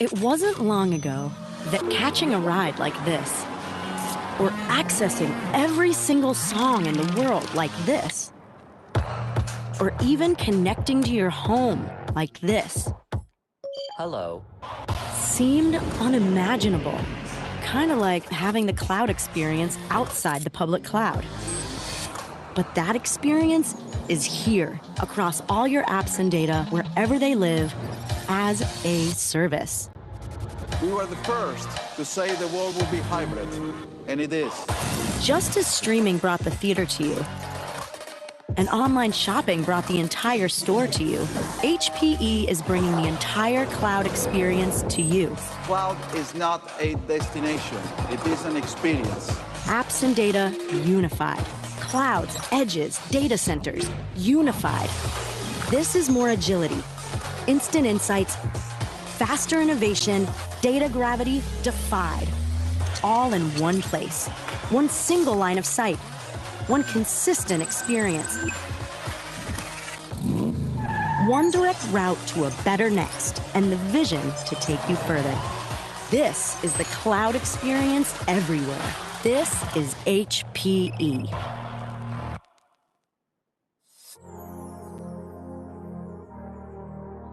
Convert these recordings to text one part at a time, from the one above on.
It wasn't long ago that catching a ride like this, or accessing every single song in the world like this, or even connecting to your home like this, Hello. seemed unimaginable. Kind of like having the cloud experience outside the public cloud. But that experience is here, across all your apps and data, wherever they live, as a service. We were the first to say the world will be hybrid, and it is. Just as streaming brought the theater to you, and online shopping brought the entire store to you, HPE is bringing the entire cloud experience to you. Cloud is not a destination, it is an experience. Apps and data unified. Clouds, edges, data centers unified. This is more agility, instant insights, faster innovation, data gravity defied. All in one place, one single line of sight, one consistent experience. One direct route to a better next, and the vision to take you further. This is the cloud experience everywhere. This is HPE.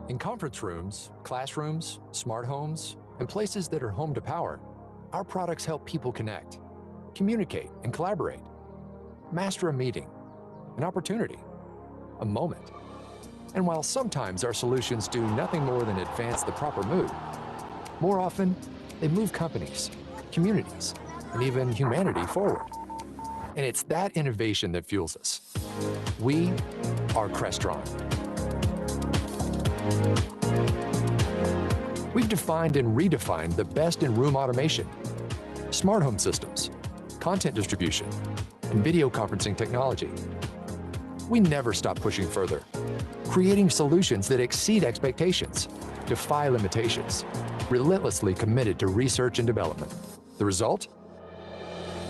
In conference rooms, classrooms, smart homes, and places that are home to power, our products help people connect, communicate, and collaborate. Master a meeting, an opportunity, a moment. And while sometimes our solutions do nothing more than advance the proper mood, more often, they move companies, communities, and even humanity forward. And it's that innovation that fuels us. We are Crestron. We've defined and redefined the best in room automation, smart home systems, content distribution, and video conferencing technology. We never stop pushing further, creating solutions that exceed expectations, defy limitations, relentlessly committed to research and development. The result?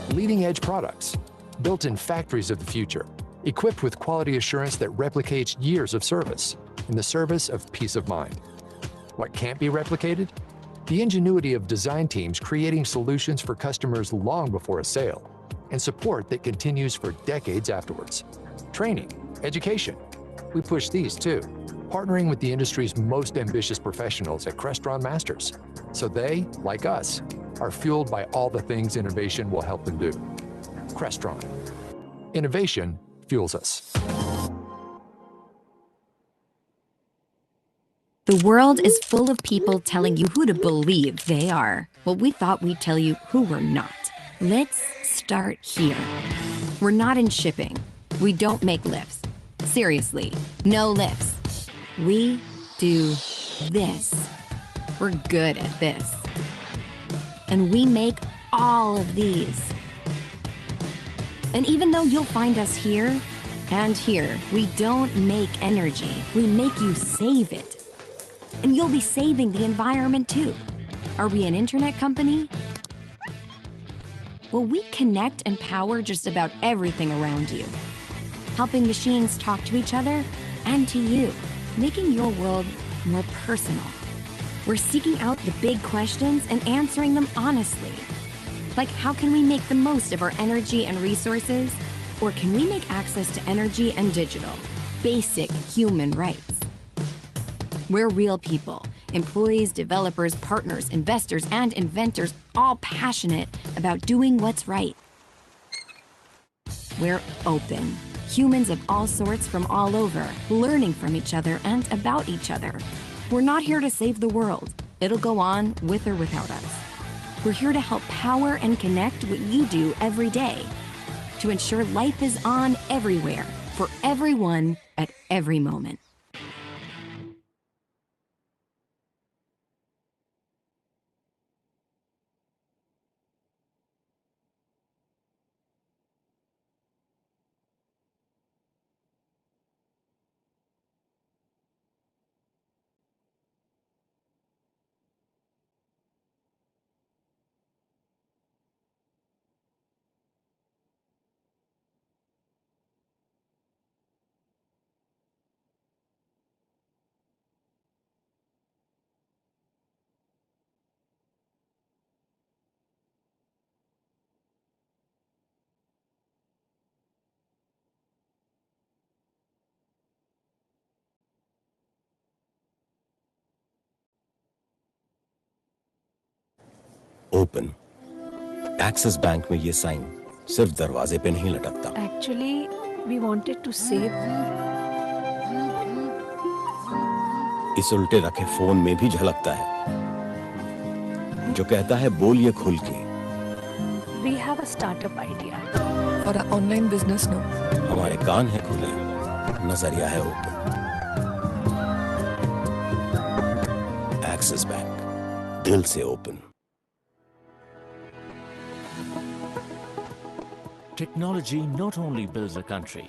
Leading-edge products, built in factories of the future, equipped with quality assurance that replicates years of service in the service of peace of mind. What can't be replicated? The ingenuity of design teams creating solutions for customers long before a sale, and support that continues for decades afterwards. Training, education, we push these too, partnering with the industry's most ambitious professionals at Crestron Masters, so they, like us, are fueled by all the things innovation will help them do. Crestron. Innovation fuels us. The world is full of people telling you who to believe they are. Well, we thought we'd tell you who we're not. Let's start here. We're not in shipping. We don't make lifts. Seriously, no lifts. We do this. We're good at this. And we make all of these. And even though you'll find us here and here, we don't make energy. We make you save it. And you'll be saving the environment too. Are we an internet company? Well, we connect and power just about everything around you, helping machines talk to each other and to you, making your world more personal. We're seeking out the big questions and answering them honestly. Like, how can we make the most of our energy and resources? Or can we make access to energy and digital basic human rights? We're real people, employees, developers, partners, investors, and inventors, all passionate about doing what's right. We're open, humans of all sorts from all over, learning from each other and about each other. We're not here to save the world. It'll go on with or without us. We're here to help power and connect what you do every day, to ensure life is on everywhere, for everyone, at every moment. Open. Axis bank में ये sign सिर्फ दरवाजे पे नहीं लटकता। Actually, we wanted to save. इस उल्टे रखे फोन में भी झलकता है, जो कहता है बोलिए खुल के। We have a startup idea. For an online business, no. हमारे कान है खुले, नजरिया है ओपन। एक्सिस बैंक, दिल से open. Technology not only builds a country,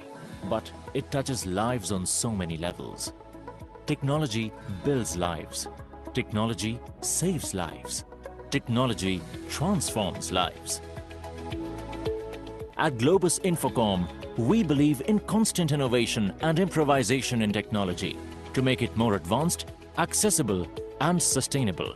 but it touches lives on so many levels. Technology builds lives. Technology saves lives. Technology transforms lives. At Globus Infocom, we believe in constant innovation and improvisation in technology to make it more advanced, accessible, and sustainable.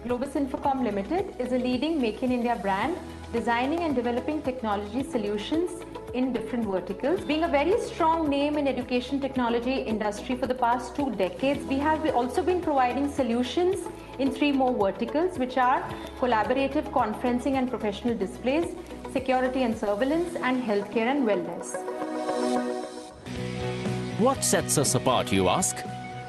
Globus Infocom Limited is a leading Make in India brand, designing and developing technology solutions in different verticals. Being a very strong name in education technology industry for the past 2 decades, we have also been providing solutions in 3 more verticals, which are collaborative conferencing and professional displays, security and surveillance, and healthcare and wellness. What sets us apart, you ask?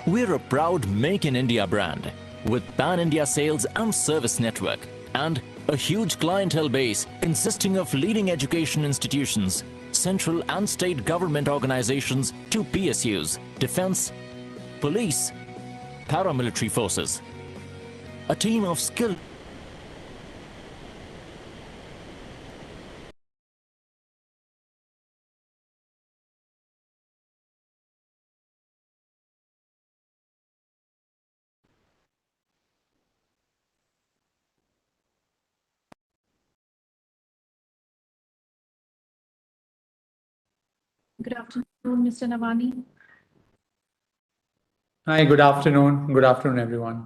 We're a proud Make in India brand with pan-India sales and service network and a huge clientele base consisting of leading education institutions, central and state government organizations to PSUs, defense, police, paramilitary forces. A team of skilled Good afternoon, Mr. Navani. Hi, good afternoon. Good afternoon, everyone.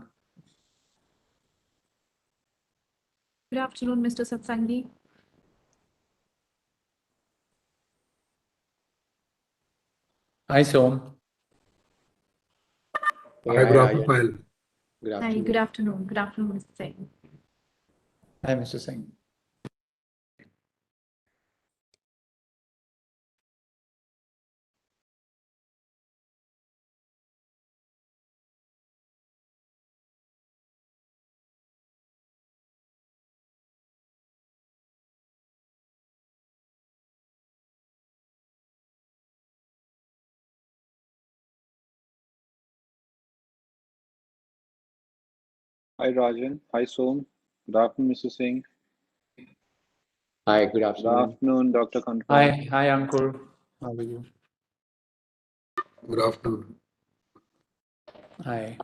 Good afternoon, Mr. Satsangi. Hi, Som. Hi, good afternoon. Hi, good afternoon. Good afternoon, Mr. Singh. Hi, Mr. Singh. Hi, Rajan. Hi, Som. Good afternoon, Mr. Singh. Hi, good Good afternoon. afternoon, Dr. Conclave. Hi, Ankur. How are you? Good afternoon. Hi.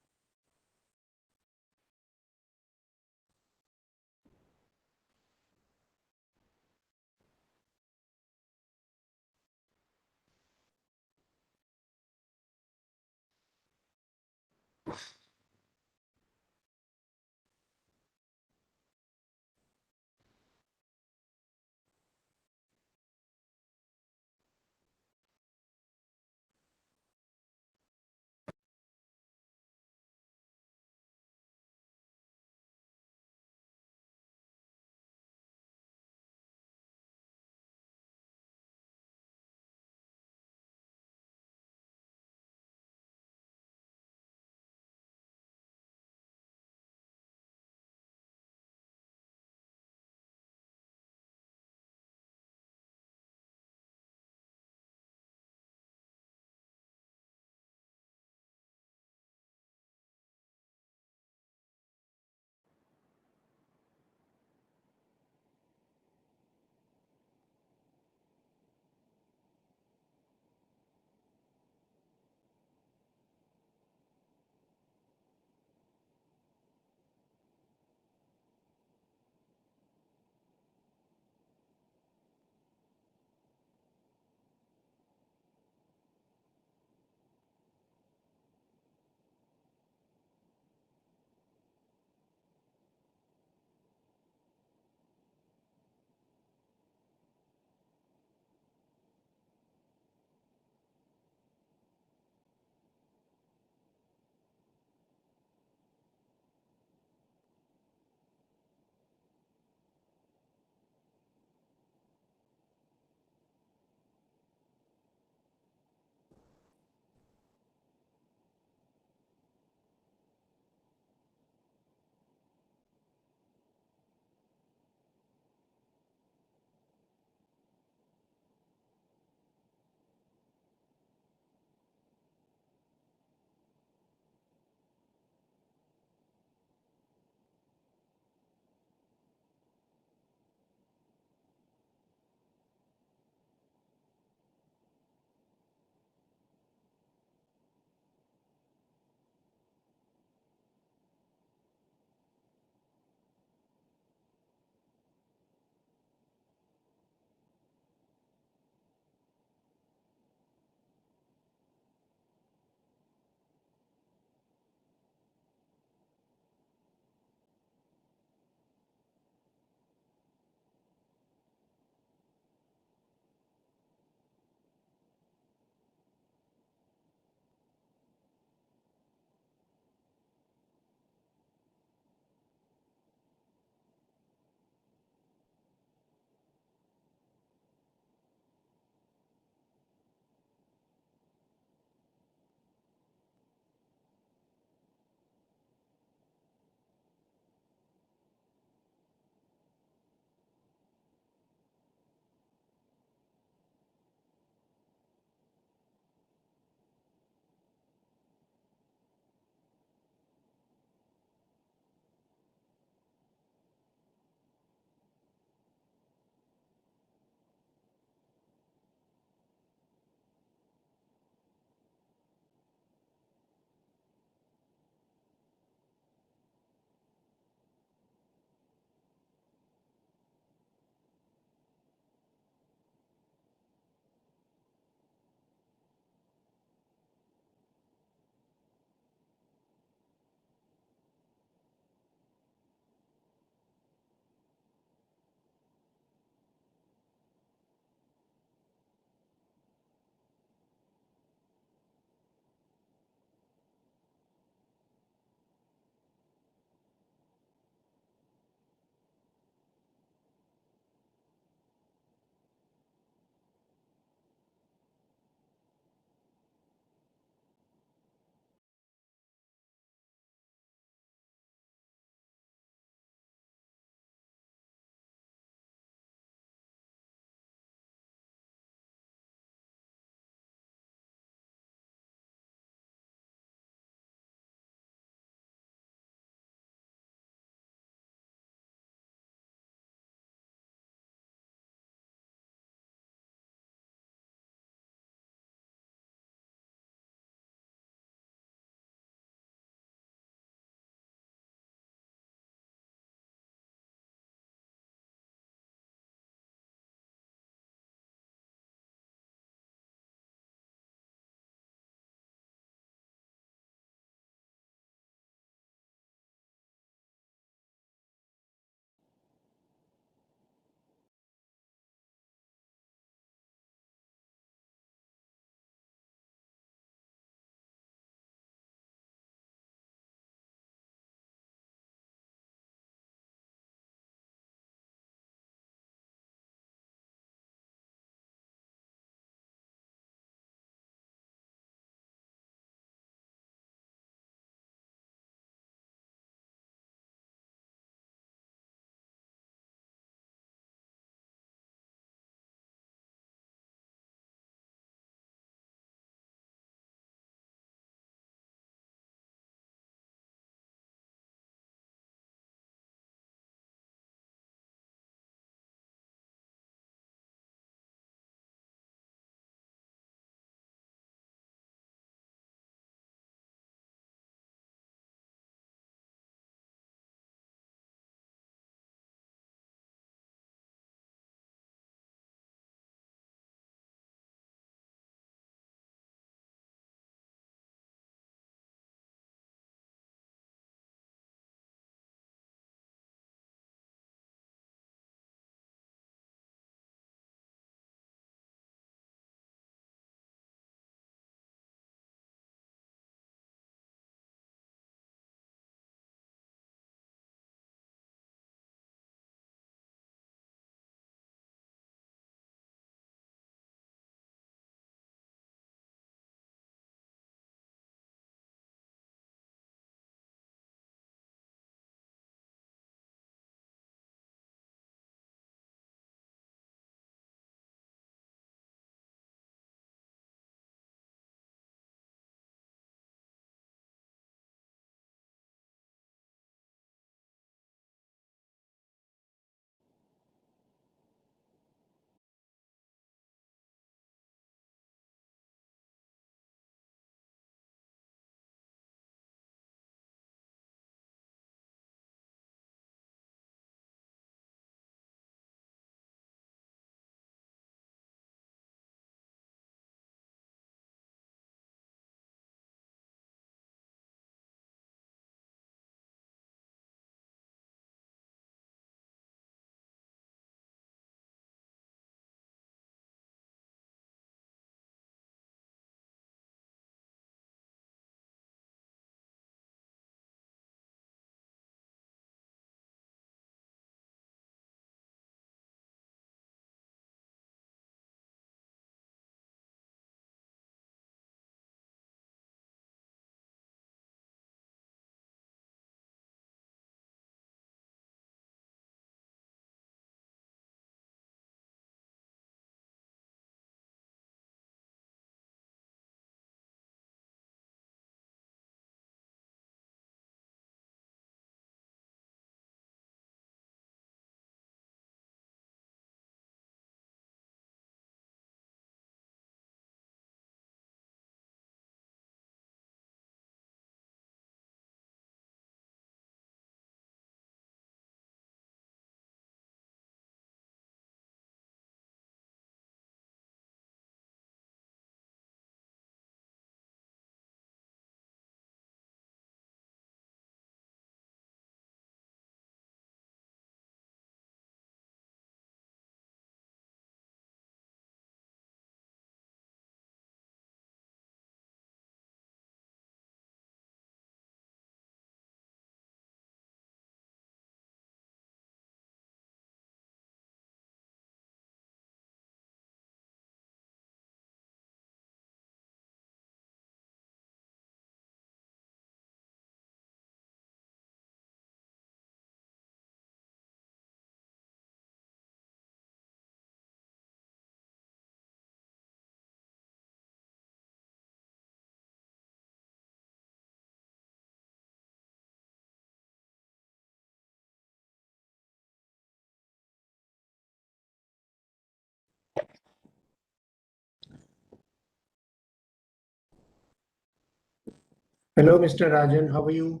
Hello, Mr. Rajan. How are you?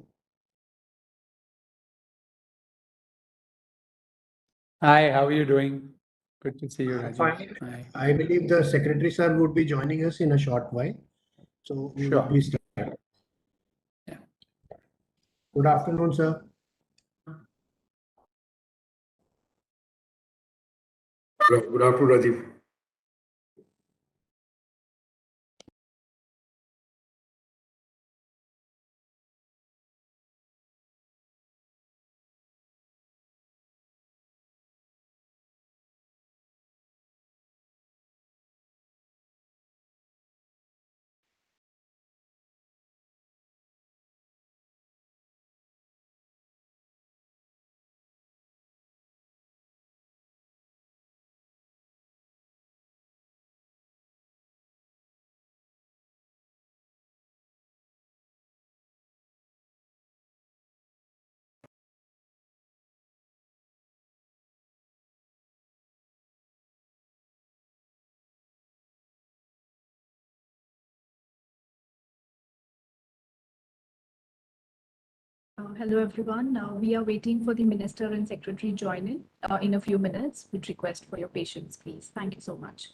Hi, how are you doing? Good to see you, Rajesh. Fine. Hi. I believe the Secretary sir would be joining us in a short while. So we will Sure. be starting. Yeah. Good afternoon, sir. Good afternoon, Rajiv. Hello, everyone. Now we are waiting for the Minister and Secretary join in a few minutes. Would request for your patience, please. Thank you so much.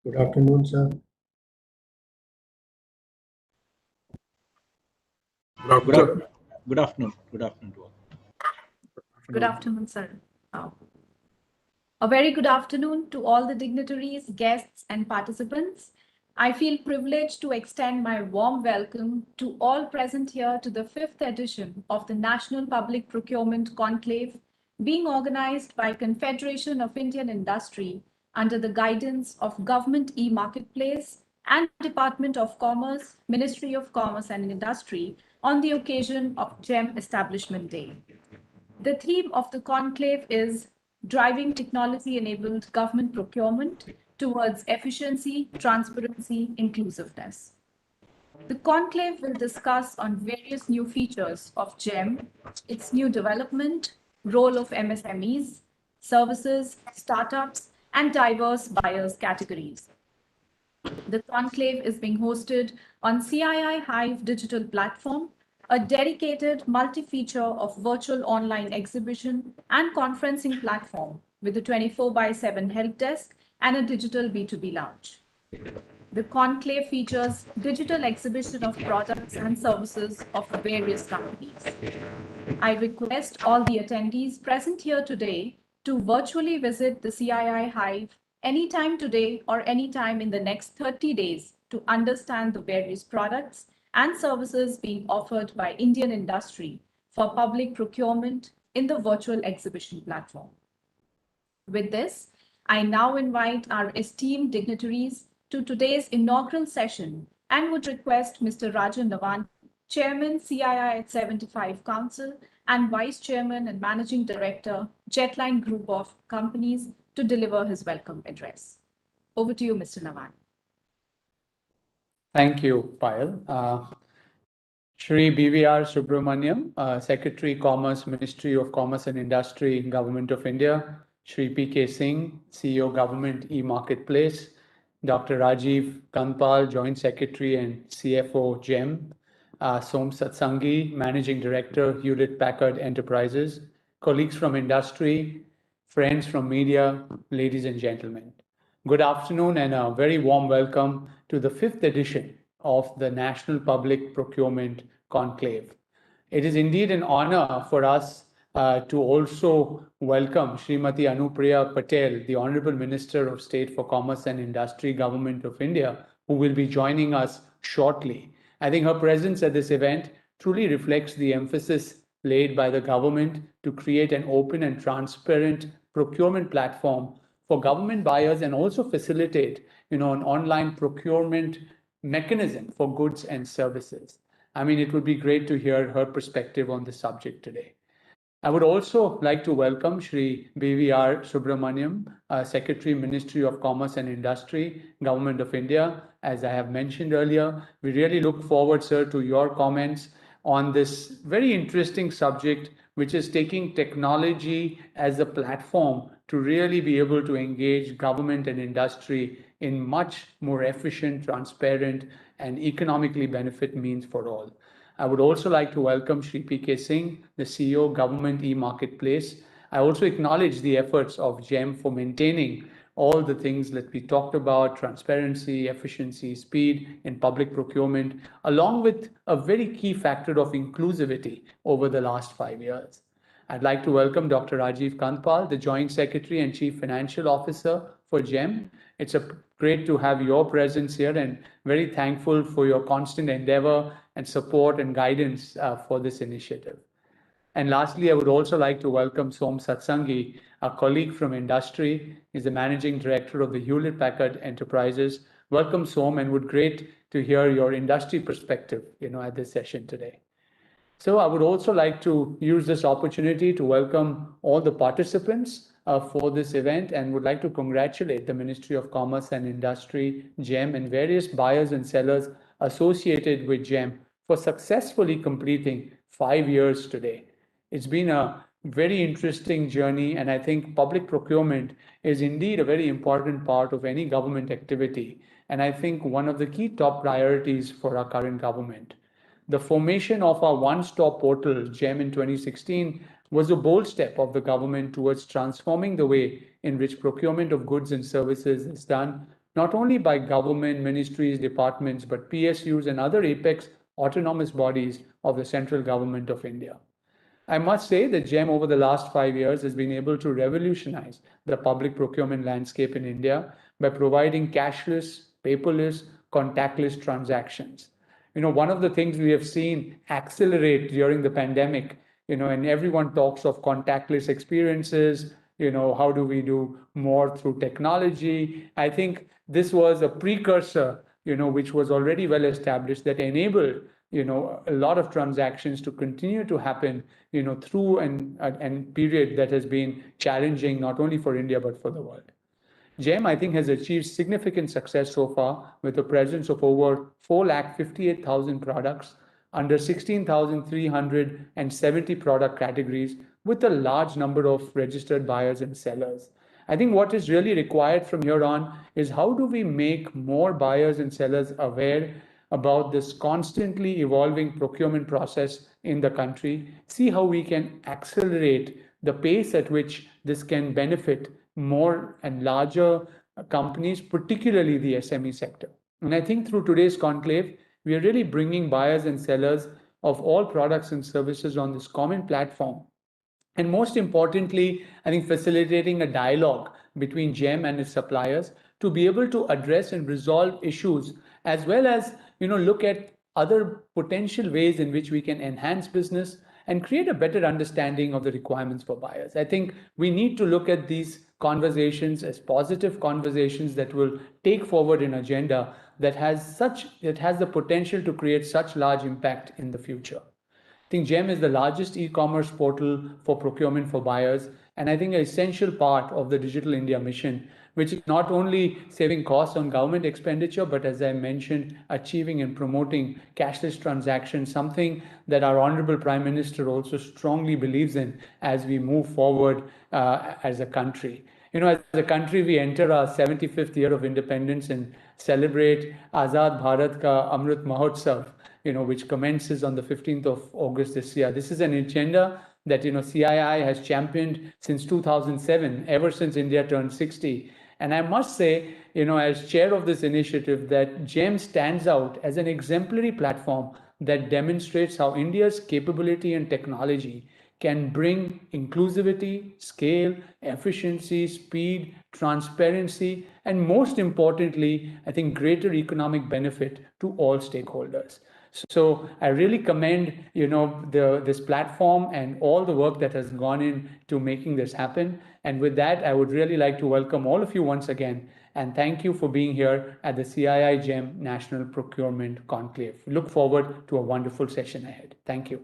Good afternoon, sir. Good afternoon. Good afternoon. Good afternoon to all. Good afternoon, sir. A very good afternoon to all the dignitaries, guests, and participants. I feel privileged to extend my warm welcome to all present here to the 5th edition of the National Public Procurement Conclave, being organized by Confederation of Indian Industry under the guidance of Government e-Marketplace and Department of Commerce, Ministry of Commerce and Industry on the occasion of GeM Establishment Day. The theme of the conclave is driving technology-enabled government procurement towards efficiency, transparency, inclusiveness. The conclave will discuss on various new features of GeM, its new development, role of MSMEs, services, startups, and diverse buyers categories. The conclave is being hosted on CII Hive digital platform, a dedicated multi-feature of virtual online exhibition and conferencing platform with a 24/7 help desk and a digital B2B lounge. The conclave features digital exhibition of products and services of various companies. I request all the attendees present here today to virtually visit the CII Hive anytime today or anytime in the next 30 days to understand the various products and services being offered by Indian industry for public procurement in the virtual exhibition platform. With this, I now invite our esteemed dignitaries to today's inaugural session and would request Mr. Rajan Navan, Chairman CII at 75 Council and Vice Chairman and Managing Director, Jetline Group of Companies, to deliver his welcome address. Over to you, Mr. Navan. Thank you, Payal. Shri BVR Subramaniam, Secretary Commerce, Ministry of Commerce and Industry, Government of India. Shri PK Singh, CEO Government e-Marketplace. Dr. Rajiv Kanpal, Joint Secretary and CFO GeM. Som Satsangi, Managing Director, Hewlett Packard Enterprises. Colleagues from industry, friends from media, ladies and gentlemen. Good afternoon and a very warm welcome to the 5th edition of the National Public Procurement Conclave. It is indeed an honor for us to also welcome Srimati Anupriya Patel, the Honorable Minister of State for Commerce and Industry, Government of India, who will be joining us shortly. I think her presence at this event truly reflects the emphasis laid by the government to create an open and transparent procurement platform for government buyers and also facilitate, an online procurement mechanism for goods and services. I mean, it would be great to hear her perspective on the subject today. I would also like to welcome Shri BVR Subramaniam, Secretary, Ministry of Commerce and Industry, Government of India. As I have mentioned earlier, we really look forward, sir, to your comments on this very interesting subject, which is taking technology as a platform to really be able to engage government and industry in much more efficient, transparent, and economically benefit means for all. I would also like to welcome Shri PK Singh, the CEO, Government e-Marketplace. I also acknowledge the efforts of GeM for maintaining all the things that we talked about, transparency, efficiency, speed in public procurement, along with a very key factor of inclusivity over the last 5 years. I'd like to welcome Dr. Rajiv Kanpal, the Joint Secretary and Chief Financial Officer for GeM. It's great to have your presence here and very thankful for your constant endeavor and support and guidance for this initiative. And lastly, I would also like to welcome Som Satsangi, a colleague from industry. He's the Managing Director of the Hewlett Packard Enterprises. Welcome, Som, and would great to hear your industry perspective, at this session today. So I would also like to use this opportunity to welcome all the participants for this event and would like to congratulate the Ministry of Commerce and Industry, GeM, and various buyers and sellers associated with GeM for successfully completing 5 years today. It's been a very interesting journey, and I think public procurement is indeed a very important part of any government activity, and I think one of the key top priorities for our current government. The formation of our one-stop portal, GeM, in 2016 was a bold step of the government towards transforming the way in which procurement of goods and services is done not only by government, ministries, departments, but PSUs and other apex autonomous bodies of the central government of India. I must say that GeM over the last 5 years has been able to revolutionize the public procurement landscape in India by providing cashless, paperless, contactless transactions. One of the things we have seen accelerate during the pandemic, and everyone talks of contactless experiences, how do we do more through technology? I think this was a precursor, which was already well established that enabled a lot of transactions to continue to happen, through an period that has been challenging not only for India but for the world. GeM, I think, has achieved significant success so far with a presence of over 458,000 products under 16,370 product categories with a large number of registered buyers and sellers. I think what is really required from here on is how do we make more buyers and sellers aware about this constantly evolving procurement process in the country, see how we can accelerate the pace at which this can benefit more and larger companies, particularly the SME sector. And I think through today's conclave, we are really bringing buyers and sellers of all products and services on this common platform. And most importantly, I think facilitating a dialogue between GeM and its suppliers to be able to address and resolve issues, as well as look at other potential ways in which we can enhance business and create a better understanding of the requirements for buyers. I think we need to look at these conversations as positive conversations that will take forward an agenda that has the potential to create such large impact in the future. I think GeM is the largest e-commerce portal for procurement for buyers, and I think an essential part of the Digital India mission, which is not only saving costs on government expenditure, but as I mentioned, achieving and promoting cashless transactions, something that our Honorable Prime Minister also strongly believes in as we move forward as a country. As a country, we enter our 75th year of independence and celebrate Azad Bharat Ka Amrit Mahotsav, which commences on the 15th of August this year. This is an agenda that CII has championed since 2007, ever since India turned 60. And I must say, as chair of this initiative, that GeM stands out as an exemplary platform that demonstrates how India's capability and technology can bring inclusivity, scale, efficiency, speed, transparency, and most importantly, I think greater economic benefit to all stakeholders. So I really commend, this platform and all the work that has gone into making this happen. And with that, I would really like to welcome all of you once again and thank you for being here at the CII GeM National Procurement Conclave. Look forward to a wonderful session ahead. Thank you.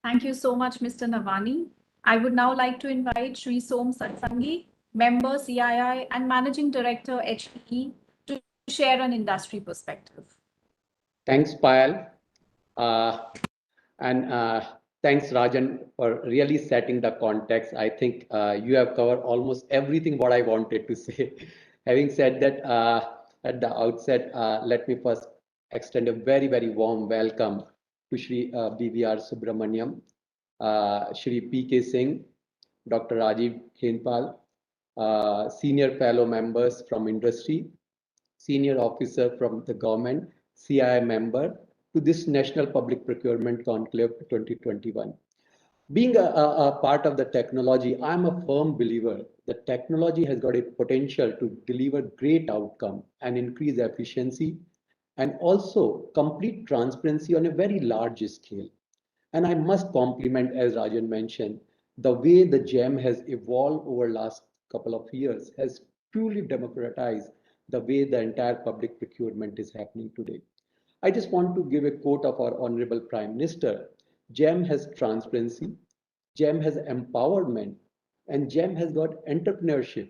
Thank you so much, Mr. Navani. I would now like to invite Shri Som Satsangi, Member CII and Managing Director HPE, to share an industry perspective. Thanks, Payal. Thanks, Rajan, for really setting the context. I think you have covered almost everything what I wanted to say. Having said that, at the outset, let me first extend a very, very warm welcome to Shri BVR Subramaniam, Shri PK Singh, Dr. Rajiv Khenpal, senior fellow members from industry, senior officer from the government, CII member, to this National Public Procurement Conclave 2021. Being a part of the technology, I'm a firm believer that technology has got a potential to deliver great outcome and increase efficiency and also complete transparency on a very large scale. And I must compliment, as Rajan mentioned, the way the GeM has evolved over the last couple of years has truly democratized the way the entire public procurement is happening today. I just want to give a quote of our Honorable Prime Minister. GeM has transparency, GeM has empowerment, and GeM has got entrepreneurship.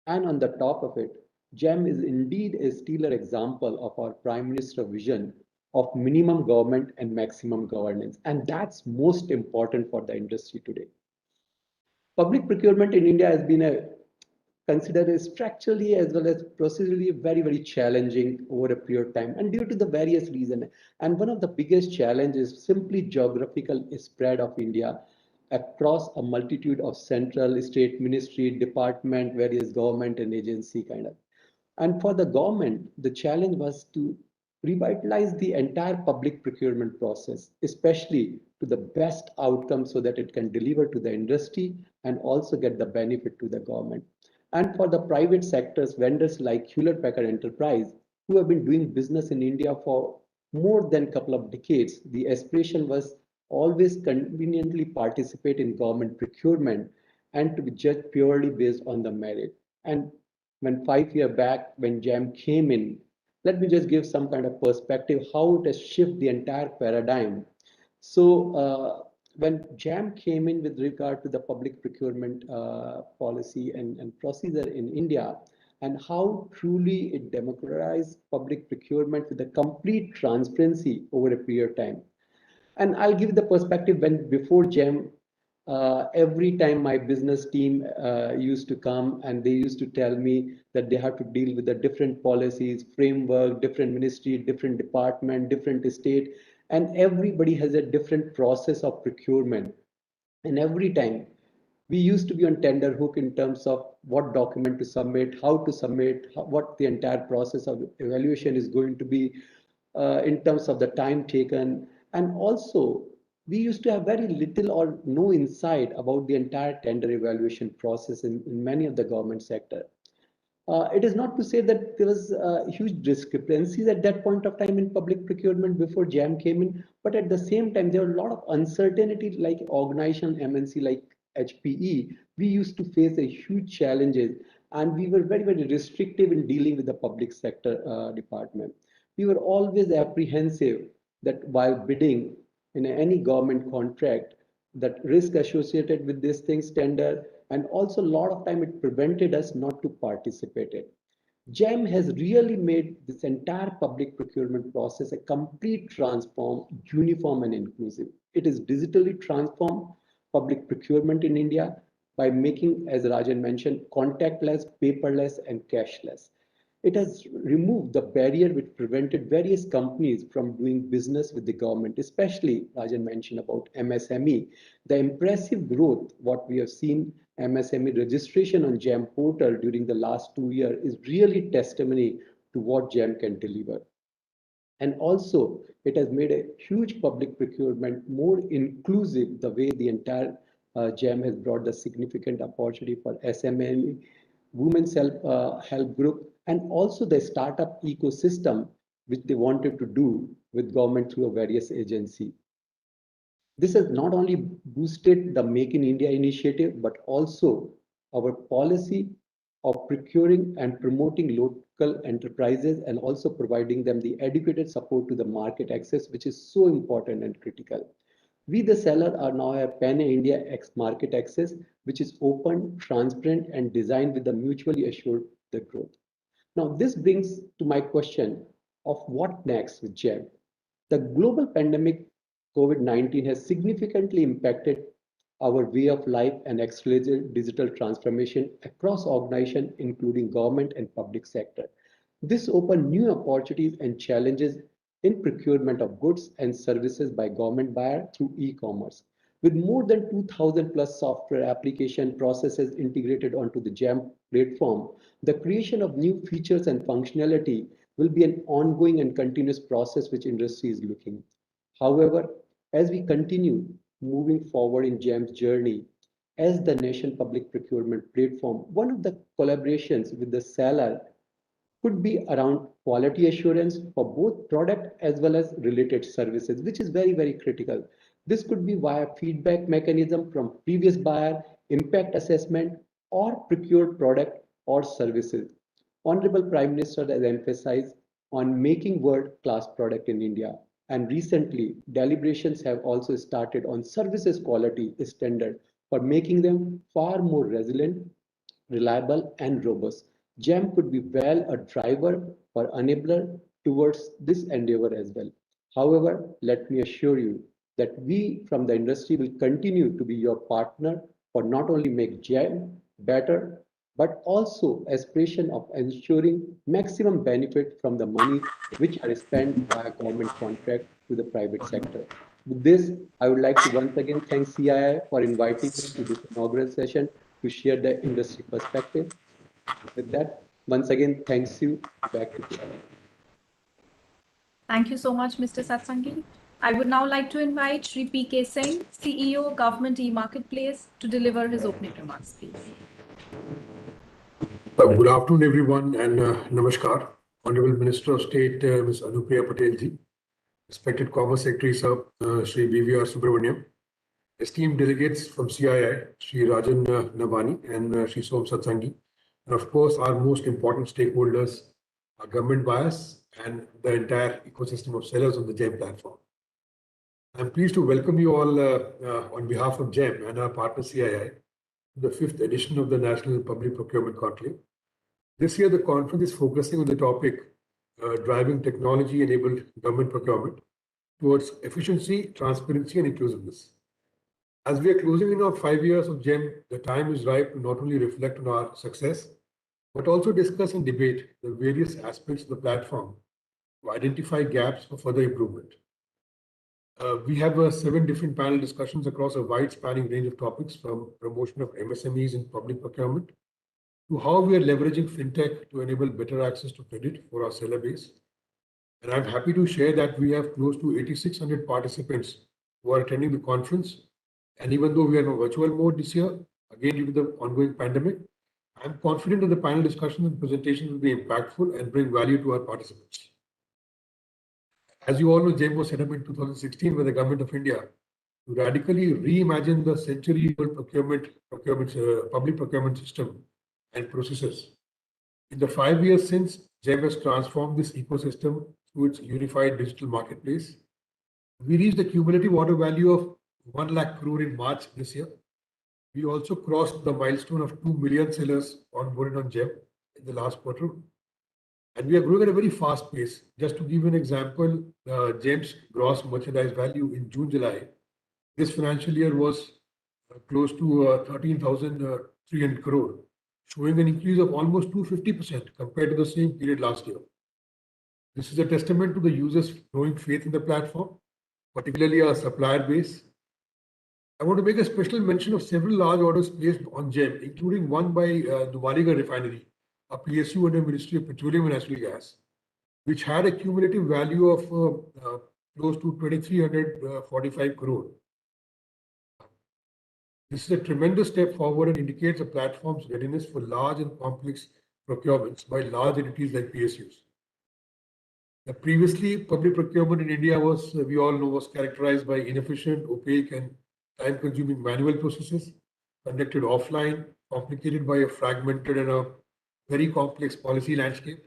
And on the top of it, GeM is indeed a stellar example of our Prime Minister's vision of minimum government and maximum governance. And that's most important for the industry today. Public procurement in India has been considered as structurally as well as procedurally very, very challenging over a period of time and due to the various reasons. And one of the biggest challenges is simply geographical spread of India across a multitude of central, state, ministry, department, various government and agency kind of. And for the government, the challenge was to revitalize the entire public procurement process, especially to the best outcome so that it can deliver to the industry and also get the benefit to the government. And for the private sectors, vendors like Hewlett Packard Enterprise, who have been doing business in India for more than a couple of decades, the aspiration was always conveniently participate in government procurement and to be judged purely based on the merit. And when 5 years back, when GeM came in, let me just give some kind of perspective how it has shifted the entire paradigm. So when GeM came in with regard to the public procurement policy and procedure in India, and how truly it democratized public procurement with a complete transparency over a period of time. And I'll give the perspective when before GeM, every time my business team used to come and they used to tell me that they have to deal with the different policies, framework, different ministry, different department, different state, and everybody has a different process of procurement. And every time we used to be on tender hook in terms of what document to submit, how to submit, what the entire process of evaluation is going to be in terms of the time taken. And also, we used to have very little or no insight about the entire tender evaluation process in many of the government sector. It is not to say that there was huge discrepancies at that point of time in public procurement before GeM came in, but at the same time, there were a lot of uncertainty like organization MNC like HPE. We used to face a huge challenges and we were very, very restrictive in dealing with the public sector department. We were always apprehensive that while bidding in any government contract, that risk associated with these things tender, and also a lot of time it prevented us not to participate in. GeM has really made this entire public procurement process a complete transform, uniform and inclusive. It is digitally transformed public procurement in India by making, as Rajan mentioned, contactless, paperless and cashless. It has removed the barrier which prevented various companies from doing business with the government, especially Rajan mentioned about MSME. The impressive growth, what we have seen MSME registration on GeM portal during the last 2 years is really testimony to what GeM can deliver. And also, it has made a huge public procurement more inclusive the way the entire GeM has brought the significant opportunity for SME, women's help group, and also the startup ecosystem, which they wanted to do with government through a various agency. This has not only boosted the Make in India initiative, but also our policy of procuring and promoting local enterprises and also providing them the adequate support to the market access, which is so important and critical. We, the seller, are now a pan-India market access, which is open, transparent, and designed with the mutually assured the growth. Now, this brings to my question of what next with GeM. The global pandemic COVID-19 has significantly impacted our way of life and accelerated digital transformation across organizations, including government and public sector. This opened new opportunities and challenges in procurement of goods and services by government buyer through e-commerce. With more than 2,000 plus software application processes integrated onto the GeM platform, the creation of new features and functionality will be an ongoing and continuous process which industry is looking. However, as we continue moving forward in GeM's journey as the National Public Procurement Platform, one of the collaborations with the seller could be around quality assurance for both product as well as related services, which is very, very critical. This could be via feedback mechanism from previous buyer, impact assessment, or procured product or services. Honorable Prime Minister has emphasized on making world-class product in India. And recently, deliberations have also started on services quality standard for making them far more resilient, reliable, and robust. GeM could be well a driver or enabler towards this endeavor as well. However, let me assure you that we from the industry will continue to be your partner for not only make GeM better, but also aspiration of ensuring maximum benefit from the money which are spent by a government contract to the private sector. With this, I would like to once again thank CII for inviting me to this inaugural session to share the industry perspective. With that, once again, thanks you. Back to you. Thank you so much, Mr. Satsangi. I would now like to invite Shri P.K. Singh, CEO, Government e-Marketplace, to deliver his opening remarks, please. Good afternoon, everyone, and namaskar. Honorable Minister of State, Ms. Anupriya Patel ji, respected Commerce Secretary, Sir, Shri BVR Subramaniam, esteemed delegates from CII, Shri Rajan Navani and Shri Som Satsangi, and of course, our most important stakeholders, our government buyers, and the entire ecosystem of sellers on the GeM platform. I'm pleased to welcome you all on behalf of GeM and our partner CII to the 5th edition of the National Public Procurement Conclave. This year, the conference is focusing on the topic driving technology-enabled government procurement towards efficiency, transparency, and inclusiveness. As we are closing in on 5 years of GeM, the time is ripe to not only reflect on our success, but also discuss and debate the various aspects of the platform to identify gaps for further improvement. We have 7 different panel discussions across a wide spanning range of topics, from promotion of MSMEs in public procurement to how we are leveraging fintech to enable better access to credit for our seller base. And I'm happy to share that we have close to 8,600 participants who are attending the conference. And even though we are in a virtual mode this year, again due to the ongoing pandemic, I'm confident that the panel discussions and presentations will be impactful and bring value to our participants. As you all know, GeM was set up in 2016 by the Government of India to radically reimagine the century-old public procurement system and processes. In the 5 years since, GeM has transformed this ecosystem through its unified digital marketplace. We reached a cumulative order value of 1 lakh crore in March this year. We also crossed the milestone of 2 million sellers onboarded on GeM in the last quarter. And we are growing at a very fast pace. Just to give you an example, GeM's gross merchandise value in June-July this financial year was close to 13,300 crore, showing an increase of almost 250% compared to the same period last year. This is a testament to the users' growing faith in the platform, particularly our supplier base. I want to make a special mention of several large orders placed on GeM, including one by Numaligarh Refinery, a PSU under Ministry of Petroleum and Natural Gas, which had a cumulative value of close to 2,345 crore. This is a tremendous step forward and indicates a platform's readiness for large and complex procurements by large entities like PSUs. Previously, public procurement in India was, we all know, was characterized by inefficient, opaque, and time-consuming manual processes conducted offline, complicated by a fragmented and a very complex policy landscape.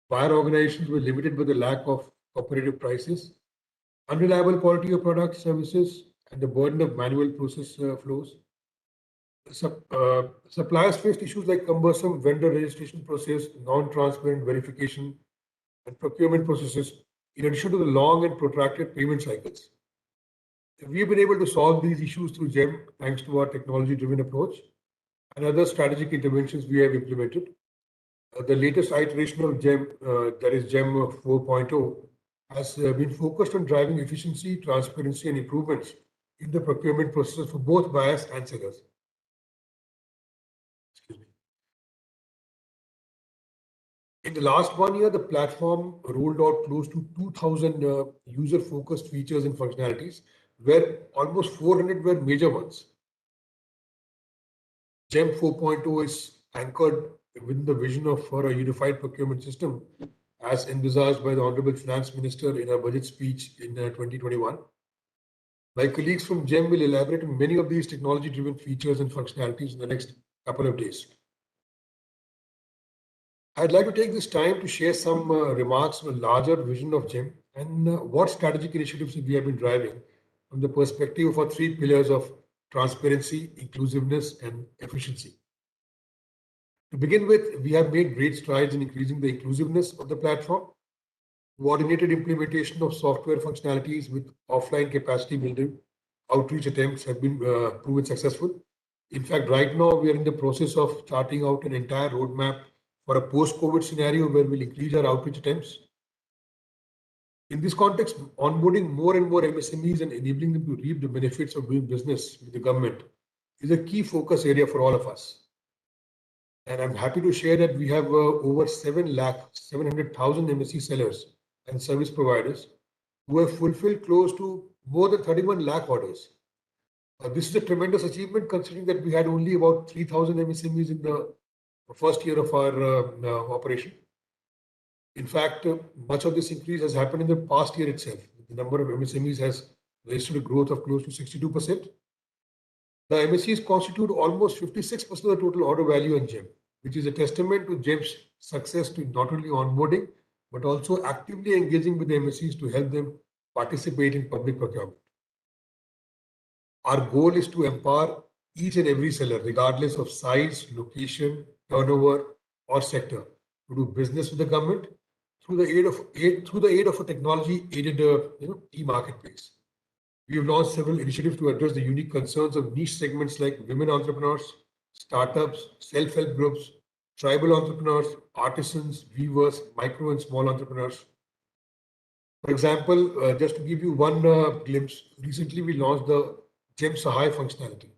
Buyer organizations were limited by the lack of competitive prices, unreliable quality of products, services, and the burden of manual process flows. Suppliers faced issues like cumbersome vendor registration process, non-transparent verification, and procurement processes, in addition to the long and protracted payment cycles. We have been able to solve these issues through GeM thanks to our technology-driven approach and other strategic interventions we have implemented. The latest iteration of GeM, that is GeM 4.0, has been focused on driving efficiency, transparency, and improvements in the procurement process for both buyers and sellers. Excuse me. In the last 1 year, the platform rolled out close to 2,000 user-focused features and functionalities, where almost 400 were major ones. GeM 4.0 is anchored within the vision for a unified procurement system as envisaged by the Honorable Finance Minister in her budget speech in 2021. My colleagues from GeM will elaborate on many of these technology-driven features and functionalities in the next couple of days. I'd like to take this time to share some remarks on the larger vision of GeM and what strategic initiatives we have been driving from the perspective of our 3 pillars of transparency, inclusiveness, and efficiency. To begin with, we have made great strides in increasing the inclusiveness of the platform. Coordinated implementation of software functionalities with offline capacity building outreach attempts have been proven successful. In fact, right now we are in the process of charting out an entire roadmap for a post-COVID scenario where we'll increase our outreach attempts. In this context, onboarding more and more MSMEs and enabling them to reap the benefits of doing business with the government is a key focus area for all of us. And I'm happy to share that we have over 700,000 MSE sellers and service providers who have fulfilled close to more than 31 lakh orders. This is a tremendous achievement considering that we had only about 3,000 MSMEs in the first year of our operation. In fact, much of this increase has happened in the past year itself. The number of MSMEs has registered a growth of close to 62%. The MSEs constitute almost 56% of the total order value in GeM, which is a testament to GeM's success to not only onboarding, but also actively engaging with the MSEs to help them participate in public procurement. Our goal is to empower each and every seller, regardless of size, location, turnover, or sector, to do business with the government through the aid of a technology-aided e-marketplace. We have launched several initiatives to address the unique concerns of niche segments like women entrepreneurs, startups, self-help groups, tribal entrepreneurs, artisans, weavers, micro and small entrepreneurs. For example, just to give you one glimpse, recently we launched the GeM-CII functionality.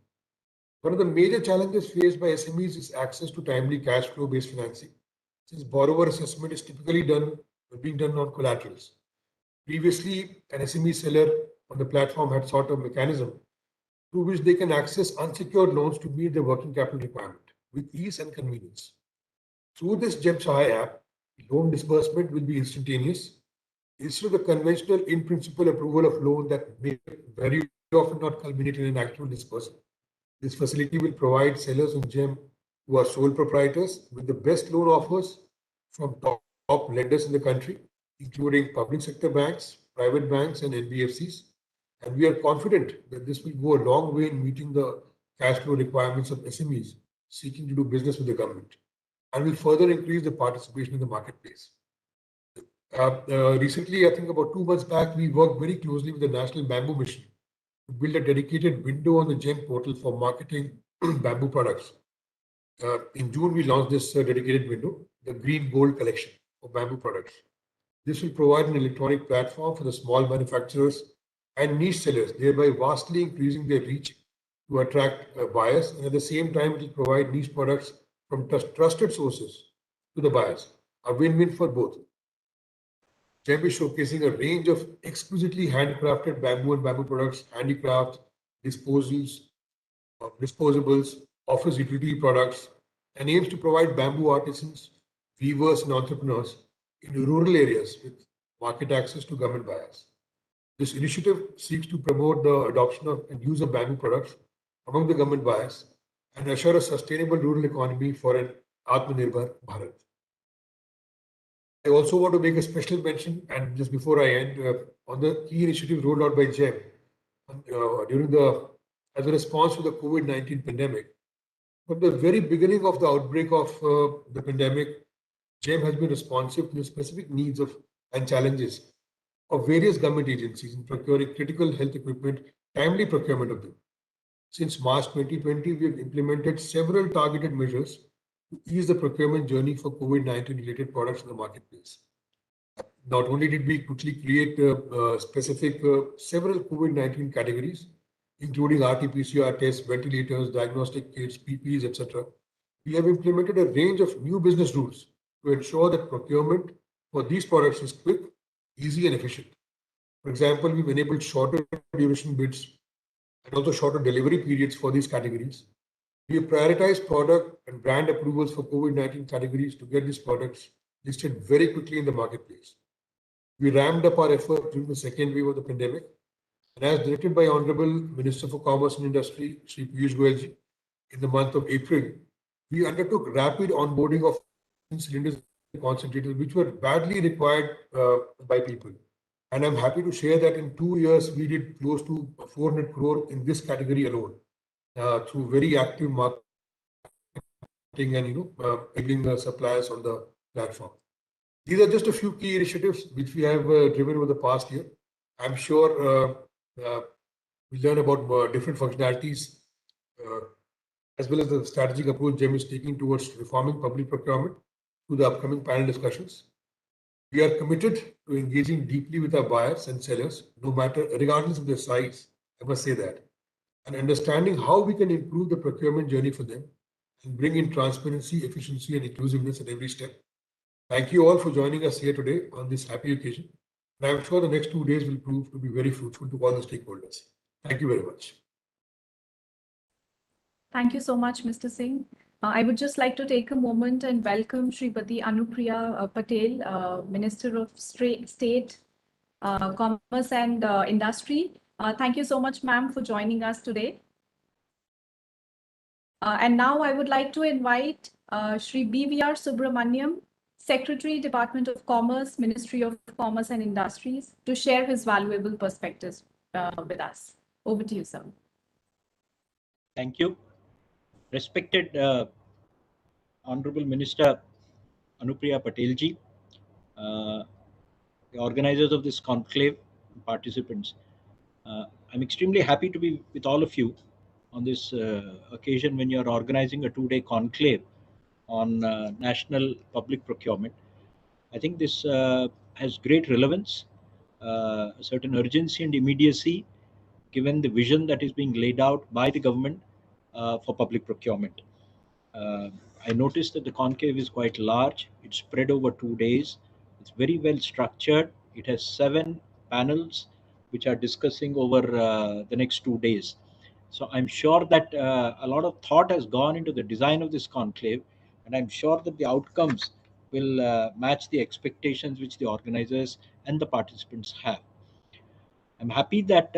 One of the major challenges faced by SMEs is access to timely cash flow-based financing, since borrower assessment is typically being done on collaterals. Previously, an SME seller on the platform had sought a mechanism through which they can access unsecured loans to meet their working capital requirement with ease and convenience. Through this GeM-CII app, loan disbursement will be instantaneous instead of the conventional in-principle approval of loan that may very often not culminate in an actual disbursement. This facility will provide sellers on GeM who are sole proprietors with the best loan offers from top lenders in the country, including public sector banks, private banks, and NBFCs. And we are confident that this will go a long way in meeting the cash flow requirements of SMEs seeking to do business with the government, and will further increase the participation in the marketplace. Recently, I think about 2 months back, we worked very closely with the National Bamboo Mission to build a dedicated window on the GeM portal for marketing bamboo products. In June, we launched this dedicated window, the Green Gold collection of bamboo products. This will provide an electronic platform for the small manufacturers and niche sellers, thereby vastly increasing their reach to attract buyers. And at the same time, it will provide niche products from trusted sources to the buyers, a win-win for both. GeM is showcasing a range of exquisitely handcrafted bamboo and bamboo products, handicrafts, disposables, office utility products, and aims to provide bamboo artisans, weavers, and entrepreneurs in rural areas with market access to government buyers. This initiative seeks to promote the adoption of and use of bamboo products among the government buyers and assure a sustainable rural economy for an Atmanirbhar Bharat. I also want to make a special mention, and just before I end, on the key initiatives rolled out by GeM as a response to the COVID-19 pandemic. From the very beginning of the outbreak of the pandemic, GeM has been responsive to the specific needs and challenges of various government agencies in procuring critical health equipment, timely procurement of them. Since March 2020, we have implemented several targeted measures to ease the procurement journey for COVID-19 related products in the marketplace. Not only did we quickly create specific several COVID-19 categories, including RT-PCR tests, ventilators, diagnostic kits, PPEs, etc., we have implemented a range of new business rules to ensure that procurement for these products is quick, easy, and efficient. For example, we've enabled shorter duration bids and also shorter delivery periods for these categories. We have prioritized product and brand approvals for COVID-19 categories to get these products listed very quickly in the marketplace. We ramped up our effort during the second wave of the pandemic, and as directed by Honorable Minister for Commerce and Industry, Shri Piyush Goyal, in the month of April, we undertook rapid onboarding of cylinders and concentrators, which were badly required by people. And I'm happy to share that in 2 years, we did close to 400 crore in this category alone through very active marketing and enabling the suppliers on the platform. These are just a few key initiatives which we have driven over the past year. I'm sure we learn about different functionalities as well as the strategic approach GeM is taking towards reforming public procurement through the upcoming panel discussions. We are committed to engaging deeply with our buyers and sellers, no matter, regardless of their size, I must say that, and understanding how we can improve the procurement journey for them and bring in transparency, efficiency, and inclusiveness at every step. Thank you all for joining us here today on this happy occasion. And I'm sure the next 2 days will prove to be very fruitful to all the stakeholders. Thank you very much. Thank you so much, Mr. Singh. I would just like to take a moment and welcome Srimati Anupriya Patel, Minister of State, Commerce and Industry. Thank you so much, ma'am, for joining us today. And now I would like to invite Shri BVR Subramaniam, Secretary, Department of Commerce, Ministry of Commerce and Industries, to share his valuable perspectives with us. Over to you, sir. Thank you. Respected Honorable Minister Anupriya Patel ji, the organizers of this conclave, participants, I'm extremely happy to be with all of you on this occasion when you're organizing a 2-day conclave on national public procurement. I think this has great relevance, a certain urgency and immediacy, given the vision that is being laid out by the government for public procurement. I noticed that the conclave is quite large. It's spread over 2 days. It's very well structured. It has 7 panels which are discussing over the next 2 days. So I'm sure that a lot of thought has gone into the design of this conclave, and I'm sure that the outcomes will match the expectations which the organizers and the participants have. I'm happy that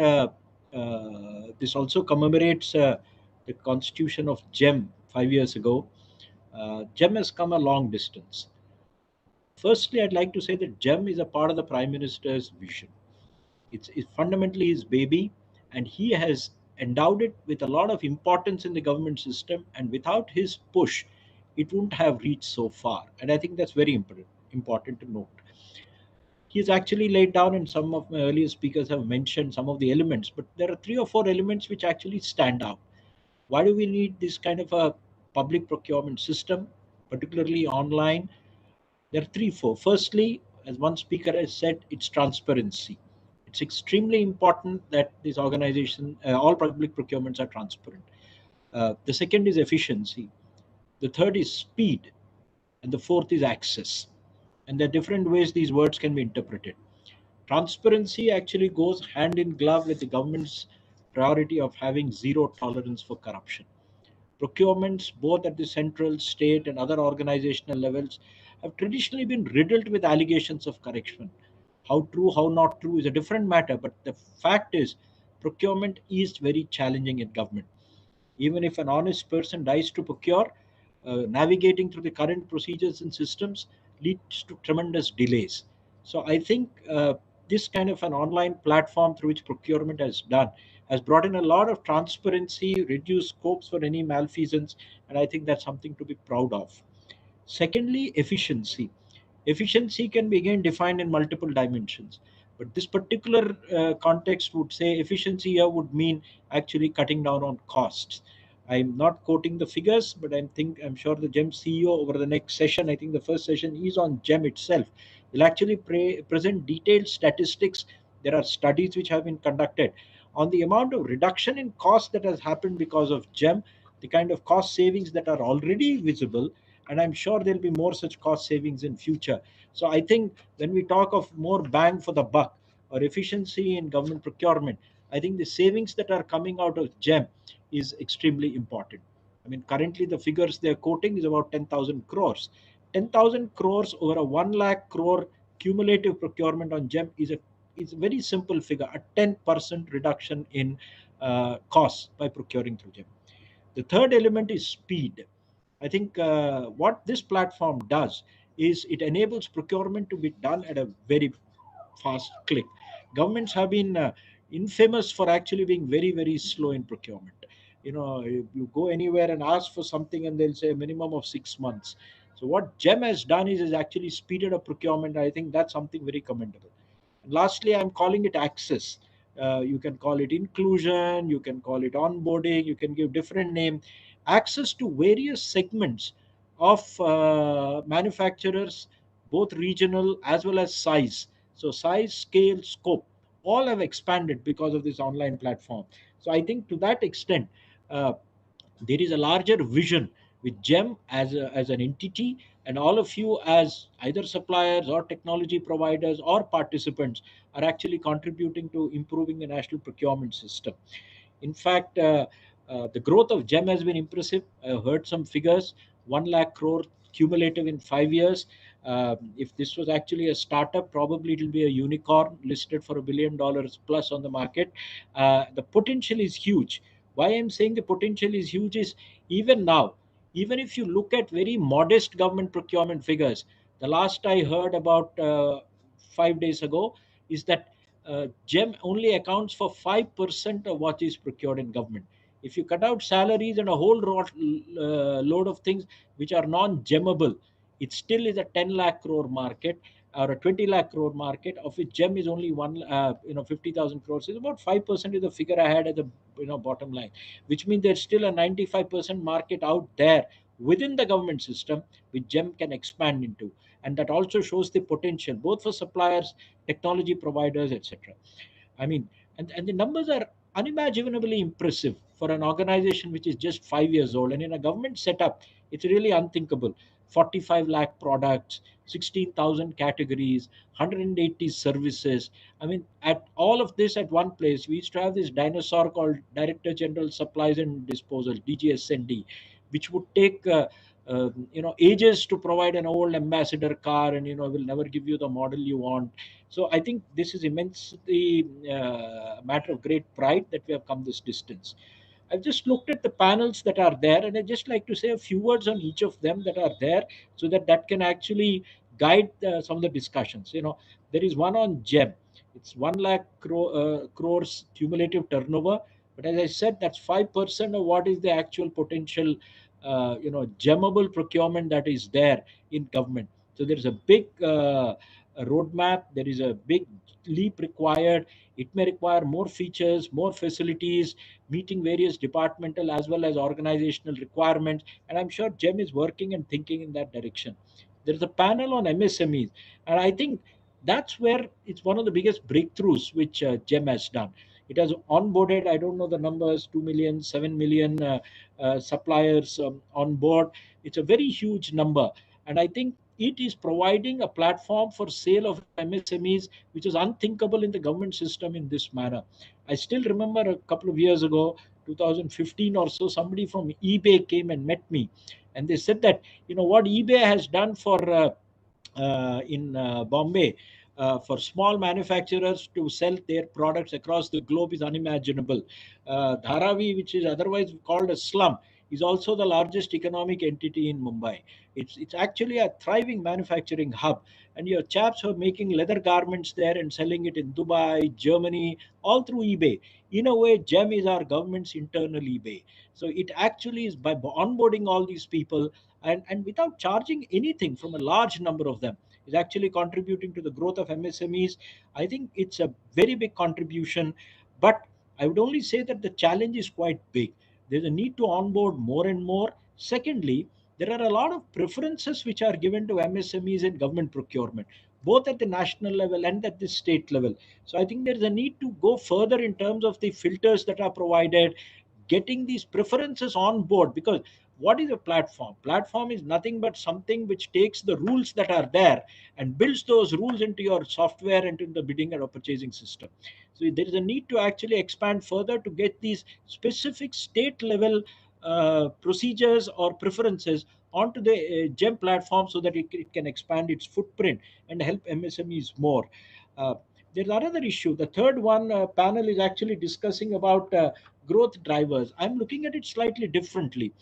this also commemorates the constitution of GeM 5 years ago. GeM has come a long distance. Firstly, I'd like to say that GeM is a part of the Prime Minister's vision. It's fundamentally his baby, and he has endowed it with a lot of importance in the government system, and without his push, it wouldn't have reached so far. And I think that's very important to note. He's actually laid down, and some of my earlier speakers have mentioned some of the elements, but there are 3 or 4 elements which actually stand out. Why do we need this kind of a public procurement system, particularly online? There are 3, 4. Firstly, as one speaker has said, it's transparency. It's extremely important that this organization, all public procurements are transparent. The second is efficiency. The third is speed. And the fourth is access. And there are different ways these words can be interpreted. Transparency actually goes hand in glove with the government's priority of having zero tolerance for corruption. Procurements, both at the central, state, and other organizational levels, have traditionally been riddled with allegations of corruption. How true, how not true is a different matter, but the fact is, procurement is very challenging in government. Even if an honest person dies to procure, navigating through the current procedures and systems leads to tremendous delays. So I think this kind of an online platform through which procurement has brought in a lot of transparency, reduced scopes for any malfeasance, and I think that's something to be proud of. Secondly, efficiency. Efficiency can be again defined in multiple dimensions, but this particular context would say efficiency here would mean actually cutting down on costs. I'm not quoting the figures, but I'm sure the GeM CEO over the next session, I think the first session is on GeM itself, will actually present detailed statistics. There are studies which have been conducted on the amount of reduction in cost that has happened because of GeM, the kind of cost savings that are already visible, and I'm sure there'll be more such cost savings in future. So I think when we talk of more bang for the buck or efficiency in government procurement, I think the savings that are coming out of GeM is extremely important. I mean, currently the figures they're quoting is about 10,000 crores. 10,000 crores over a 1 lakh crore cumulative procurement on GeM is a very simple figure, a 10% reduction in costs by procuring through GeM. The third element is speed. I think what this platform does is it enables procurement to be done at a very fast click. Governments have been infamous for actually being very, very slow in procurement. You go anywhere and ask for something and they'll say a minimum of 6 months. So what GeM has done is actually speeded up procurement. I think that's something very commendable. And lastly, I'm calling it access. You can call it inclusion, you can call it onboarding, you can give different name. access to various segments of manufacturers, both regional as well as size. So size, scale, scope, all have expanded because of this online platform. So I think to that extent, there is a larger vision with GeM as an entity, and all of you as either suppliers or technology providers or participants are actually contributing to improving the national procurement system. In fact, the growth of GeM has been impressive. I heard some figures: 1 lakh crore cumulative in 5 years. If this was actually a startup, probably it will be a unicorn listed for $1 billion plus on the market. The potential is huge. Why I'm saying the potential is huge is, even now, even if you look at very modest government procurement figures, the last I heard about 5 days ago is that GeM only accounts for 5% of what is procured in government. If you cut out salaries and a whole load of things which are non-GeMable, it still is a 10 lakh crore market or a 20 lakh crore market, of which GeM is only 50,000 crores. It's about 5% is the figure I had at the bottom line, which means there's still a 95% market out there within the government system which GeM can expand into. And that also shows the potential both for suppliers, technology providers, etc. I mean, and the numbers are unimaginably impressive for an organization which is just 5 years old. And in a government setup, it's really unthinkable. 45 lakh products, 16,000 categories, 180 services. I mean, at all of this at one place, we used to have this dinosaur called Director General Supplies and Disposal, DGSND, which would take ages to provide an old ambassador car, and will never give you the model you want. So I think this is immensely matter of great pride that we have come this distance. I've just looked at the panels that are there, and I'd just like to say a few words on each of them that are there, so that that can actually guide some of the discussions. There is one on GeM. It's 1 lakh crores cumulative turnover, but as I said, that's 5% of what is the actual potential, GeMable procurement that is there in government. So there is a big roadmap. There is a big leap required. It may require more features, more facilities, meeting various departmental as well as organizational requirements. And I'm sure GeM is working and thinking in that direction. There's a panel on MSMEs, and I think that's where it's one of the biggest breakthroughs which GeM has done. It has onboarded, I don't know the numbers, 2 million, 7 million suppliers on board. It's a very huge number. And I think it is providing a platform for sale of MSMEs, which is unthinkable in the government system in this manner. I still remember a couple of years ago, 2015 or so, somebody from eBay came and met me. And they said that, what eBay has done for in Bombay, for small manufacturers to sell their products across the globe is unimaginable. Dharavi, which is otherwise called a slum, is also the largest economic entity in Mumbai. It's actually a thriving manufacturing hub. And your chaps who are making leather garments there and selling it in Dubai, Germany, all through eBay. In a way, GeM is our government's internal eBay. So it actually is by onboarding all these people and without charging anything from a large number of them, is actually contributing to the growth of MSMEs. I think it's a very big contribution, but I would only say that the challenge is quite big. There's a need to onboard more and more. Secondly, there are a lot of preferences which are given to MSMEs in government procurement, both at the national level and at the state level. So I think there's a need to go further in terms of the filters that are provided, getting these preferences on board. Because what is a platform? Platform is nothing but something which takes the rules that are there and builds those rules into your software and into the bidding and purchasing system. So there is a need to actually expand further to get these specific state level procedures or preferences onto the GeM platform, so that it can expand its footprint and help MSMEs more. There's another issue. The third one panel is actually discussing about growth drivers. I'm looking at it slightly differently.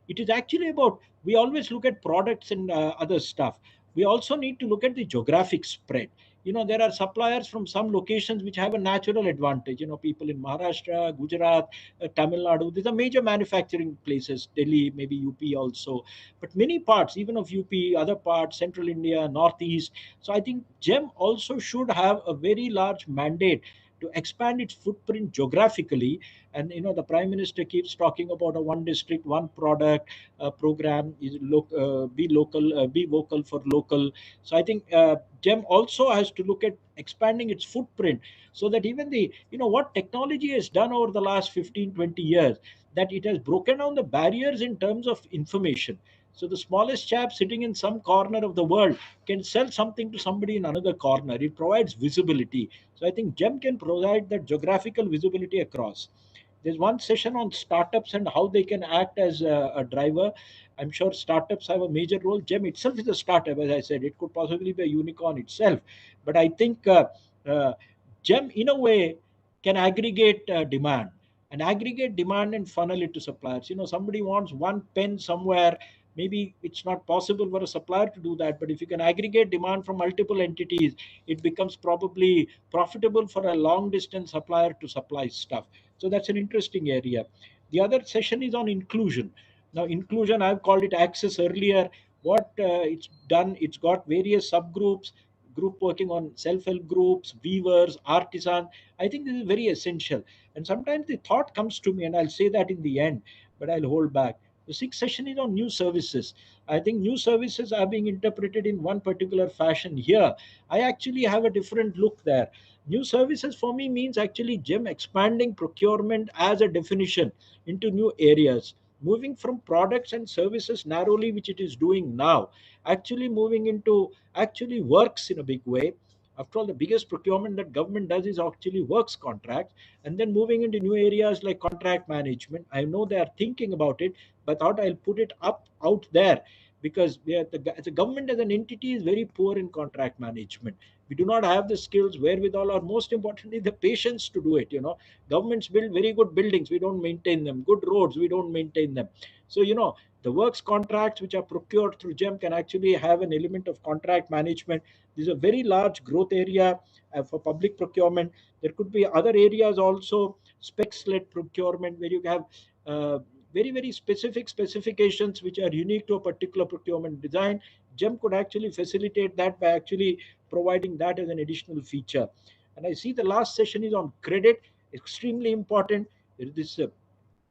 It is actually about, we always look at products and other stuff. We also need to look at the geographic spread. There are suppliers from some locations which have a natural advantage. People in Maharashtra, Gujarat, Tamil Nadu, these are major manufacturing places, Delhi, maybe UP also, but many parts, even of UP, other parts, Central India, Northeast. So I think GeM also should have a very large mandate to expand its footprint geographically. And the Prime Minister keeps talking about a one district, one product program, is be local, be vocal for local. So I think GeM also has to look at expanding its footprint, so that even what technology has done over the last 15-20 years, that it has broken down the barriers in terms of information. So the smallest chap sitting in some corner of the world can sell something to somebody in another corner. It provides visibility. So I think GeM can provide that geographical visibility across. There's one session on startups and how they can act as a driver. I'm sure startups have a major role. GeM itself is a startup, as I said. It could possibly be a unicorn itself. But I think uh, GeM, in a way, can aggregate demand and funnel it to suppliers. Somebody wants one pen somewhere. Maybe it's not possible for a supplier to do that, but if you can aggregate demand from multiple entities, it becomes probably profitable for a long distance supplier to supply stuff. So that's an interesting area. The other session is on inclusion. Now, inclusion, I've called it access earlier. What it's done, it's got various subgroups, group working on self-help groups, weavers, artisans. I think this is very essential. And sometimes the thought comes to me, and I'll say that in the end, but I'll hold back. The sixth session is on new services. I think new services are being interpreted in one particular fashion here. I actually have a different look there. New services for me means actually GeM expanding procurement as a definition into new areas, moving from products and services narrowly, which it is doing now, actually moving into actually works in a big way. After all, the biggest procurement that government does is actually works contracts, and then moving into new areas like contract management. I know they are thinking about it, but I thought I'll put it up out there, because the government as an entity is very poor in contract management. We do not have the skills, wherewithal, or most importantly, the patience to do it. Governments build very good buildings, we don't maintain them. Good roads, we don't maintain them. So the works contracts which are procured through GeM can actually have an element of contract management. This is a very large growth area for public procurement. There could be other areas also, specs-led procurement, where you have very, very specific specifications which are unique to a particular procurement design. GeM could actually facilitate that by actually providing that as an additional feature. And I see the last session is on credit, extremely important. This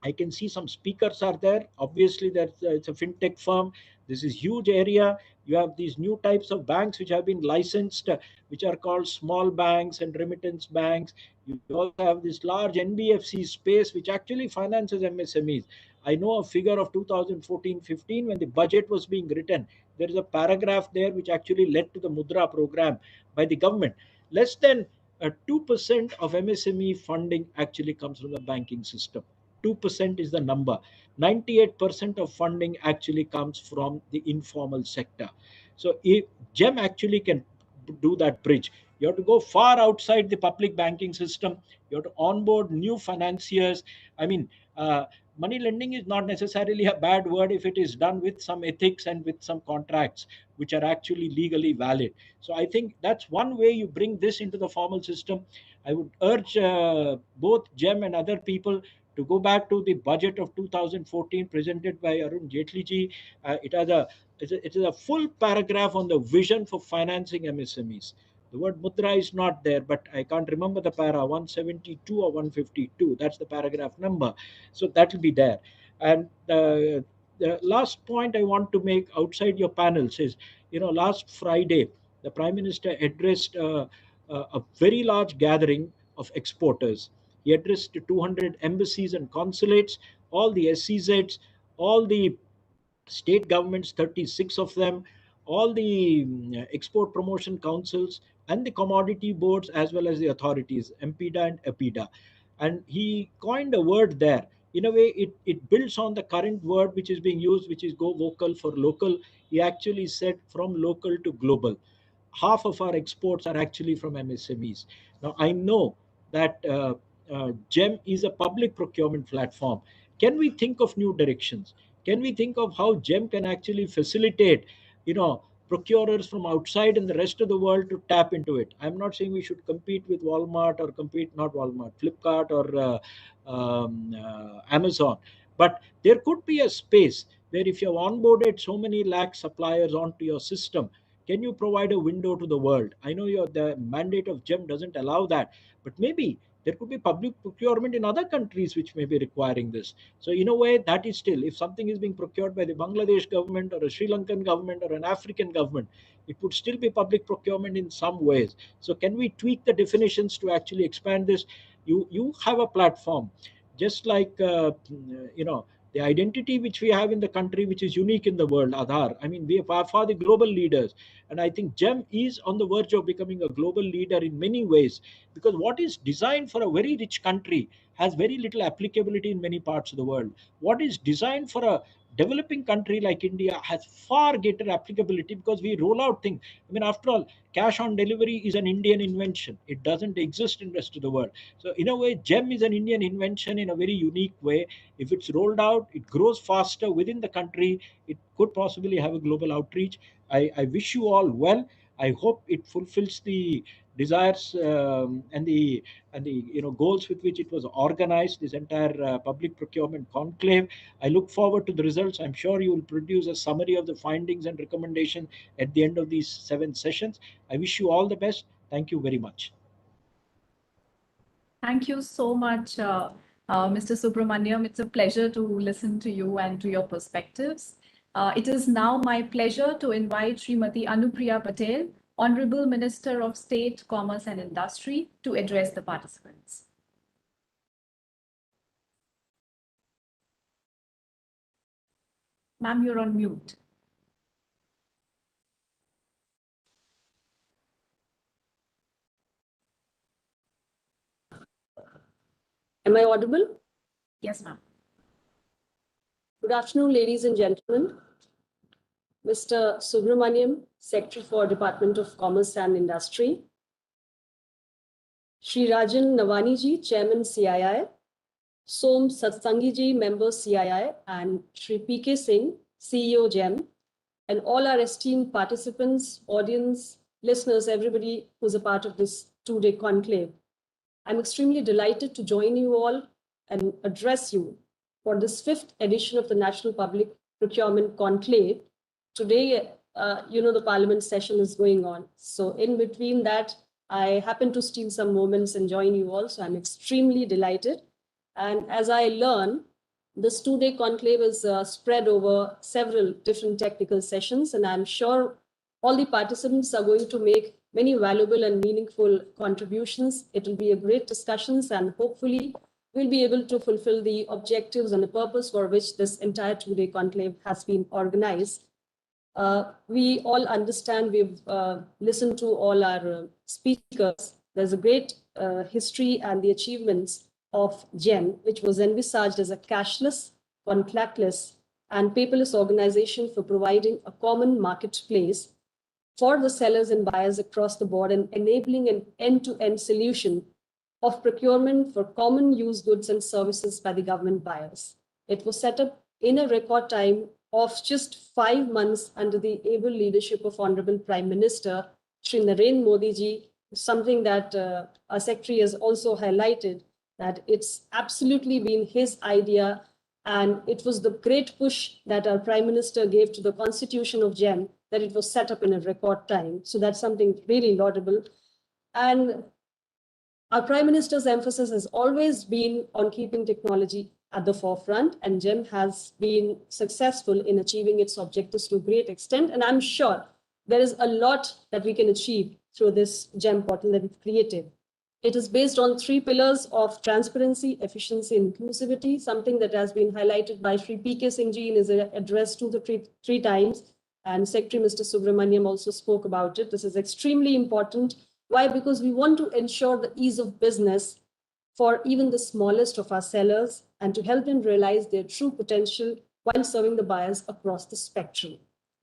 I can see some speakers are there. Obviously, it's a fintech firm. This is huge area. You have these new types of banks which have been licensed, which are called small banks and remittance banks. You also have this large NBFC space which actually finances MSMEs. I know a figure of 2014-15 when the budget was being written. There is a paragraph there which actually led to the Mudra program by the government. Less than 2% of MSME funding actually comes from the banking system. 2% is the number. 98% of funding actually comes from the informal sector. So if GeM actually can do that bridge, you have to go far outside the public banking system. You have to onboard new financiers. I mean, money lending is not necessarily a bad word if it is done with some ethics and with some contracts which are actually legally valid. So I think that's one way you bring this into the formal system. I would urge both GeM and other people to go back to the budget of 2014 presented by Arun Jaitley ji. It is a full paragraph on the vision for financing MSMEs. The word mudra is not there, but I can't remember the para, 172 or 152. That's the paragraph number. So that will be there. And the last point I want to make outside your panels is, last Friday, the Prime Minister addressed a very large gathering of exporters. He addressed 200 embassies and consulates, all the SEZs, all the state governments, 36 of them, all the export promotion councils, and the commodity boards, as well as the authorities, MPDA and EPIDA. And he coined a word there. In a way, it builds on the current word which is being used, which is go vocal for local. He actually said from local to global. Half of our exports are actually from MSMEs. Now, I know that GeM is a public procurement platform. Can we think of new directions? Can we think of how GeM can actually facilitate, procurers from outside and the rest of the world to tap into it? I'm not saying we should compete with Walmart or not Walmart, Flipkart or Amazon, but there could be a space where if you've onboarded so many lakh suppliers onto your system, Can you provide a window to the world? I know the mandate of GeM doesn't allow that, but maybe there could be public procurement in other countries which may be requiring this. So in a way, that is still, if something is being procured by the Bangladesh government or a Sri Lankan government or an African government, it would still be public procurement in some ways. So can we tweak the definitions to actually expand this? You have a platform, just like the identity which we have in the country, which is unique in the world, Aadhaar. I mean, we are far the global leaders. And I think GeM is on the verge of becoming a global leader in many ways, because what is designed for a very rich country has very little applicability in many parts of the world. What is designed for a developing country like India has far greater applicability, because we roll out things. I mean, after all, cash on delivery is an Indian invention. It doesn't exist in the rest of the world. So in a way, GeM is an Indian invention in a very unique way. If it's rolled out, it grows faster within the country. It could possibly have a global outreach. I wish you all well. I hope it fulfills the desires and the goals with which it was organized, this entire public procurement conclave. I look forward to the results. I'm sure you will produce a summary of the findings and recommendations at the end of these 7 sessions. I wish you all the best. Thank you very much. Thank you so much, Mr. Subramaniam. It's a pleasure to listen to you and to your perspectives. It is now my pleasure to invite Srimati Anupriya Patel, Honorable Minister of State, Commerce and Industry, to address the participants. Ma'am, you're on mute. Am I audible? Yes, ma'am. Good afternoon, ladies and gentlemen. Mr. Subramaniam, Secretary for Department of Commerce and Industry. Shri Rajan Navani ji, Chairman CII. Som Satsangi ji, Member CII. And Shri P.K. Singh, CEO GeM. And all our esteemed participants, audience, listeners, everybody who's a part of this two-day conclave. I'm extremely delighted to join you all and address you for this 5th edition of the National Public Procurement Conclave. Today, the Parliament session is going on. So in between that, I happen to steal some moments and join you all. So I'm extremely delighted. And as I learn, this two-day conclave is spread over several different technical sessions. And I'm sure all the participants are going to make many valuable and meaningful contributions. It will be a great discussions, and hopefully we'll be able to fulfill the objectives and the purpose for which this entire two-day conclave has been organized. We all understand, we've listened to all our speakers. There's a great history and the achievements of GeM, which was envisaged as a cashless, contactless, and paperless organization for providing a common marketplace for the sellers and buyers across the board and enabling an end-to-end solution of procurement for common use goods and services by the government buyers. It was set up in a record time of just 5 months under the able leadership of Honorable Prime Minister Shri Narendra Modi ji, something that our Secretary has also highlighted, that it's absolutely been his idea, and it was the great push that our Prime Minister gave to the Constitution of GeM that it was set up in a record time. So that's something really laudable. And our Prime Minister's emphasis has always been on keeping technology at the forefront, and GeM has been successful in achieving its objectives to a great extent. And I'm sure there is a lot that we can achieve through this GeM portal that we've created. It is based on 3 pillars of transparency, efficiency, and inclusivity, something that has been highlighted by Shri P.K. Singh ji in his address 2 to 3 times. And Secretary Mr. Subramaniam also spoke about it. This is extremely important. Why? Because we want to ensure the ease of business for even the smallest of our sellers and to help them realize their true potential while serving the buyers across the spectrum.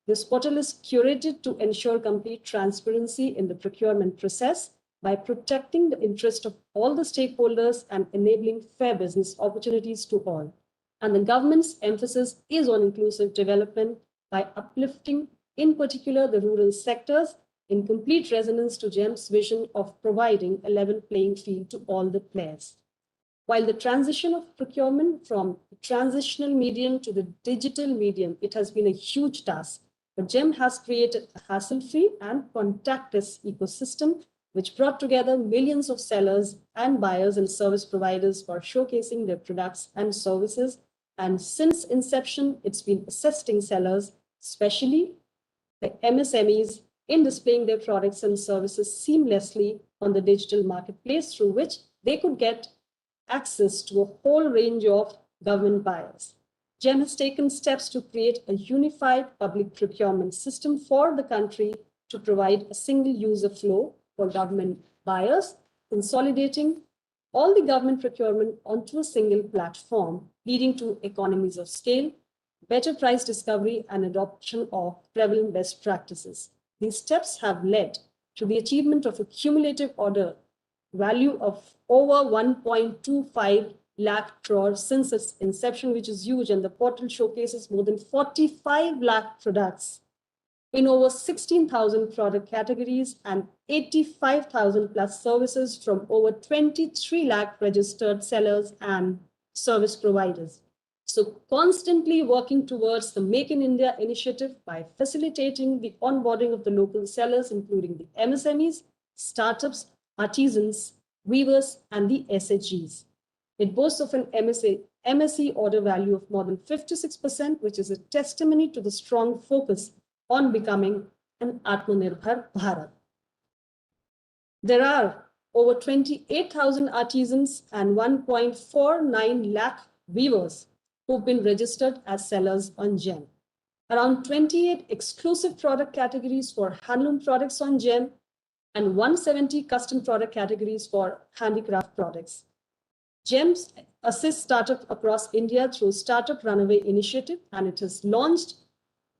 This portal is curated to ensure complete transparency in the procurement process by protecting the interest of all the stakeholders and enabling fair business opportunities to all. And the government's emphasis is on inclusive development by uplifting, in particular, the rural sectors in complete resonance to GeM's vision of providing a level playing field to all the players. While the transition of procurement from the transitional medium to the digital medium, it has been a huge task. But GeM has created a hassle-free and contactless ecosystem which brought together millions of sellers and buyers and service providers for showcasing their products and services. And since inception, it's been assisting sellers, especially the MSMEs, in displaying their products and services seamlessly on the digital marketplace through which they could get access to a whole range of government buyers. GeM has taken steps to create a unified public procurement system for the country to provide a single user flow for government buyers, consolidating all the government procurement onto a single platform, leading to economies of scale, better price discovery, and adoption of prevalent best practices. These steps have led to the achievement of a cumulative order value of over 1.25 lakh crore since its inception, which is huge, and the portal showcases more than 45 lakh products in over 16,000 product categories and 85,000 plus services from over 23 lakh registered sellers and service providers. So constantly working towards the Make in India initiative by facilitating the onboarding of the local sellers, including the MSMEs, startups, artisans, weavers, and the SHGs. It boasts of an MSE order value of more than 56%, which is a testimony to the strong focus on becoming an Atmanirbhar Bharat. There are over 28,000 artisans and 1.49 lakh weavers who've been registered as sellers on GeM. Around 28 exclusive product categories for handloom products on GeM and 170 custom product categories for handicraft products. GeM assists startups across India through Startup Runaway Initiative, and it has launched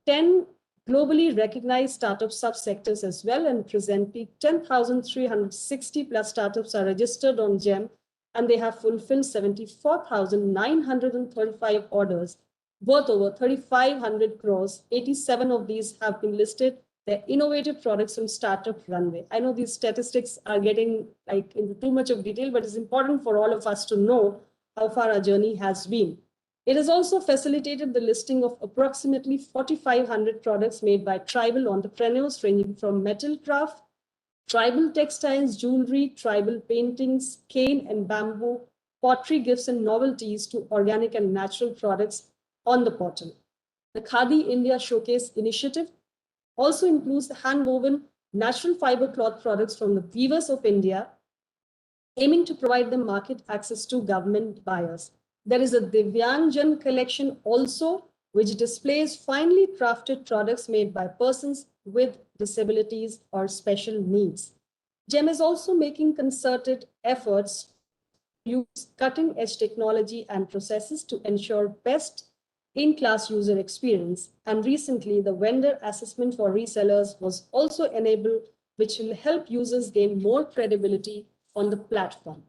10 globally recognized startup subsectors as well, and presently 10,360 plus startups are registered on GeM, and they have fulfilled 74,935 orders worth over 3,500 crores. 87 of these have been listed. They're innovative products from Startup Runway. I know these statistics are getting into too much of detail, but it's important for all of us to know how far our journey has been. It has also facilitated the listing of approximately 4,500 products made by tribal entrepreneurs, ranging from metal craft, tribal textiles, jewelry, tribal paintings, cane and bamboo, pottery, gifts and novelties to organic and natural products on the portal. The Khadi India Showcase initiative also includes the hand-woven natural fiber cloth products from the weavers of India, aiming to provide them market access to government buyers. There is a Divyangjan collection also, which displays finely crafted products made by persons with disabilities or special needs. GeM is also making concerted efforts to use cutting-edge technology and processes to ensure best in-class user experience. And recently, the vendor assessment for resellers was also enabled, which will help users gain more credibility on the platform.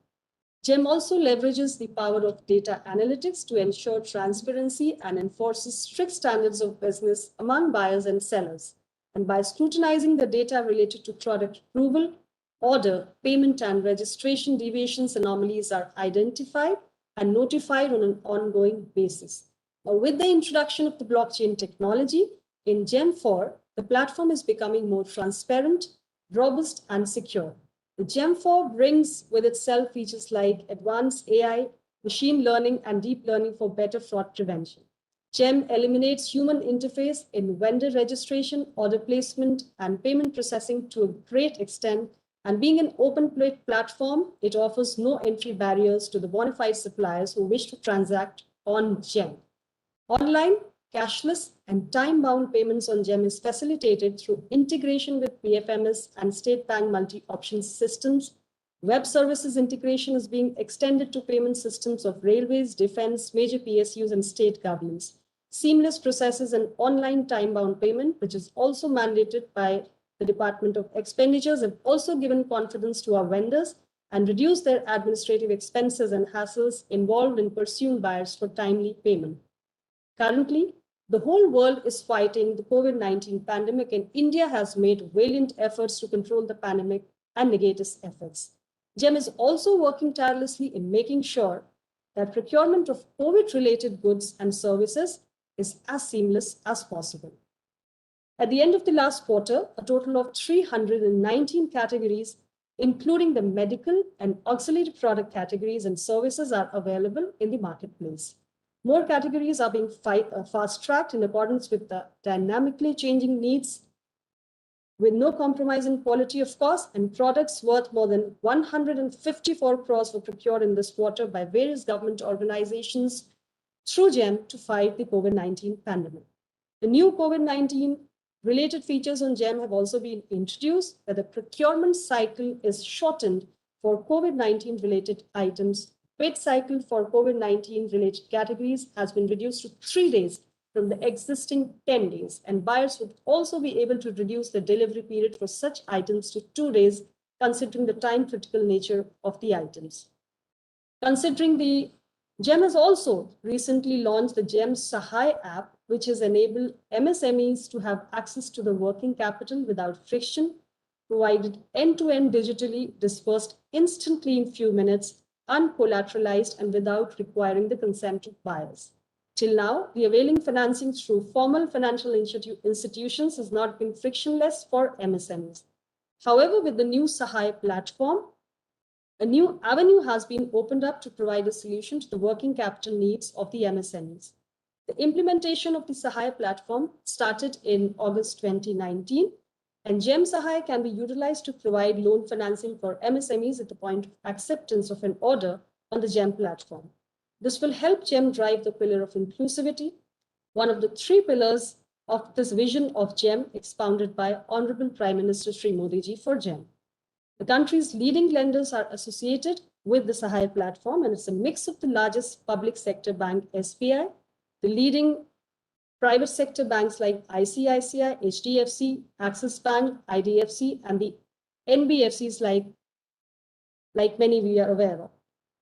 GeM also leverages the power of data analytics to ensure transparency and enforces strict standards of business among buyers and sellers. And by scrutinizing the data related to product approval, order, payment, and registration, deviations, anomalies are identified and notified on an ongoing basis. Now, with the introduction of the blockchain technology in GeM-4, the platform is becoming more transparent, robust, and secure. The GeM-4 brings with itself features like advanced AI, machine learning, and deep learning for better fraud prevention. GeM eliminates human interface in vendor registration, order placement, and payment processing to a great extent. And being an open platform, it offers no entry barriers to the bona fide suppliers who wish to transact on GeM. Online, cashless, and time-bound payments on GeM is facilitated through integration with PFMS and State Bank multi-option systems. Web services integration is being extended to payment systems of railways, defense, major PSUs, and state governments. Seamless processes and online time-bound payment, which is also mandated by the Department of Expenditures, have also given confidence to our vendors and reduced their administrative expenses and hassles involved in pursuing buyers for timely payment. Currently, the whole world is fighting the COVID-19 pandemic, and India has made valiant efforts to control the pandemic and negate its effects. GeM is also working tirelessly in making sure that procurement of COVID-related goods and services is as seamless as possible. At the end of the last quarter, a total of 319 categories, including the medical and auxiliary product categories and services, are available in the marketplace. More categories are being fast-tracked in accordance with the dynamically changing needs, with no compromise in quality, of course, and products worth more than 154 crores were procured in this quarter by various government organizations through GeM to fight the COVID-19 pandemic. The new COVID-19 related features on GeM have also been introduced, where the procurement cycle is shortened for COVID-19 related items. Bid cycle for COVID-19 related categories has been reduced to 3 days from the existing 10 days, and buyers would also be able to reduce the delivery period for such items to 2 days, considering the time critical nature of the items. Considering the GeM has also recently launched the GeM-CII app, which has enabled MSMEs to have access to the working capital without friction, provided end-to-end digitally, dispersed instantly in few minutes, uncollateralized, and without requiring the consent of buyers. Till now, the availing financing through formal financial institutions has not been frictionless for MSMEs. However, with the new CII platform, a new avenue has been opened up to provide a solution to the working capital needs of the MSMEs. The implementation of the CII platform started in August 2019, and GeM-CII can be utilized to provide loan financing for MSMEs at the point of acceptance of an order on the GeM platform. This will help GeM drive the pillar of inclusivity, one of the 3 pillars of this vision of GeM expounded by Honorable Prime Minister Shri Modi ji for GeM. The country's leading lenders are associated with the CII platform, and it's a mix of the largest public sector bank, SBI, the leading private sector banks like ICICI, HDFC, Axis Bank, IDFC, and the NBFCs like many we are aware of.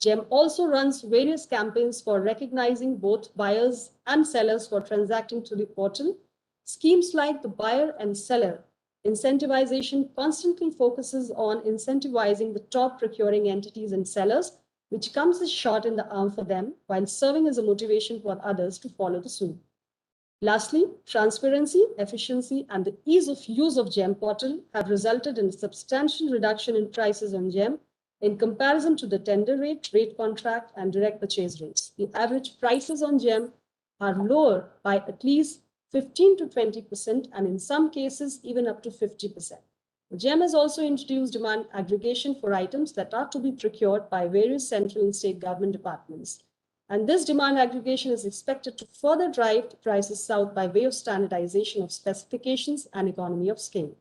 GeM also runs various campaigns for recognizing both buyers and sellers for transacting through the portal. Schemes like the buyer and seller incentivization constantly focuses on incentivizing the top procuring entities and sellers, which comes as shot in the arm for them while serving as a motivation for others to follow the suit. Lastly, transparency, efficiency, and the ease of use of GeM portal have resulted in a substantial reduction in prices on GeM in comparison to the tender rate, rate contract, and direct purchase rates. The average prices on GeM are lower by at least 15 to 20%, and in some cases, even up to 50%. GeM has also introduced demand aggregation for items that are to be procured by various central and state government departments. And this demand aggregation is expected to further drive the prices south by way of standardization of specifications and economy of scale.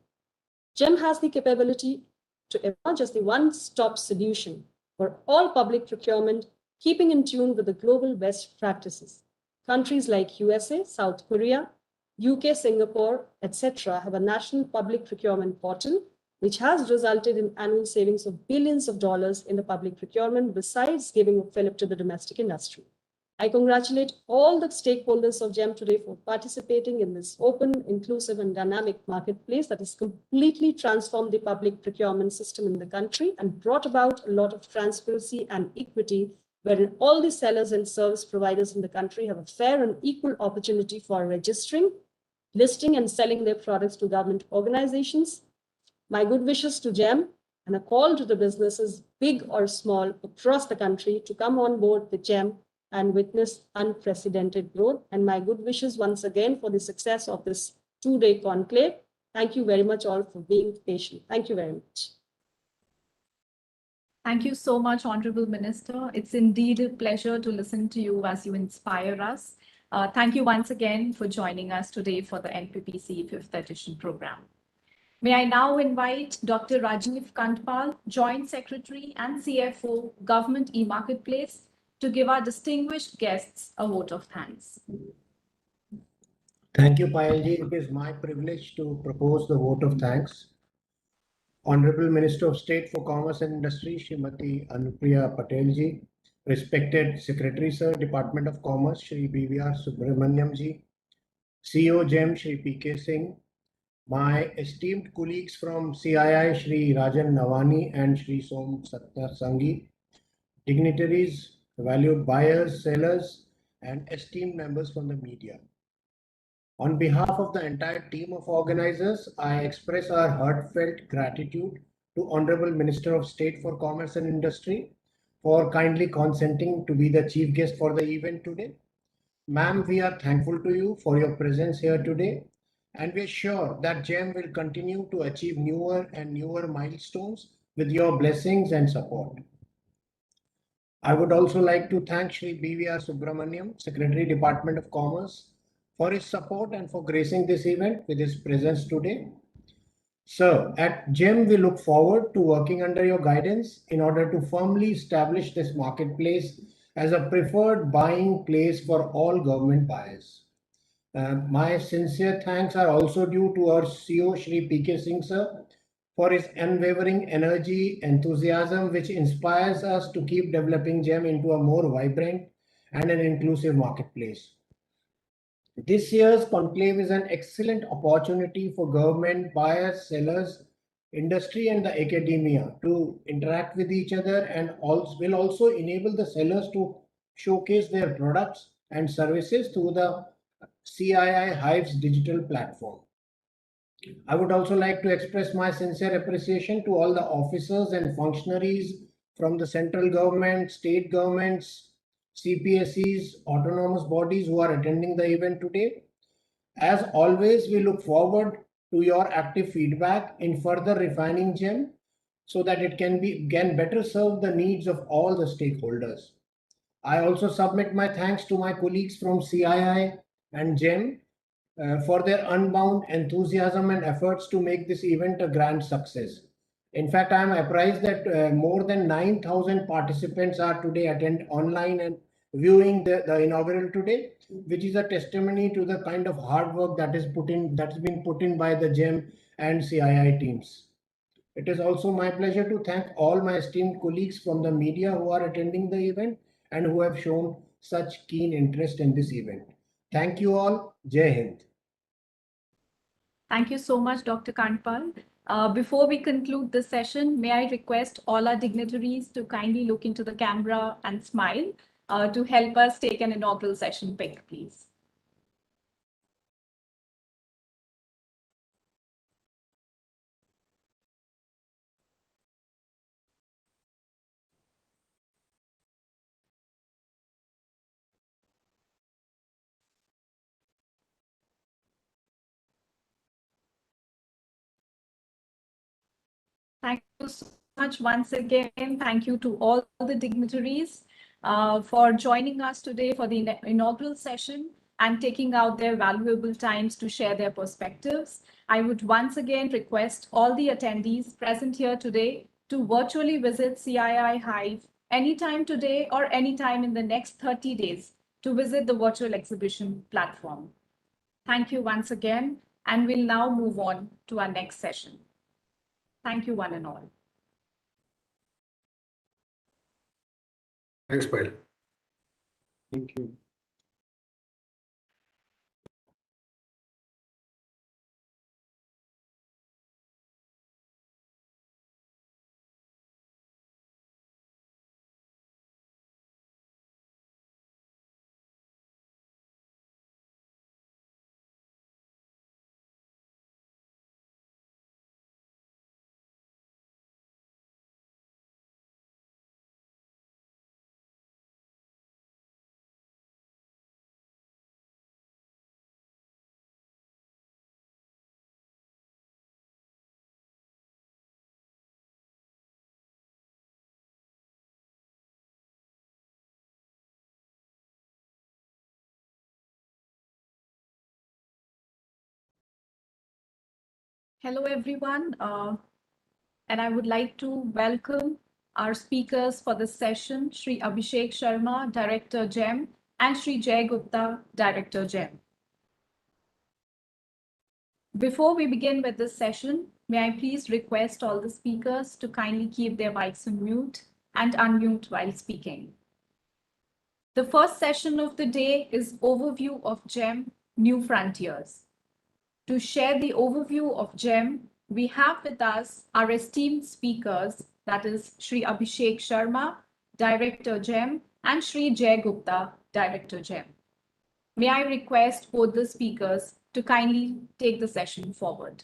GeM has the capability to emerge as the one-stop solution for all public procurement, keeping in tune with the global best practices. Countries like USA, South Korea, UK, Singapore, etc. have a National Public Procurement Portal, which has resulted in annual savings of billions of dollars in the public procurement, besides giving a fillip to the domestic industry. I congratulate all the stakeholders of GeM today for participating in this open, inclusive, and dynamic marketplace that has completely transformed the public procurement system in the country and brought about a lot of transparency and equity, wherein all the sellers and service providers in the country have a fair and equal opportunity for registering, listing, and selling their products to government organizations. My good wishes to GeM and a call to the businesses, big or small, across the country to come on board with GeM and witness unprecedented growth. And my good wishes once again for the success of this 2-day conclave. Thank you very much all for being patient. Thank you very much. Thank you so much, Honorable Minister. It's indeed a pleasure to listen to you as you inspire us. Thank you once again for joining us today for the NPPC 5th edition program. May I now invite Dr. Rajiv Kantpal, Joint Secretary and CFO, Government e-Marketplace, to give our distinguished guests a vote of thanks. Thank you, Payalji. It is my privilege to propose the vote of thanks. Honorable Minister of State for Commerce and Industry, Srimati Anupriya Patelji, respected Secretary Sir, Department of Commerce, Shri BVR Subramaniam ji, CEO GeM, Shri PK Singh, my esteemed colleagues from CII, Shri Rajan Navani and Shri Som Satsangi, dignitaries, valued buyers, sellers, and esteemed members from the media. On behalf of the entire team of organizers, I express our heartfelt gratitude to Honorable Minister of State for Commerce and Industry for kindly consenting to be the chief guest for the event today. Ma'am, we are thankful to you for your presence here today, and we're sure that GeM will continue to achieve newer and newer milestones with your blessings and support. I would also like to thank Shri B.V.R. Subramaniam, Secretary, Department of Commerce, for his support and for gracing this event with his presence today. Sir, at GeM, we look forward to working under your guidance in order to firmly establish this marketplace as a preferred buying place for all government buyers. My sincere thanks are also due to our CEO, Shri P.K. Singh, sir, for his unwavering energy, enthusiasm, which inspires us to keep developing GeM into a more vibrant and an inclusive marketplace. This year's conclave is an excellent opportunity for government, buyers, sellers, industry, and the academia to interact with each other, and will also enable the sellers to showcase their products and services through the CII Hive's digital platform. I would also like to express my sincere appreciation to all the officers and functionaries from the central government, state governments, CPSEs, autonomous bodies who are attending the event today. As always, we look forward to your active feedback in further refining GeM so that it can better serve the needs of all the stakeholders. I also submit my thanks to my colleagues from CII and GeM for their unbound enthusiasm and efforts to make this event a grand success. In fact, I am apprised that more than 9,000 participants are today attend online and viewing the inaugural today, which is a testimony to the kind of hard work that has been put in by the GeM and CII teams. It is also my pleasure to thank all my esteemed colleagues from the media who are attending the event and who have shown such keen interest in this event. Thank you all. Jai Hind. Thank you so much, Dr. Kantpal. Before we conclude this session, may I request all our dignitaries to kindly look into the camera and smile to help us take an inaugural session pic, please. Thank you so much once again. Thank you to all the dignitaries for joining us today for the inaugural session and taking out their valuable times to share their perspectives. I would once again request all the attendees present here today to virtually visit CII Hive anytime today or anytime in the next 30 days to visit the virtual exhibition platform. Thank you once again, and we'll now move on to our next session. Thank you, one and all. Thanks, Payal. Thank you. Hello, everyone. And I would like to welcome our speakers for this session, Shri Abhishek Sharma, Director GeM, and Shri Jay Gupta, Director GeM. Before we begin with this session, may I please request all the speakers to kindly keep their mics on mute and unmute while speaking. The first session of the day is Overview of GeM, New Frontiers. To share the overview of GeM, we have with us our esteemed speakers, that is Shri Abhishek Sharma, Director GeM, and Shri Jay Gupta, Director GeM. May I request both the speakers to kindly take the session forward.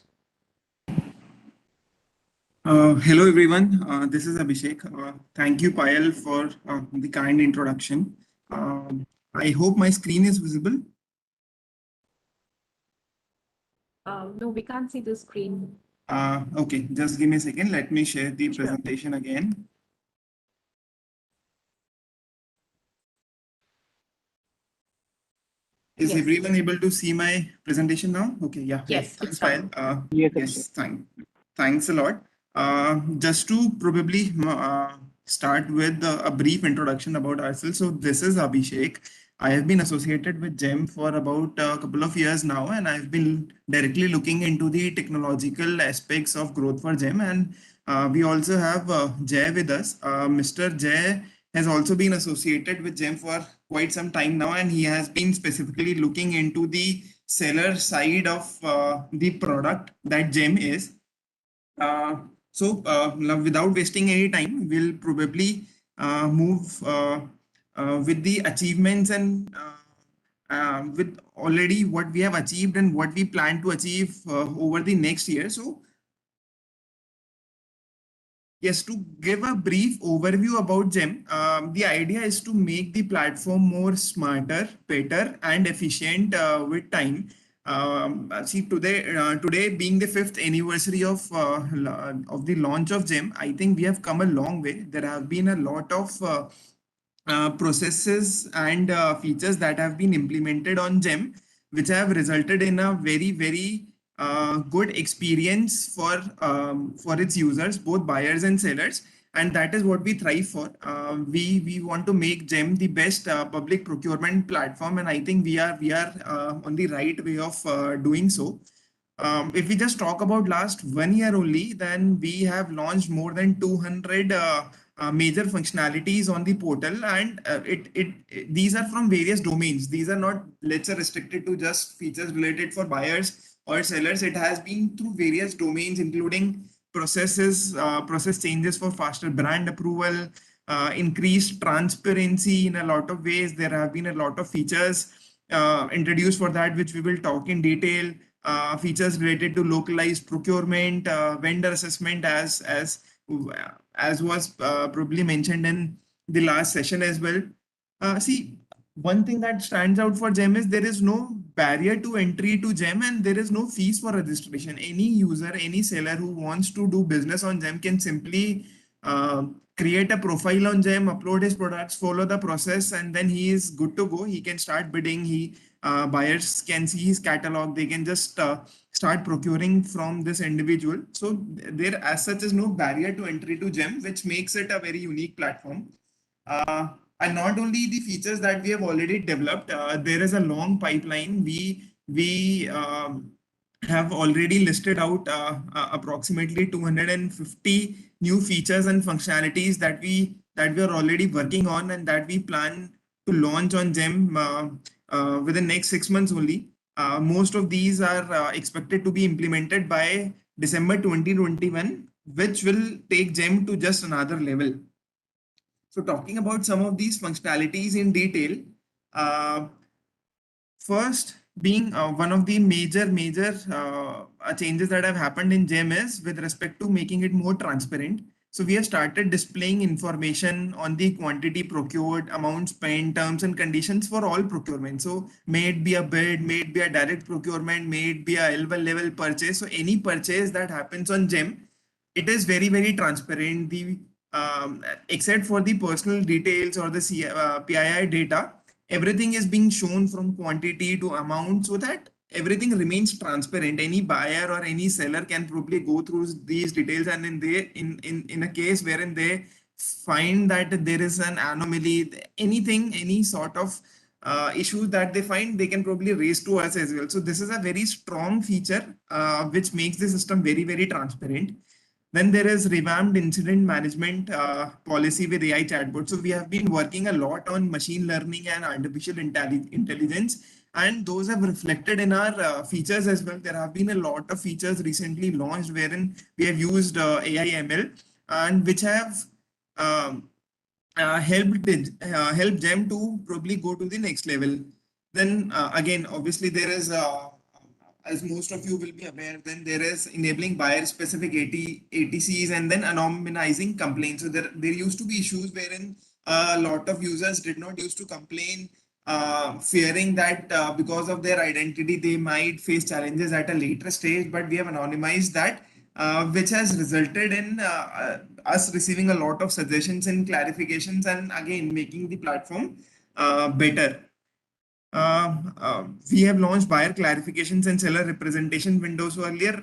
Hello everyone, this is Abhishek. Thank you Payal for the kind introduction. I hope my screen is visible. No, we can't see the screen. Okay, just give me a second. Let me share the presentation again. Is everyone able to see my presentation now? Okay, yeah. Yes, thanks, Payal. Yes, thanks a lot. Just to probably start with a brief introduction about ourselves. So this is Abhishek. I have been associated with GeM for about a couple of years now, and I've been directly looking into the technological aspects of growth for GeM. And we also have Jay with us. Mr. Jay has also been associated with GeM for quite some time now, and he has been specifically looking into the seller side of the product that GeM is. Now without wasting any time, we'll probably move with the achievements and with already what we have achieved and what we plan to achieve over the next year. So yes, to give a brief overview about GeM, the idea is to make the platform more smarter, better, and efficient with time. See, today being the 5th anniversary of the launch of GeM, I think we have come a long way. There have been a lot of processes and features that have been implemented on GeM, which have resulted in a very good experience for its users, both buyers and sellers, and that is what we thrive for. We want to make GeM the best public procurement platform, and I think we are on the right way of doing so. If we just talk about last 1 year only, then we have launched more than 200 major functionalities on the portal, and these are from various domains. These are not, let's say, restricted to just features related for buyers or sellers. It has been through various domains, including processes, process changes for faster brand approval, increased transparency in a lot of ways. There have been a lot of features introduced for that, which we will talk in detail. Features related to localized procurement, vendor assessment, as was probably mentioned in the last session as well. See, one thing that stands out for GeM is there is no barrier to entry to GeM, and there is no fees for registration. Any user, any seller who wants to do business on GeM can simply create a profile on GeM, upload his products, follow the process, and then he is good to go. He can start bidding. Buyers can see his catalog. They can just start procuring from this individual. So there as such is no barrier to entry to GeM, which makes it a very unique platform. And not only the features that we have already developed, there is a long pipeline. We have already listed out approximately 250 new features and functionalities that we are already working on, and that we plan to launch on GeM within next 6 months only. Most of these are expected to be implemented by December 2021, which will take GeM to just another level. So talking about some of these functionalities in detail, first being one of the major changes that have happened in GeM is with respect to making it more transparent. So we have started displaying information on the quantity procured, amount spent, terms and conditions for all procurement. So may it be a bid, may it be a direct procurement, may it be a L1 level purchase. So any purchase that happens on GeM, it is very transparent. The except for the personal details or the PII data, everything is being shown from quantity to amount, so that everything remains transparent. Any buyer or any seller can probably go through these details, and in a case wherein they find that there is an anomaly, any sort of issues that they find, they can probably raise to us as well. So this is a very strong feature which makes the system very transparent. Then there is revamped incident management policy with AI chatbot. So we have been working a lot on machine learning and artificial intelligence, and those have reflected in our features as well. There have been a lot of features recently launched wherein we have used AI ML, and which have helped GeM to probably go to the next level. Then again, obviously there is as most of you will be aware, then there is enabling buyer-specific ATCs and then anonymizing complaints. So there used to be issues wherein a lot of users did not used to complain, fearing that because of their identity, they might face challenges at a later stage. But we have anonymized that, which has resulted in us receiving a lot of suggestions and clarifications, and again making the platform better. We have launched buyer clarifications and seller representation windows. So earlier,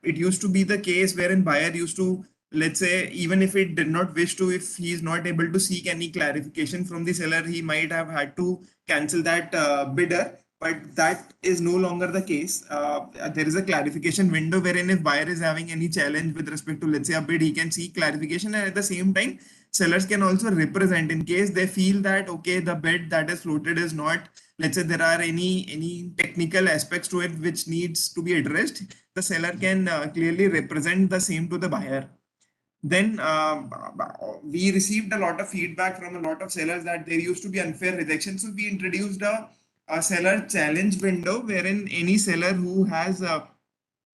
it used to be the case wherein buyer used to, let's say, even if it did not wish to, if he is not able to seek any clarification from the seller, he might have had to cancel that bidder. But that is no longer the case. There is a clarification window wherein if buyer is having any challenge with respect to, let's say, a bid, he can seek clarification, and at the same time, sellers can also represent in case they feel that, okay, the bid that is floated is not, let's say there are any technical aspects to it which needs to be addressed, the seller can clearly represent the same to the buyer. Then we received a lot of feedback from a lot of sellers that there used to be unfair rejection. So we introduced a seller challenge window wherein any seller who has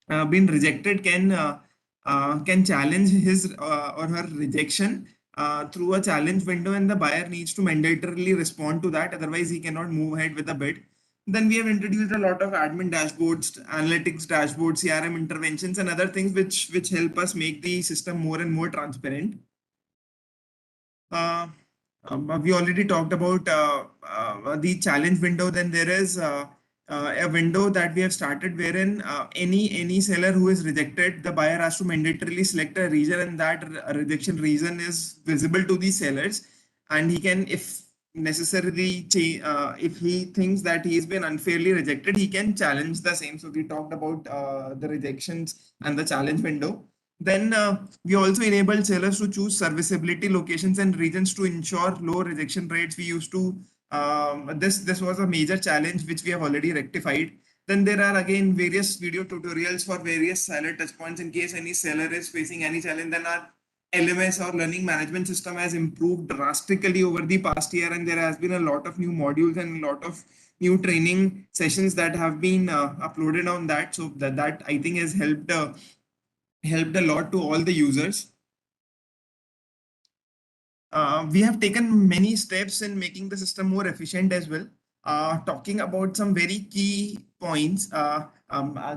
been rejected can challenge his or her rejection through a challenge window, and the buyer needs to mandatorily respond to that. Otherwise, he cannot move ahead with the bid. Then we have introduced a lot of admin dashboards, analytics dashboards, CRM interventions, and other things which help us make the system more and more transparent. We already talked about the challenge window. Then there is a window that we have started wherein any seller who is rejected, the buyer has to mandatorily select a reason, and that rejection reason is visible to the sellers, and he can, if necessarily, if he thinks that he has been unfairly rejected, he can challenge the same. So we talked about the rejections and the challenge window. Then we also enabled sellers to choose serviceability locations and regions to ensure low rejection rates. We used to, this was a major challenge which we have already rectified. Then there are again various video tutorials for various seller touchpoints in case any seller is facing any challenge. Then our LMS or learning management system has improved drastically over the past year, and there has been a lot of new modules and a lot of new training sessions that have been uploaded on that. So that I think has helped a lot to all the users. We have taken many steps in making the system more efficient as well. Talking about some very key points,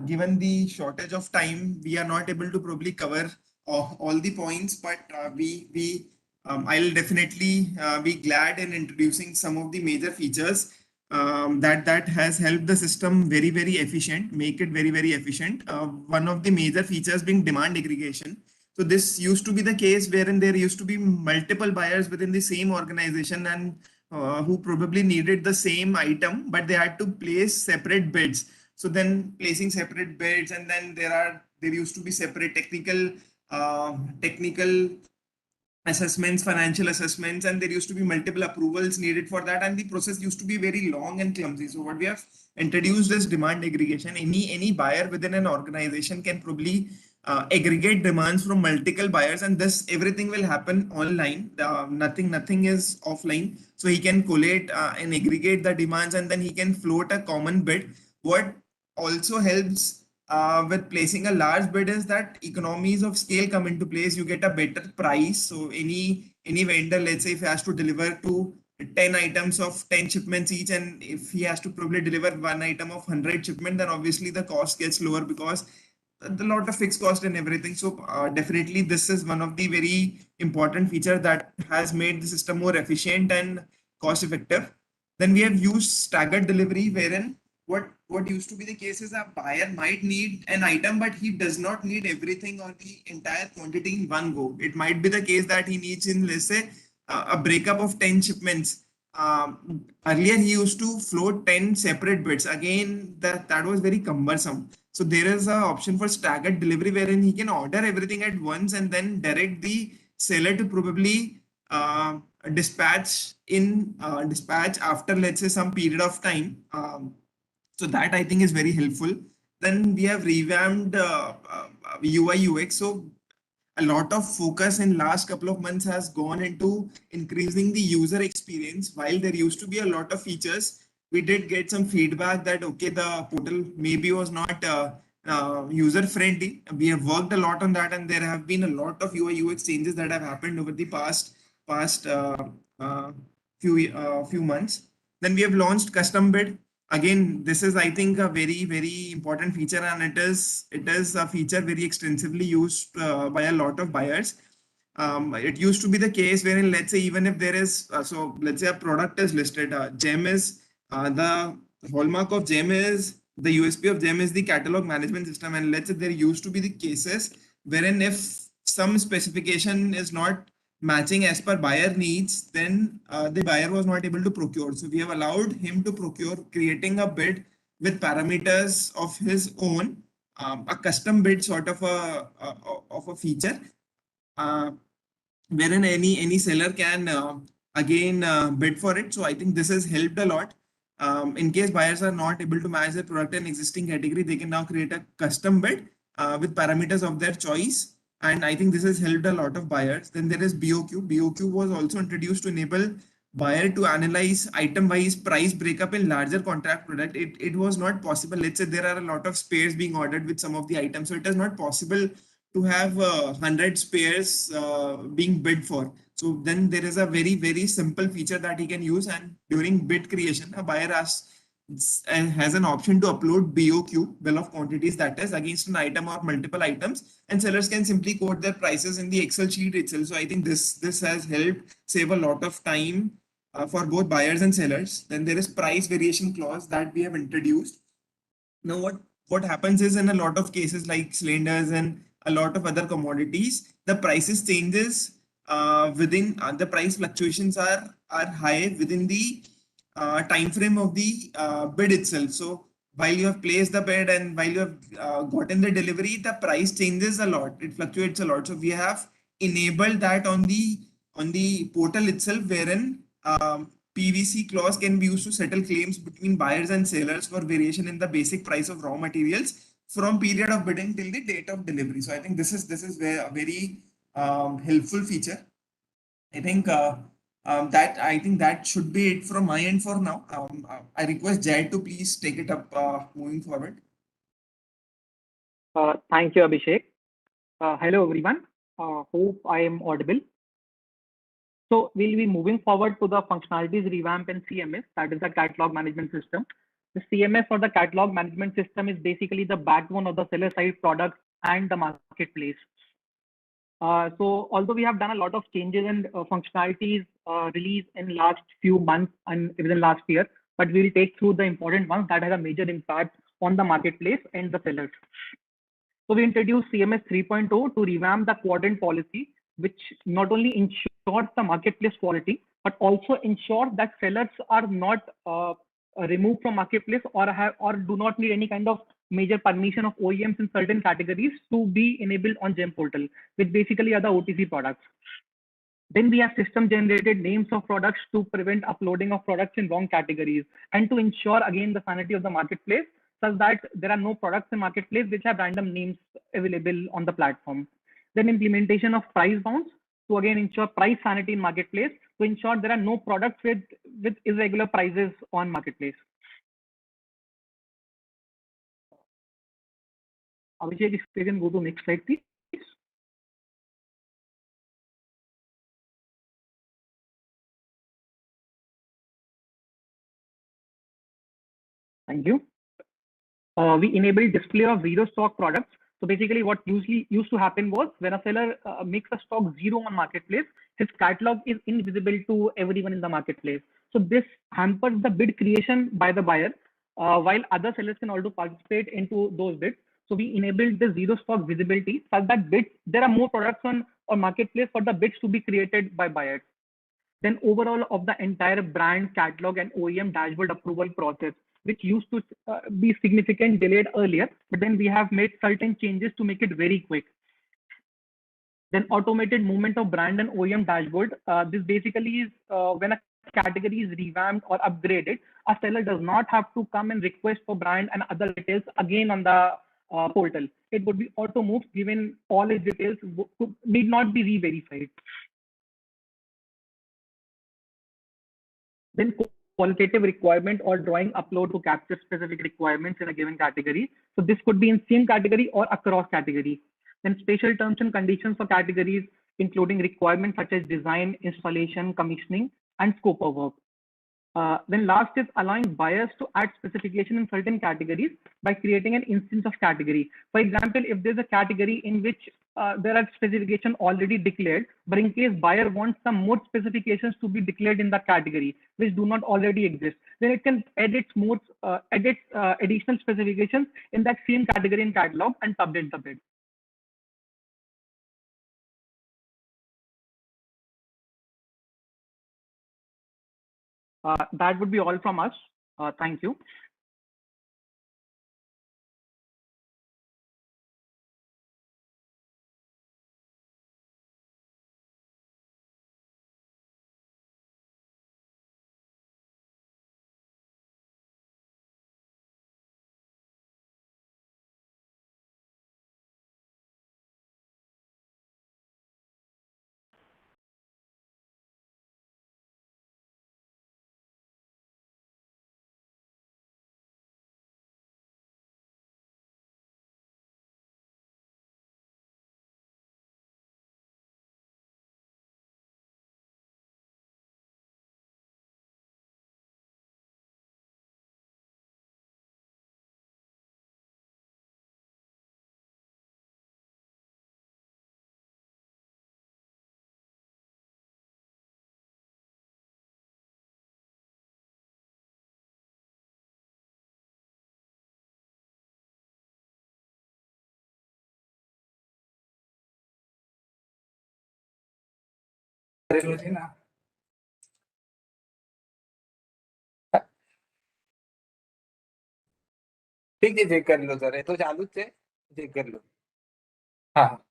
given the shortage of time, we are not able to probably cover all the points, but I'll definitely be glad in introducing some of the major features that has helped the system very efficient, make it very efficient. One of the major features being demand aggregation. So this used to be the case wherein there used to be multiple buyers within the same organization and who probably needed the same item, but they had to place separate bids. So then placing separate bids, and then there used to be separate technical assessments, financial assessments, and there used to be multiple approvals needed for that, and the process used to be very long and clumsy. So what we have introduced is demand aggregation. Any buyer within an organization can probably aggregate demands from multiple buyers, and this everything will happen online. Nothing is offline. So he can collate and aggregate the demands, and then he can float a common bid. What also helps with placing a large bid is that economies of scale come into place. You get a better price. So any vendor, let's say if he has to deliver to 10 items of 10 shipments each, and if he has to probably deliver one item of 100 shipment, then obviously the cost gets lower because a lot of fixed cost and everything. So definitely this is one of the very important features that has made the system more efficient and cost effective. Then we have used staggered delivery, wherein what used to be the case is a buyer might need an item, but he does not need everything or the entire quantity in one go. It might be the case that he needs in, let's say, a breakup of 10 shipments. Earlier, he used to float 10 separate bids. Again, that was very cumbersome. So there is an option for staggered delivery wherein he can order everything at once and then direct the seller to probably dispatch after, let's say, some period of time. So that I think is very helpful. Then we have revamped UI UX. So a lot of focus in last couple of months has gone into increasing the user experience. While there used to be a lot of features, we did get some feedback that okay, the portal maybe was not user friendly. We have worked a lot on that, and there have been a lot of UI UX changes that have happened over the past uh, few months. Then we have launched custom bid. Again, this is I think a very important feature, and it is a feature very extensively used by a lot of buyers. It used to be the case wherein, let's say, even if there is, so let's say a product is listed, GeM is the hallmark of GeM is the USP of GeM is the catalog management system. And let's say there used to be the cases wherein if some specification is not matching as per buyer needs, then the buyer was not able to procure. So we have allowed him to procure, creating a bid with parameters of his own, a custom bid sort of a feature. Wherein any seller can again bid for it. So I think this has helped a lot. In case buyers are not able to match their product in existing category, they can now create a custom bid with parameters of their choice. And I think this has helped a lot of buyers. Then there is BOQ. BOQ was also introduced to enable buyer to analyze item-wise price breakup in larger contract product. It was not possible. Let's say there are a lot of spares being ordered with some of the items. So it is not possible to have 100 spares being bid for. So then there is a very simple feature that he can use, and during bid creation, a buyer has an option to upload BOQ, bill of quantities, that is against an item or multiple items, and sellers can simply quote their prices in the Excel sheet itself. So I think this has helped save a lot of time for both buyers and sellers. Then there is price variation clause that we have introduced. Now what happens is, in a lot of cases like cylinders and a lot of other commodities, the prices changes within the price fluctuations are high within the time frame of the bid itself. So while you have placed the bid and while you have gotten the delivery, the price changes a lot. It fluctuates a lot. So we have enabled that on the portal itself, wherein PVC clause can be used to settle claims between buyers and sellers for variation in the basic price of raw materials from period of bidding till the date of delivery. So I think this is a very helpful feature. I think that should be it from my end for now. I request Jay to please take it up moving forward. Thank you, Abhishek. Hello, everyone. Hope I am audible. So we'll be moving forward to the functionalities revamp in CMS, that is the catalog management system. The CMS or the catalog management system is basically the backbone of the seller side products and the marketplace. So although we have done a lot of changes and functionalities released in last few months and within last year, but we'll take through the important ones that have a major impact on the marketplace and the sellers. So we introduced CMS 3.0 to revamp the quadrant policy, which not only ensures the marketplace quality, but also ensures that sellers are not removed from marketplace or do not need any kind of major permission of OEMs in certain categories to be enabled on GeM portal, which basically are the OTC products. Then we have system generated names of products to prevent uploading of products in wrong categories and to ensure again the sanity of the marketplace, such that there are no products in marketplace which have random names available on the platform. Then implementation of price bounds to again ensure price sanity in marketplace, to ensure there are no products with irregular prices on marketplace. Abhishek, if you can go to next slide, please. Thank you. We enabled display of zero stock products. So basically what usually used to happen was when a seller makes a stock zero on marketplace, his catalog is invisible to everyone in the marketplace. So this hampers the bid creation by the buyer, while other sellers can also participate into those bids. So we enabled the zero stock visibility such that bids, there are more products on marketplace for the bids to be created by buyers. Then overall of the entire brand catalog and OEM dashboard approval process, which used to be significant delayed earlier, but then we have made certain changes to make it very quick. Then automated movement of brand and OEM dashboard. This basically is when a category is revamped or upgraded, a seller does not have to come and request for brand and other details again on the portal. It would be auto moved given all its details need not be re-verified. Then qualitative requirement or drawing upload to capture specific requirements in a given category. So this could be in same category or across category. Then special terms and conditions for categories, including requirements such as design, installation, commissioning, and scope of work. Then last is allowing buyers to add specification in certain categories by creating an instance of category. For example, if there's a category in which there are specifications already declared, but in case buyer wants some more specifications to be declared in that category, which do not already exist, then it can edit additional specifications in that same category in catalog and submit the bid. That would be all from us. Thank you. ठीक है, check कर लो sir, ये तो चालू है, check कर लो। हाँ।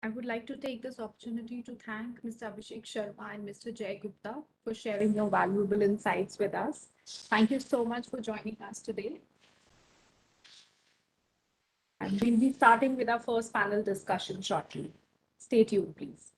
I would like to take this opportunity to thank Mr. Abhishek Sharma and Mr. Jay Gupta for sharing your valuable insights with us. Thank you so much for joining us today. And we'll be starting with our first panel discussion shortly. Stay tuned, please.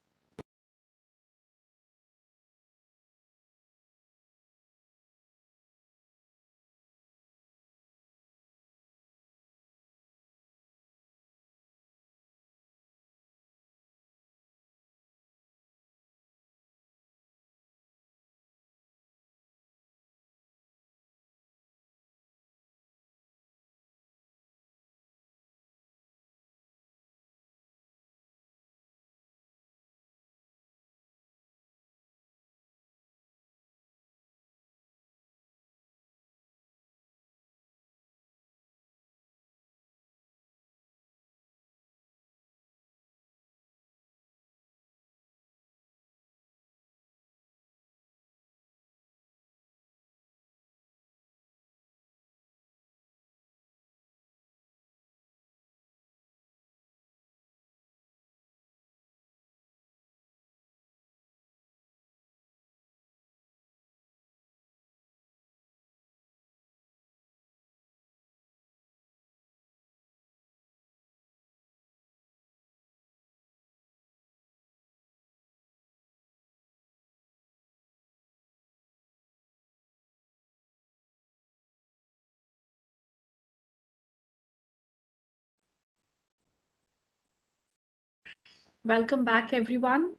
Welcome back, everyone.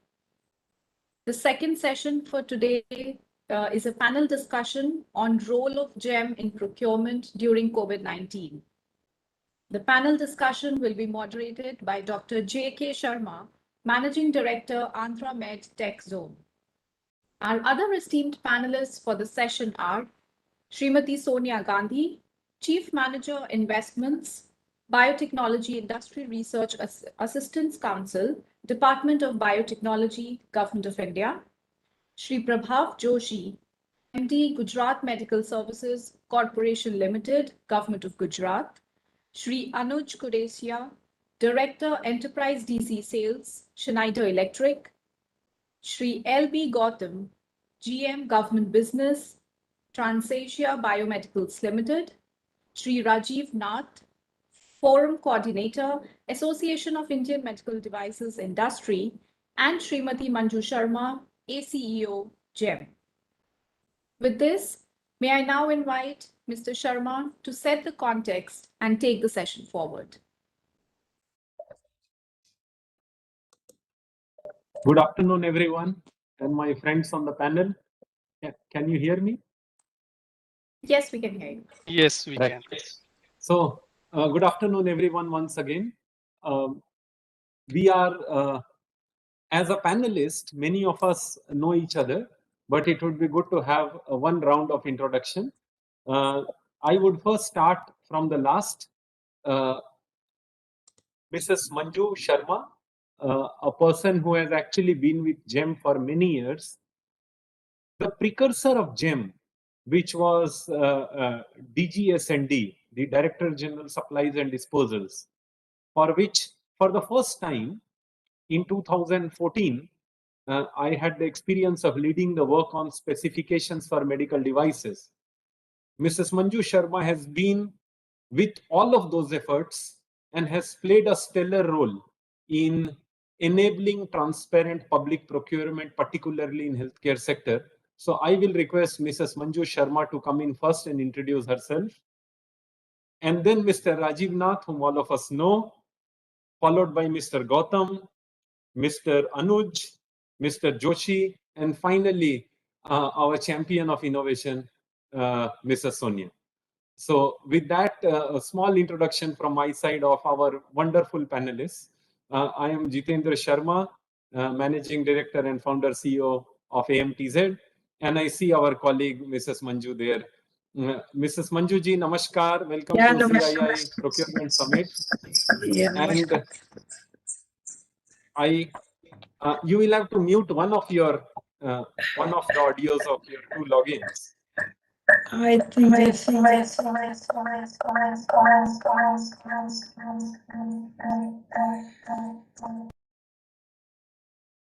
The second session for today is a panel discussion on role of GeM in procurement during COVID-19. The panel discussion will be moderated by Dr. J.K. Sharma, Managing Director, Andhra Med Tech Zone. Our other esteemed panelists for the session are Srimati Sonia Gandhi, Chief Manager, Investments, Biotechnology Industry Research Assistance Council, Department of Biotechnology, Government of India. Shri Prabhav Joshi, MD, Gujarat Medical Services Corporation Limited, Government of Gujarat. Shri Anuj Kudesia, Director, Enterprise DC Sales, Schneider Electric. Shri L.B. Gautam, GM Government Business, Transasia Biomedicals Limited. Shri Rajiv Nath, Forum Coordinator, Association of Indian Medical Devices Industry, and Srimati Manju Sharma, ACEO, GeM. With this, may I now invite Mr. Sharma to set the context and take the session forward. Good afternoon, everyone, and my friends on the panel. Can you hear me? Yes, we can hear you. Yes, we can. So, good afternoon, everyone, once again. We are, as a panelist, many of us know each other, but it would be good to have one round of introduction. I would first start from the last, Mrs. Manju Sharma, a person who has actually been with GeM for many years. The precursor of GeM, which was DGS&D, the Director General Supplies and Disposals, for which, for the first time in 2014, I had the experience of leading the work on specifications for medical devices. Mrs. Manju Sharma has been with all of those efforts and has played a stellar role in enabling transparent public procurement, particularly in healthcare sector. So I will request Mrs. Manju Sharma to come in first and introduce herself. And then Mr. Rajiv Nath, whom all of us know, followed by Mr. Gautam, Mr. Anuj, Mr. Joshi, and finally, our champion of innovation, Mrs. Sonia. So with that, a small introduction from my side of our wonderful panelists. I am Jitendra Sharma, Managing Director and Founder CEO of AMTZ. And I see our colleague, Mrs. Manju there. Mrs. Manju ji, namaskar. Welcome to CII Procurement Summit. And you will have to mute one of the audios of your two logins. I think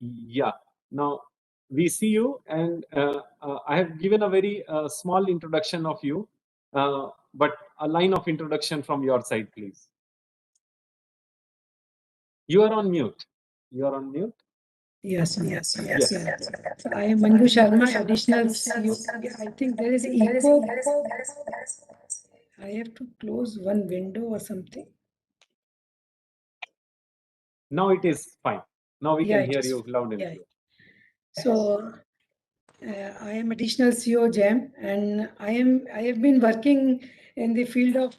yeah. Now we see you, and I have given a very small introduction of you, but a line of introduction from your side, please. You are on mute. You are on mute. Yes. So I am Manju Sharma, additional CEO. I think there is echo. I have to close one window or something. Now it is fine. Now we can hear you loud and clear. So I am additional CEO GeM, and I have been working in the field of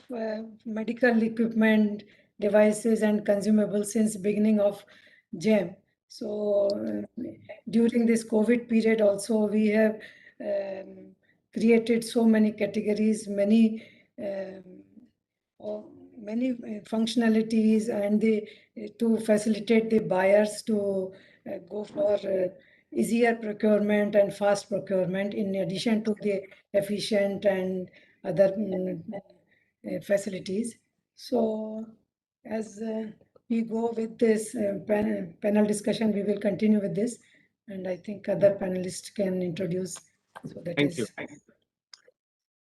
medical equipment, devices, and consumables since beginning of GeM. So during this COVID period also, we have created so many categories, many functionalities, and to facilitate the buyers to go for easier procurement and fast procurement, in addition to the efficient and other facilities. So as we go with this panel discussion, we will continue with this, and I think other panelists can introduce. So that Thank you.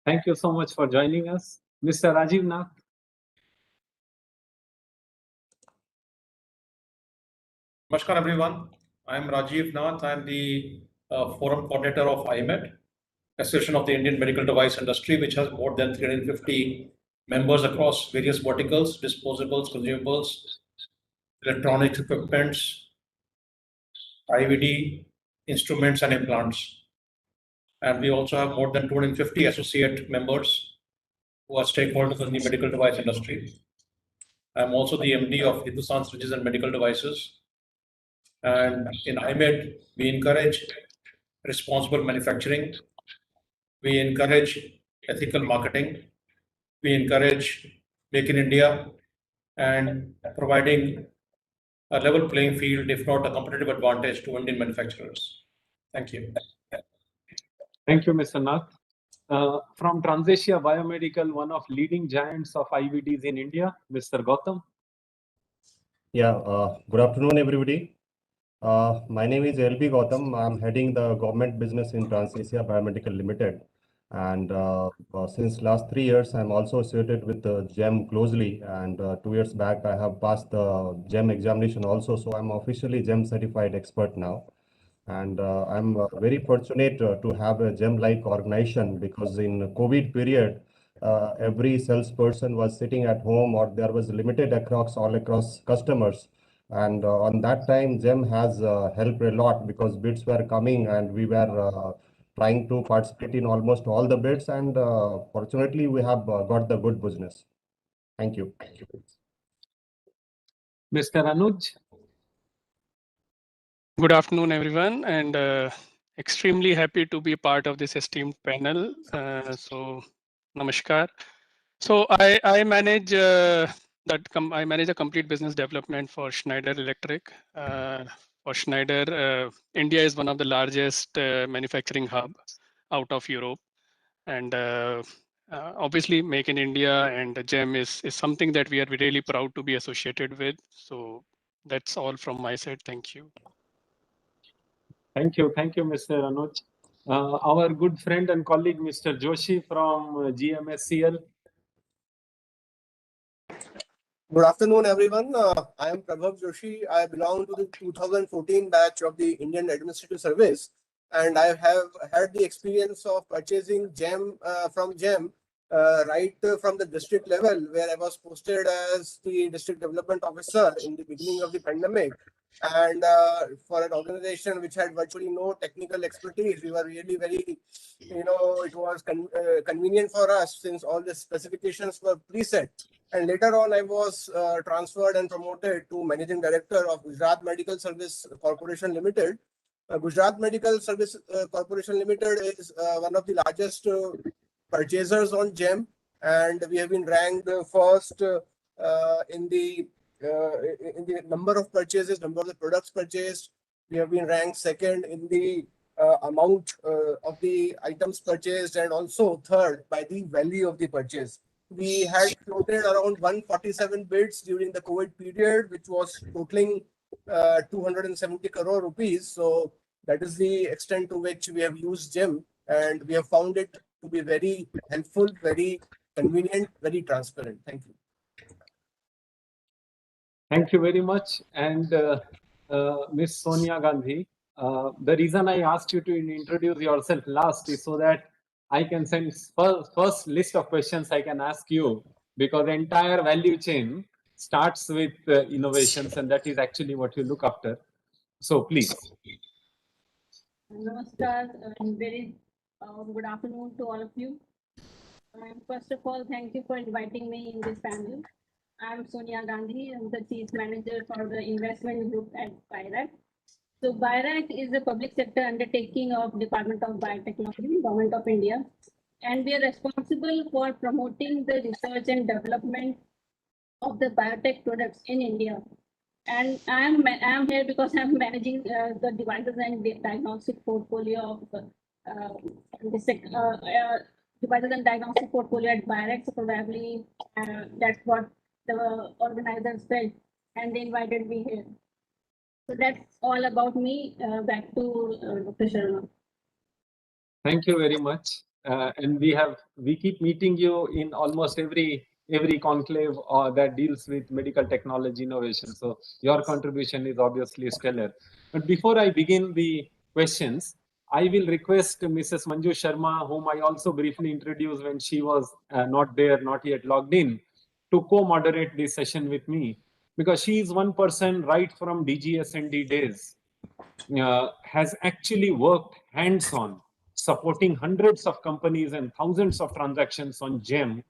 Thank you so much for joining us. Mr. Rajiv Nath. Namaskar, everyone. I am Rajiv Nath. I am the Forum Coordinator of IMET, Association of the Indian Medical Device Industry, which has more than 350 members across various verticals: disposables, consumables, electronic equipments, IVD, instruments, and implants. And we also have more than 250 associate members who are stakeholders in the medical device industry. I'm also the MD of Hindustan Ridges and Medical Devices. And in IMED, we encourage responsible manufacturing. We encourage ethical marketing. We encourage Make in India and providing a level playing field, if not a competitive advantage to Indian manufacturers. Thank you. Thank you, Mr. Nath. From Transasia Biomedical, one of leading giants of IVDs in India, Mr. Gautam. Yeah, good afternoon, everybody. My name is LB Gautam. I'm heading the government business in Transasia Biomedical Limited. And since last 3 years, I'm also associated with GeM closely. And 2 years back, I have passed the GeM examination also. So I'm officially GeM certified expert now. And I'm very fortunate to have a GeM-like organization, because in COVID period, every salesperson was sitting at home, or there was limited all across customers. And on that time, GeM has helped a lot, because bids were coming and we were trying to participate in almost all the bids. And fortunately, we have got the good business. Thank you. Mr. Anuj. Good afternoon, everyone, and extremely happy to be part of this esteemed panel. So, namaskar. So, I manage I manage a complete business development for Schneider Electric. For Schneider, India is one of the largest manufacturing hub out of Europe, and obviously, Make in India and GeM is something that we are really proud to be associated with. So, that's all from my side. Thank you. Thank you, Mr. Anuj. Our good friend and colleague, Mr. Joshi from GeM-CII. Good afternoon, everyone. I am Prabhav Joshi. I belong to the 2014 batch of the Indian Administrative Service, and I have had the experience of purchasing GeM from GeM right from the district level, where I was posted as the district development officer in the beginning of the pandemic. And for an organization which had virtually no technical expertise, we were really very, it was convenient for us, since all the specifications were preset. And later on, I was transferred and promoted to Managing Director of Gujarat Medical Service Corporation Limited. Gujarat Medical Service Corporation Limited is one of the largest purchasers on GeM, and we have been ranked first in the number of purchases, number of the products purchased. We have been ranked second in the amount of the items purchased, and also third by the value of the purchase. We had floated around 147 bids during the COVID period, which was totaling 270 crore rupees. So that is the extent to which we have used GeM, and we have found it to be very helpful, very convenient, very transparent. Thank you. Thank you very much. And Ms. Sonia Gandhi, the reason I asked you to introduce yourself last is so that I can send first list of questions I can ask you, because the entire value chain starts with innovations, and that is actually what you look after. So please. Namaskar, and very good afternoon to all of you. First of all, thank you for inviting me in this panel. I'm Sonia Gandhi. I'm the Chief Manager for the investment group at BIRAC. So BIRAC is a public sector undertaking of Department of Biotechnology, Government of India, and we are responsible for promoting the research and development of the biotech products in India. And I'm here because I'm managing the devices and diagnostic portfolio of devices and diagnostic portfolio at BIRAC. So probably that's what the organizers said, and they invited me here. So that's all about me. Back to Dr. Sharma. Thank you very much. And we keep meeting you in almost every conclave that deals with medical technology innovation. So your contribution is obviously stellar. But before I begin the questions, I will request Mrs. Manju Sharma, whom I also briefly introduced when she was not yet logged in, to co-moderate this session with me, because she is one person right from DGS&D days, has actually worked hands-on supporting hundreds of companies and thousands of transactions on GeM,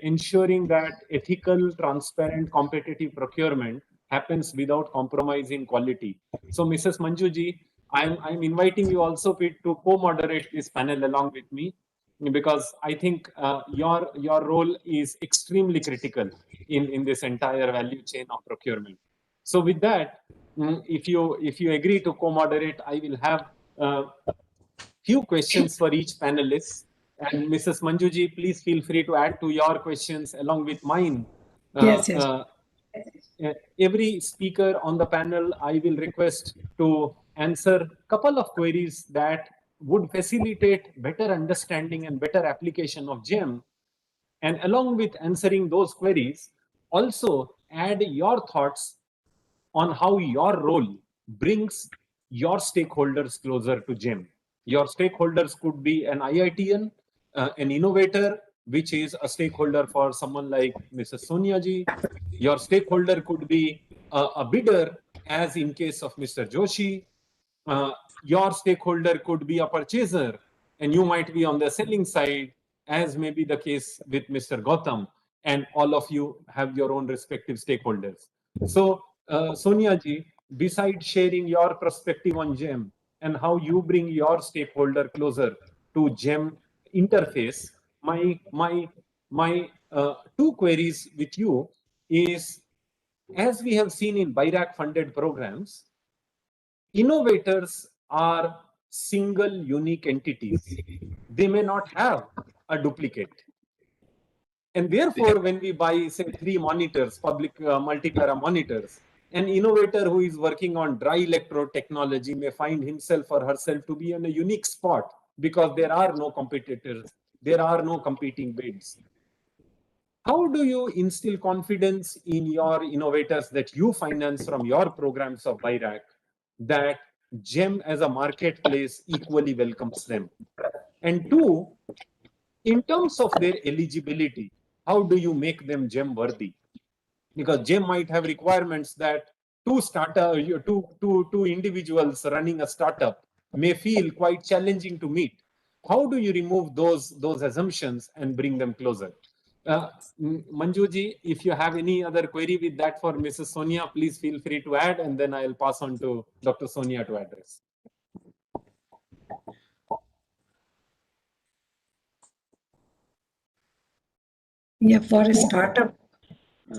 ensuring that ethical, transparent, competitive procurement happens without compromising quality. So, Mrs. Manjuji, I'm inviting you also to co-moderate this panel along with me, because I think your role is extremely critical in this entire value chain of procurement. So, with that, if you agree to co-moderate, I will have few questions for each panelist. And Mrs. Manjuji, please feel free to add to your questions along with mine. Yes, yes. Every speaker on the panel, I will request to answer a couple of queries that would facilitate better understanding and better application of GeM. And along with answering those queries, also add your thoughts on how your role brings your stakeholders closer to GeM. Your stakeholders could be an IITian, an innovator, which is a stakeholder for someone like Mrs. Sonia ji. Your stakeholder could be a bidder, as in case of Mr. Joshi. Your stakeholder could be a purchaser, and you might be on the selling side, as may be the case with Mr. Gautam, and all of you have your own respective stakeholders. So, Sonia ji, besides sharing your perspective on GeM and how you bring your stakeholder closer to GeM interface, my two queries with you is, as we have seen in BIRAC funded programs, innovators are single unique entities. They may not have a duplicate. And therefore, when we buy, say, 3 monitors, public multi-para monitors, an innovator who is working on dry electrode technology may find himself or herself to be in a unique spot, because there are no competitors, there are no competing bids. How do you instill confidence in your innovators that you finance from your programs of BIRAC, that GeM as a marketplace equally welcomes them? And two, in terms of their eligibility, how do you make them GeM worthy? Because GeM might have requirements that two individuals running a startup may feel quite challenging to meet. How do you remove those assumptions and bring them closer? Manjuji, if you have any other query with that for Mrs. Sonia, please feel free to add, and then I'll pass on to Dr. Sonia to address. Yeah, for a startup,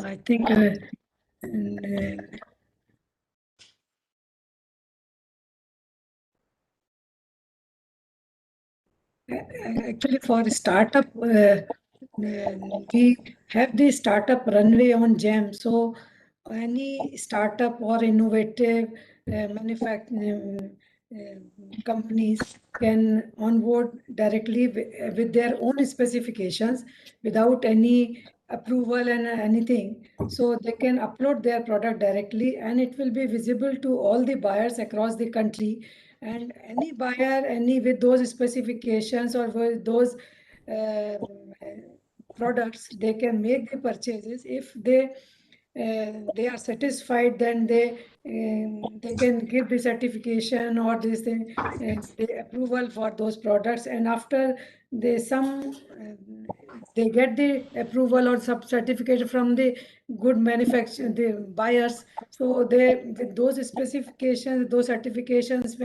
I think actually for a startup, we have the startup runway on GeM. So any startup or innovative manufacturing companies can onboard directly with their own specifications without any approval and anything. So they can upload their product directly, and it will be visible to all the buyers across the country. And any buyer, any with those specifications or with those products, they can make the purchases. If they are satisfied, then they can give the certification or this thing, the approval for those products. And after they get the approval or sub certificate from the good manufacturer, the buyers. So they, with those specifications, those certifications,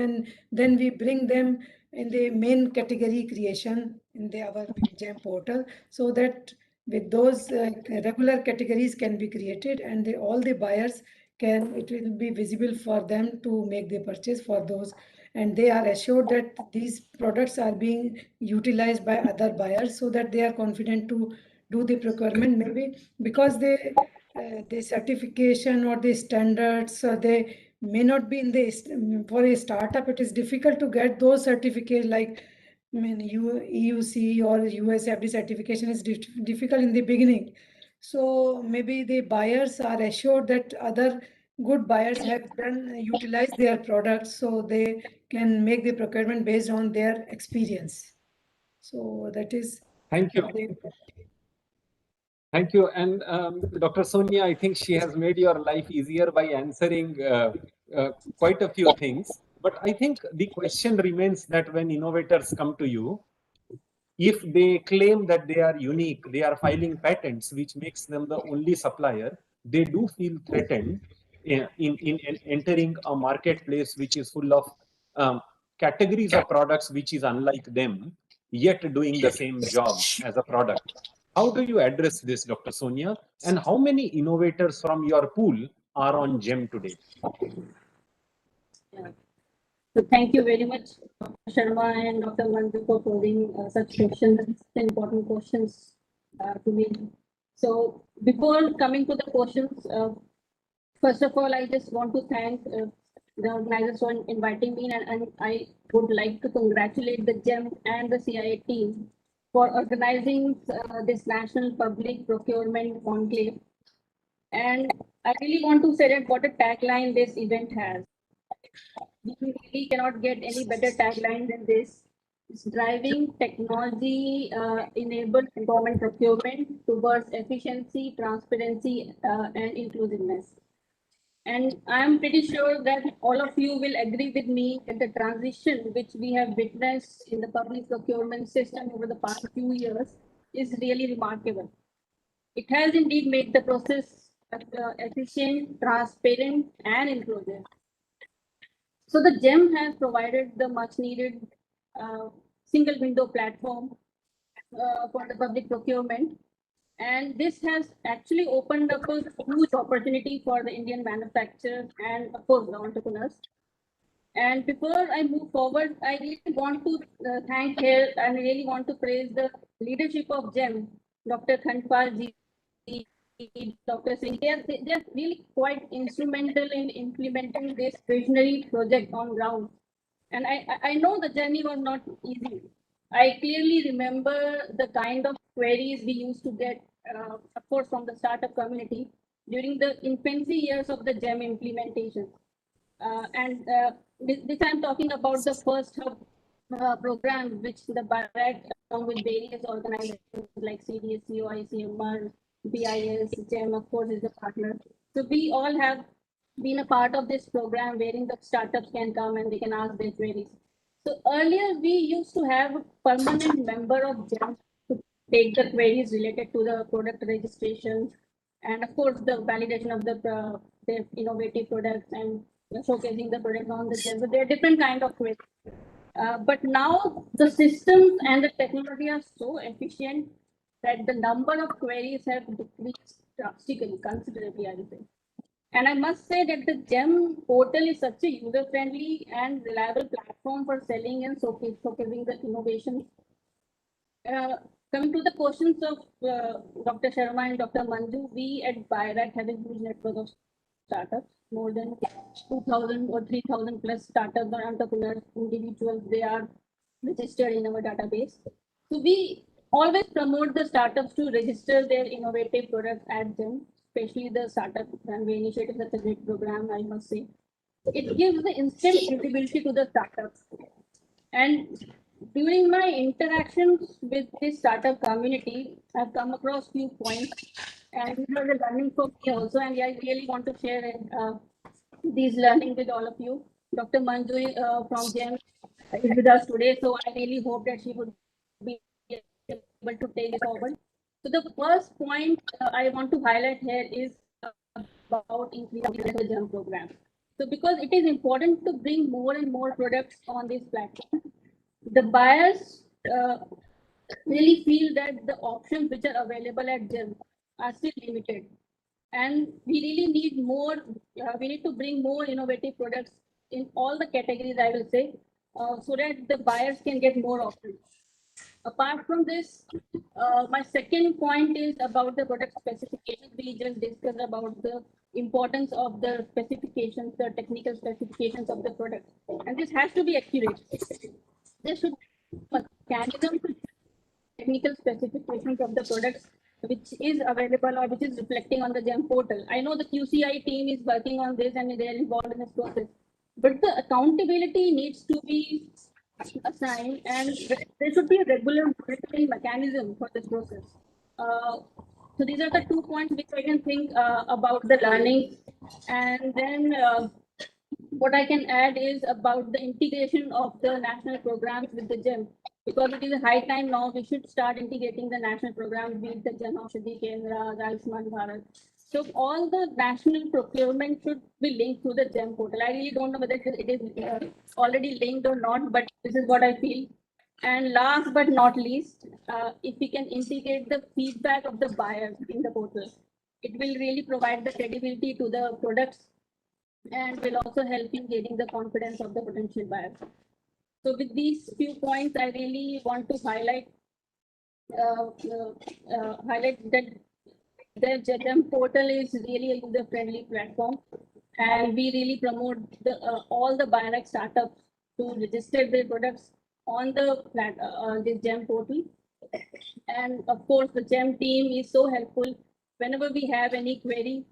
then we bring them in the main category creation in our GeM portal, so that with those regular categories can be created, and all the buyers it will be visible for them to make the purchase for those, and they are assured that these products are being utilized by other buyers, so that they are confident to do the procurement. Maybe because the certification or the standards, they may not be in the, for a startup it is difficult to get those certificates, like I mean, EUC or USFD certification is difficult in the beginning. So maybe the buyers are assured that other good buyers have utilized their products, so they can make the procurement based on their experience. So that is. Thank you. Thank you. And Dr. Sonia, I think she has made your life easier by answering quite a few things. But I think the question remains that when innovators come to you, if they claim that they are unique, they are filing patents, which makes them the only supplier, they do feel threatened in entering a marketplace which is full of categories of products which is unlike them, yet doing the same job as a product. How do you address this, Dr. Sonia? And how many innovators from your pool are on GeM today? Yeah. So thank you very much, Dr. Sharma and Dr. Manju, for posing such questions, important questions to me. So before coming to the questions, first of all, I just want to thank the organizers for inviting me, and I would like to congratulate the GeM and the CII team for organizing this National Public Procurement Conclave. And I really want to say that what a tagline this event has. We really cannot get any better tagline than this. It's driving technology enabled government procurement towards efficiency, transparency, and inclusiveness. And I'm pretty sure that all of you will agree with me that the transition which we have witnessed in the public procurement system over the past few years is really remarkable. It has indeed made the process efficient, transparent, and inclusive. So the GeM has provided the much needed single window platform for the public procurement. And this has actually opened up a huge opportunity for the Indian manufacturers and, of course, the entrepreneurs. And before I move forward, I really want to thank here and really want to praise the leadership of GeM, Dr. Khandpal ji, Dr. Singh. They're really quite instrumental in implementing this visionary project on ground. And I know the journey was not easy. I clearly remember the kind of queries we used to get, of course, from the startup community during the infancy years of the GeM implementation. This I'm talking about the first hub program, which the BIRAC, along with various organizations like CDSCO, ICMR, BIS, GeM, of course, is the partner. So we all have been a part of this program wherein the startups can come and they can ask their queries. So earlier we used to have a permanent member of GeM to take the queries related to the product registration and of course the validation of their innovative products and showcasing the product on the GeM. So there are different kind of queries. But now the systems and the technology are so efficient that the number of queries have decreased drastically, considerably, I would say. And I must say that the GeM portal is such a user-friendly and reliable platform for selling and showcasing the innovations. Coming to the questions of Dr. Sharma and Dr. Manju, we at BIRAC have a huge network of startups, more than 2,000 or 3,000 plus startups or entrepreneurs, individuals, they are registered in our database. So we always promote the startups to register their innovative products at GeM, especially the startup runway initiative. That's a great program, I must say. It gives the instant visibility to the startups. And during my interactions with this startup community, I've come across few points, and it was a learning for me also. And I really want to share these learning with all of you. Dr. Manju from GeM is with us today, so I really hope that she would be able to take it forward. So the first point I want to highlight here is about increasing the GeM program. So because it is important to bring more and more products on this platform, the buyers really feel that the options which are available at GeM are still limited. And we really need more, we need to bring more innovative products in all the categories, I will say, so that the buyers can get more options. Apart from this, my second point is about the product specifications. We just discussed about the importance of the specifications, the technical specifications of the product. And this has to be accurate. There should be a mechanism to technical specifications of the products which is available or which is reflecting on the GeM portal. I know the QCI team is working on this and they are involved in this process, but the accountability needs to be assigned and there should be a regular monitoring mechanism for this process. So these are the 2 points which I can think about the learning. And then what I can add is about the integration of the national programs with the GeM, because it is a high time now we should start integrating the national programs, be it the Jan Aushadhi Kendra, Ayushman Bharat. So all the national procurement should be linked to the GeM portal. I really don't know whether it is already linked or not, but this is what I feel. And last but not least, if we can integrate the feedback of the buyers in the portal, it will really provide the credibility to the products and will also help in gaining the confidence of the potential buyers. So with these few points, I really want to highlight that the GeM portal is really a user-friendly platform, and we really promote all the biotech startups to register their products on the GeM portal. And of course, the GeM team is so helpful. Whenever we have any query,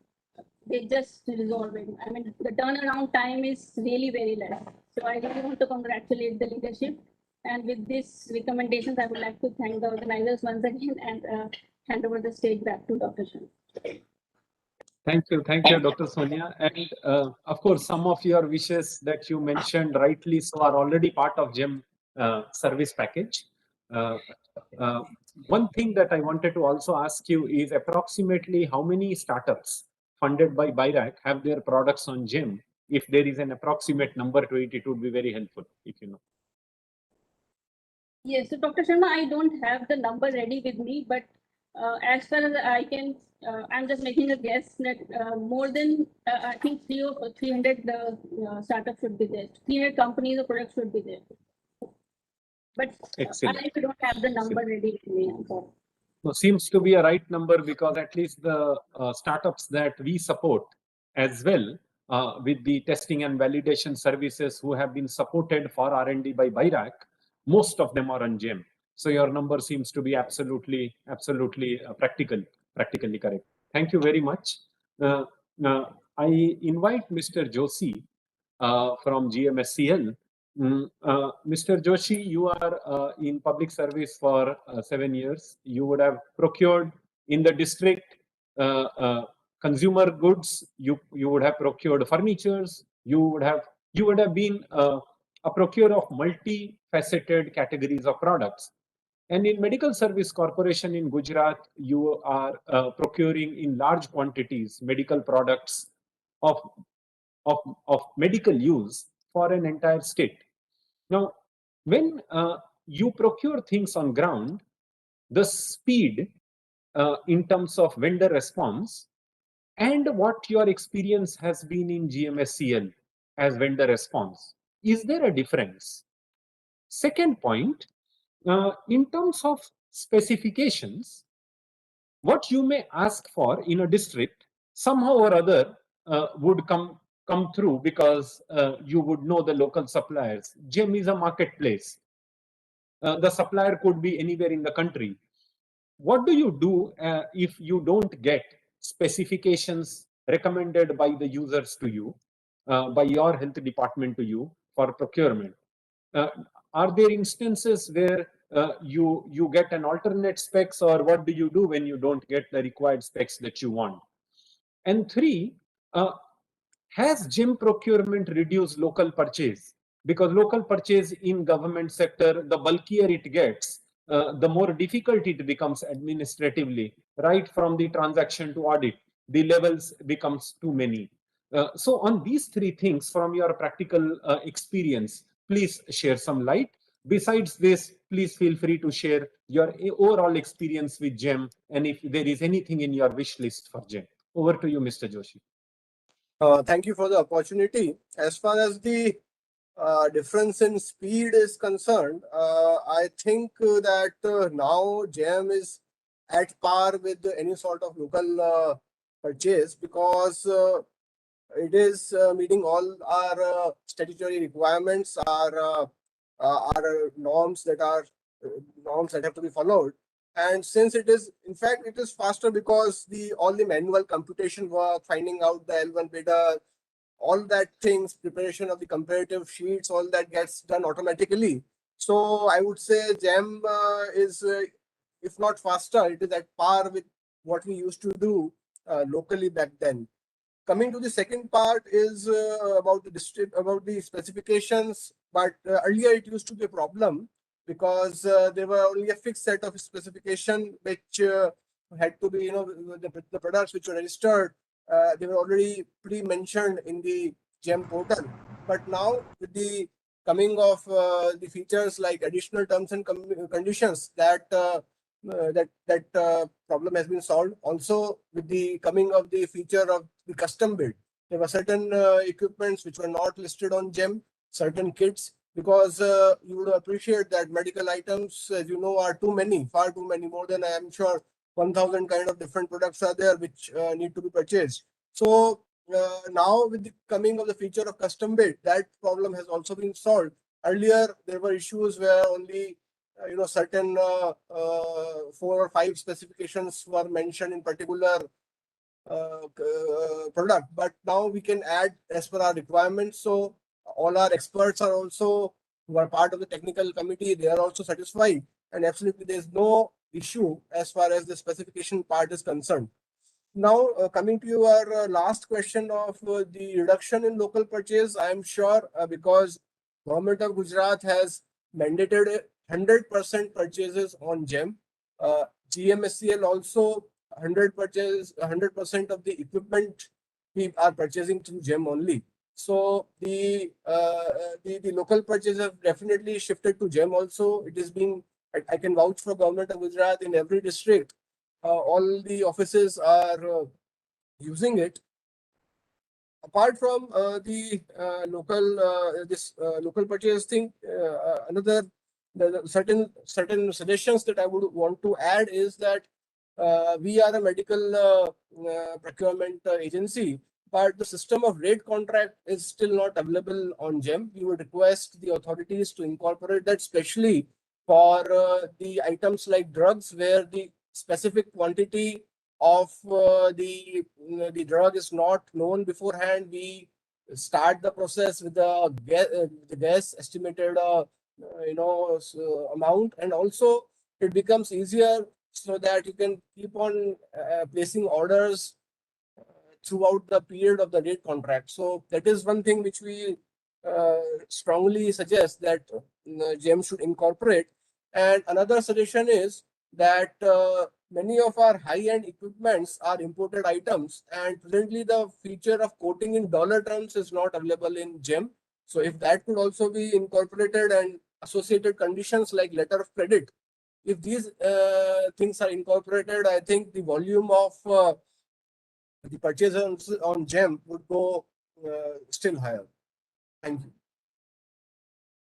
they just resolve it. I mean, the turnaround time is really very less. So I really want to congratulate the leadership. And with these recommendations, I would like to thank the organizers once again and hand over the stage back to Dr. Shan. Thank you, Dr. Sonia. And of course, some of your wishes that you mentioned rightly so are already part of GeM service package. One thing that I wanted to also ask you is approximately how many startups funded by BIRAC have their products on GeM? If there is an approximate number to it, it would be very helpful if you know. Yes, so Dr. Sharma, I don't have the number ready with me, but as far as I can, I'm just making a guess that more than, I think 300 startups should be there. 300 companies or products should be there. But Excellent. I don't have the number ready with me. I'm sorry. No, seems to be a right number because at least the startups that we support as well with the testing and validation services who have been supported for R&D by BIRAC, most of them are on GeM. So your number seems to be absolutely practically correct. Thank you very much. I invite Mr. Joshi from GeM-CII. Mr. Joshi, you are in public service for 7 years. You would have procured in the district consumer goods. You would have procured furnitures. You would have been a procurer of multifaceted categories of products. And in Medical Service Corporation in Gujarat, you are procuring in large quantities medical products of medical use for an entire state. Now, when you procure things on ground, the speed in terms of vendor response and what your experience has been in GeM-CII as vendor response, is there a difference? Second point, in terms of specifications, what you may ask for in a district somehow or other would come through because you would know the local suppliers. GeM is a marketplace. The supplier could be anywhere in the country. What do you do if you don't get specifications recommended by the users to you, by your health department to you for procurement? Are there instances where you get an alternate specs, or what do you do when you don't get the required specs that you want? And three, has GeM procurement reduced local purchase? Because local purchase in government sector, the bulkier it gets, the more difficult it becomes administratively, right from the transaction to audit, the levels becomes too many. So on these three things from your practical experience, please share some light. Besides this, please feel free to share your overall experience with GeM and if there is anything in your wish list for GeM. Over to you, Mr. Joshi. Thank you for the opportunity. As far as the difference in speed is concerned, I think that now GeM is at par with any sort of local purchase because it is meeting all our statutory requirements, our norms that have to be followed. And since it is, in fact, it is faster because all the manual computation work, finding out the L1 bidder, all that things, preparation of the comparative sheets, all that gets done automatically. So I would say GeM is, if not faster, it is at par with what we used to do locally back then. coming to the second part is about the specifications. But earlier it used to be a problem because there were only a fixed set of specification which had to be, the products which were registered, they were already pre-mentioned in the GeM portal. But now with the coming of the features like additional terms and conditions, that problem has been solved. Also, with the coming of the feature of the custom build, there were certain equipments which were not listed on GeM, certain kits, because you would appreciate that medical items, as you know, are too many, far too many, more than I am sure 1,000 kind of different products are there which need to be purchased. So now with the coming of the feature of custom build, that problem has also been solved. Earlier, there were issues where only certain 4 or 5 specifications were mentioned in particular product, but now we can add as per our requirements. So all our experts are also, who are part of the technical committee, they are also satisfied, and absolutely there is no issue as far as the specification part is concerned. Now, coming to your last question of the reduction in local purchase, I am sure because Government of Gujarat has mandated 100% purchases on GeM. GeM-CII also 100% of the equipment we are purchasing through GeM only. So the local purchase have definitely shifted to GeM also. It is being, I can vouch for Government of Gujarat in every district. All the offices are using it. Apart from the local purchase thing, another certain suggestions that I would want to add is that we are a medical procurement agency, but the system of rate contract is still not available on GeM. We would request the authorities to incorporate that, especially for the items like drugs, where the specific quantity of the drug is not known beforehand. We start the process with the guess estimated amount, and also it becomes easier so that you can keep on placing orders throughout the period of the rate contract. So that is one thing which we strongly suggest that GeM should incorporate. And another suggestion is that many of our high-end equipments are imported items, and presently the feature of quoting in dollar terms is not available in GeM. So if that could also be incorporated, and associated conditions like letter of credit, if these things are incorporated, I think the volume of the purchases on GeM would go still higher. Thank you.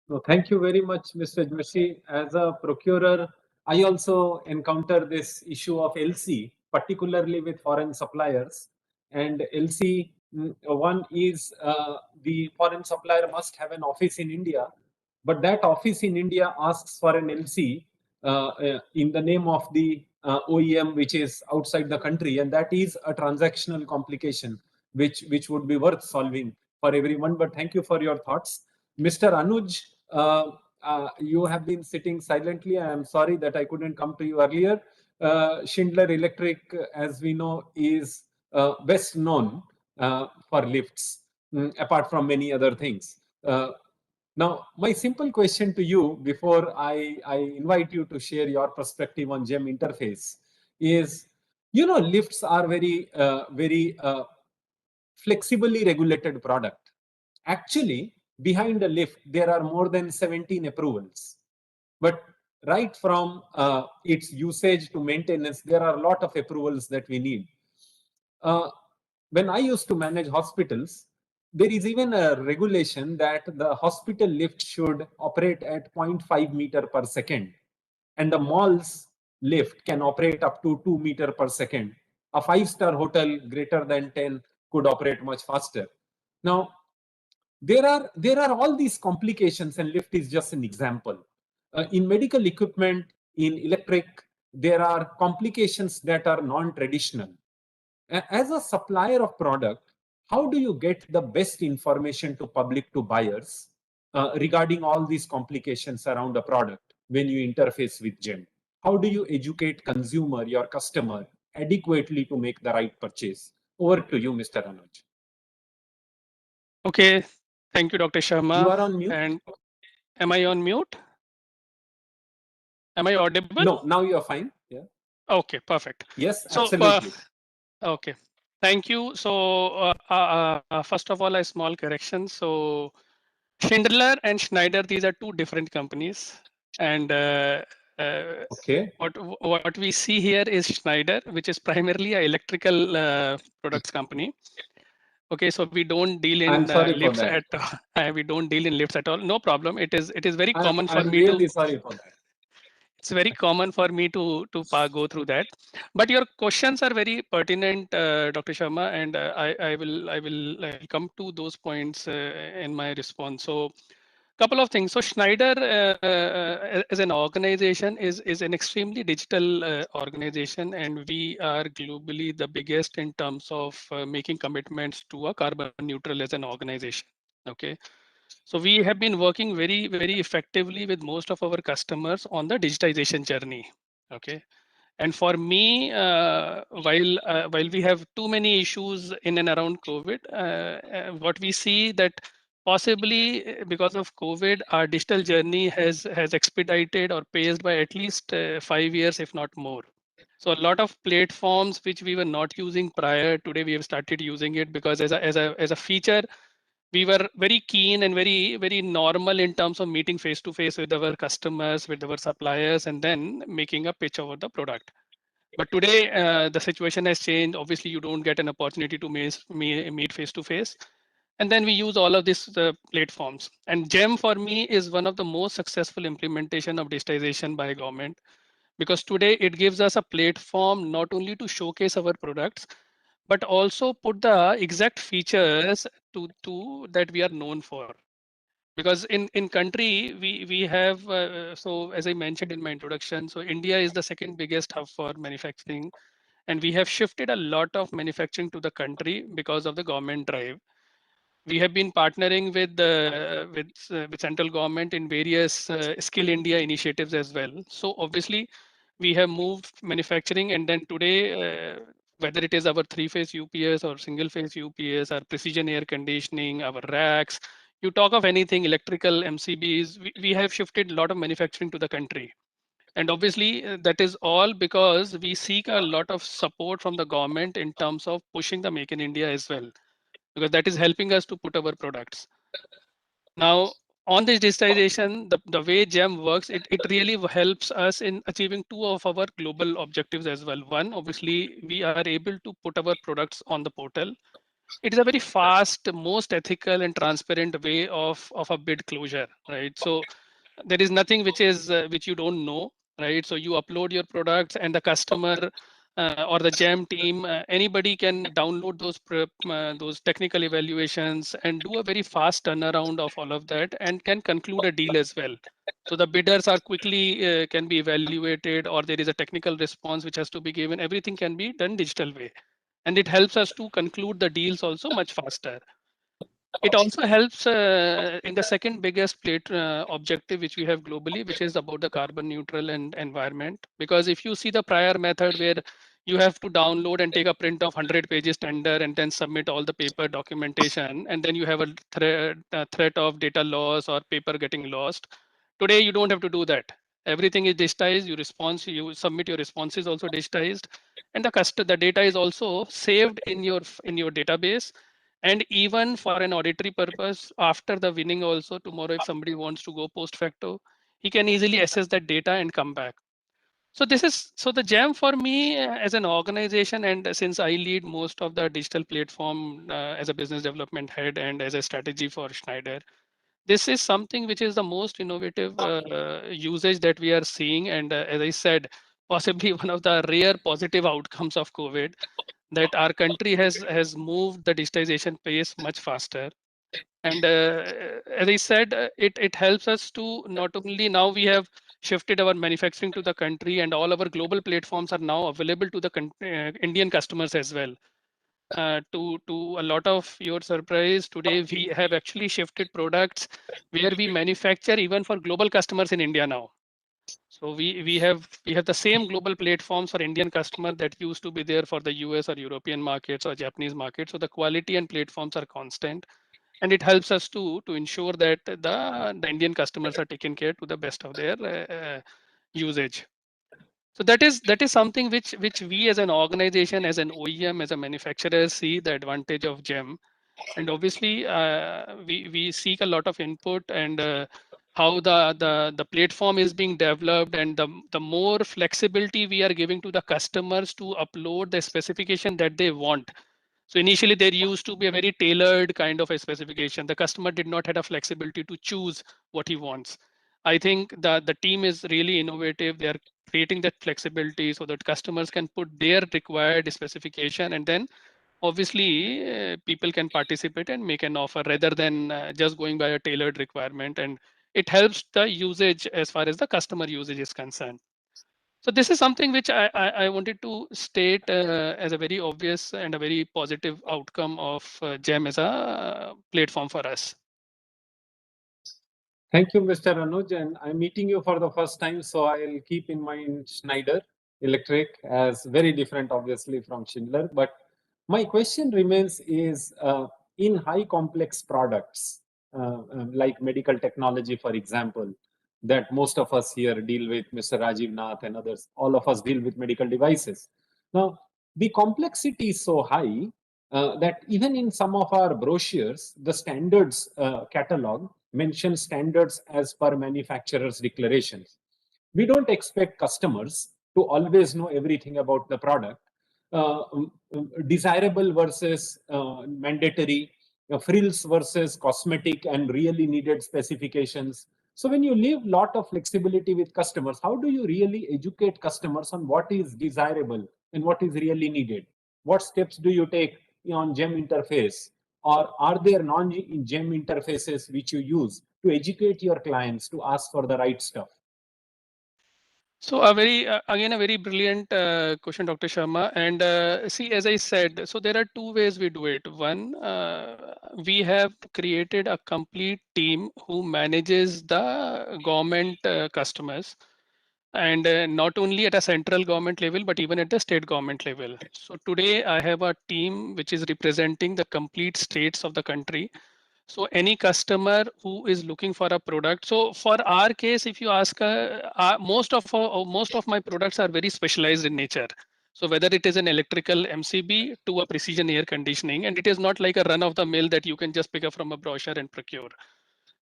No, thank you very much, Mr. Joshi. As a procurer, I also encounter this issue of LC, particularly with foreign suppliers. And LC, one is the foreign supplier must have an office in India, but that office in India asks for an LC in the name of the OEM, which is outside the country, and that is a transactional complication, which would be worth solving for everyone. But thank you for your thoughts. Mr. Anuj, you have been sitting silently. I am sorry that I couldn't come to you earlier. Schindler Electric, as we know, is best known for lifts, apart from many other things. Now, my simple question to you before I invite you to share your perspective on GeM interface is, lifts are very flexibly regulated product. Actually, behind a lift, there are more than 17 approvals. But right from its usage to maintenance, there are a lot of approvals that we need. When I used to manage hospitals, there is even a regulation that the hospital lift should operate at 0.5 meter per second. And the mall's lift can operate up to 2 meter per second. A 5-star hotel greater than 10 could operate much faster. Now, there are all these complications, and lift is just an example. In medical equipment, in electric, there are complications that are non-traditional. As a supplier of product, how do you get the best information to public, to buyers, regarding all these complications around a product when you interface with GeM? How do you educate consumer, your customer, adequately to make the right purchase? Over to you, Mr. Anuj. Okay, thank you, Dr. Sharma. You are on mute. And am I on mute? Am I audible? No, now you are fine. Yeah. Okay, perfect. Yes, So, absolutely. okay, thank you. So, first of all, a small correction. So, Schindler and Schneider, these are two different companies. And okay, what we see here is Schneider, which is primarily an electrical products company. Okay, so we don't deal in I'm sorry for lifts that. at we don't deal in lifts at all. No problem. It is very common for I'm me really to. sorry for that. It's very common for me to go through that. But your questions are very pertinent, Dr. Sharma, and I will come to those points in my response. So, couple of things. So Schneider as an organization is an extremely digital organization, and we are globally the biggest in terms of making commitments to a carbon neutral as an organization. Okay. So we have been working very effectively with most of our customers on the digitization journey. Okay. And for me, while we have too many issues in and around COVID, what we see that possibly because of COVID, our digital journey has expedited or paced by at least 5 years, if not more. So a lot of platforms which we were not using prior, today we have started using it because as a feature, we were very keen and very normal in terms of meeting face to face with our customers, with our suppliers, and then making a pitch over the product. But today the situation has changed. Obviously, you don't get an opportunity to meet face to face, and then we use all of these platforms. And GEM for me is one of the most successful implementation of digitization by government, because today it gives us a platform not only to showcase our products, but also put the exact features to that we are known for. Because in country we have so as I mentioned in my introduction, so India is the second biggest hub for manufacturing, and we have shifted a lot of manufacturing to the country because of the government drive. We have been partnering with central government in various Skill India initiatives as well. So obviously, we have moved manufacturing, and then today, whether it is our three-phase UPS or single-phase UPS, our precision air conditioning, our racks, you talk of anything electrical MCBs, we have shifted a lot of manufacturing to the country. And obviously, that is all because we seek a lot of support from the government in terms of pushing the Make in India as well, because that is helping us to put our products. Now, on this digitization, the way GEM works, it really helps us in achieving two of our global objectives as well. One, obviously, we are able to put our products on the portal. It is a very fast, most ethical and transparent way of a bid closure, right? So there is nothing which is which you don't know, right? So you upload your products, and the customer or the GEM team, anybody can download those technical evaluations and do a very fast turnaround of all of that, and can conclude a deal as well. So the bidders are quickly can be evaluated, or there is a technical response which has to be given. Everything can be done digital way, and it helps us to conclude the deals also much faster. It also helps in the second biggest objective which we have globally, which is about the carbon neutral and environment. Because if you see the prior method where you have to download and take a print of 100 pages tender and then submit all the paper documentation, and then you have a threat of data loss or paper getting lost. Today, you don't have to do that. Everything is digitized. You submit your responses also digitized, and the data is also saved in your database. And even for an auditory purpose, after the winning also, tomorrow if somebody wants to go post facto, he can easily assess that data and come back. So the GEM for me as an organization, and since I lead most of the digital platform as a business development head and as a strategy for Schneider, this is something which is the most innovative usage that we are seeing. And as I said, possibly one of the rare positive outcomes of COVID, that our country has moved the digitization pace much faster. And as I said, it helps us to not only now we have shifted our manufacturing to the country, and all our global platforms are now available to the Indian customers as well. To a lot of your surprise, today we have actually shifted products where we manufacture even for global customers in India now. So we have the same global platforms for Indian customer that used to be there for the US or European markets or Japanese markets. So the quality and platforms are constant, and it helps us to ensure that the Indian customers are taken care to the best of their usage. So that is something which we as an organization, as an OEM, as a manufacturer see the advantage of GeM. And obviously we seek a lot of input and how the platform is being developed, and the more flexibility we are giving to the customers to upload the specification that they want. So initially there used to be a very tailored kind of a specification. The customer did not have a flexibility to choose what he wants. I think the team is really innovative. They are creating that flexibility so that customers can put their required specification, and then obviously people can participate and make an offer rather than just going by a tailored requirement. And it helps the usage as far as the customer usage is concerned. So this is something which I wanted to state as a very obvious and a very positive outcome of GeM as a platform for us. Thank you, Mr. Anuj. And I'm meeting you for the first time, so I'll keep in mind Schneider Electric as very different, obviously, from Schindler. But my question remains is in high complex products, like medical technology, for example, that most of us here deal with, Mr. Rajiv Nath and others, all of us deal with medical devices. Now, the complexity is so high that even in some of our brochures, the standards catalog mentions standards as per manufacturer's declarations. We don't expect customers to always know everything about the product. Desirable versus mandatory, frills versus cosmetic and really needed specifications. So when you leave a lot of flexibility with customers, how do you really educate customers on what is desirable and what is really needed? What steps do you take on GeM interface? Or are there non-GeM interfaces which you use to educate your clients to ask for the right stuff? So again, a very brilliant question, Dr. Sharma. And see, as I said, so there are two ways we do it. One, we have created a complete team who manages the government customers, and not only at a central government level, but even at the state government level. So today I have a team which is representing the complete states of the country. So any customer who is looking for a product. So for our case, if you ask, most of my products are very specialized in nature. So whether it is an electrical MCB to a precision air conditioning, and it is not like a run of the mill that you can just pick up from a brochure and procure.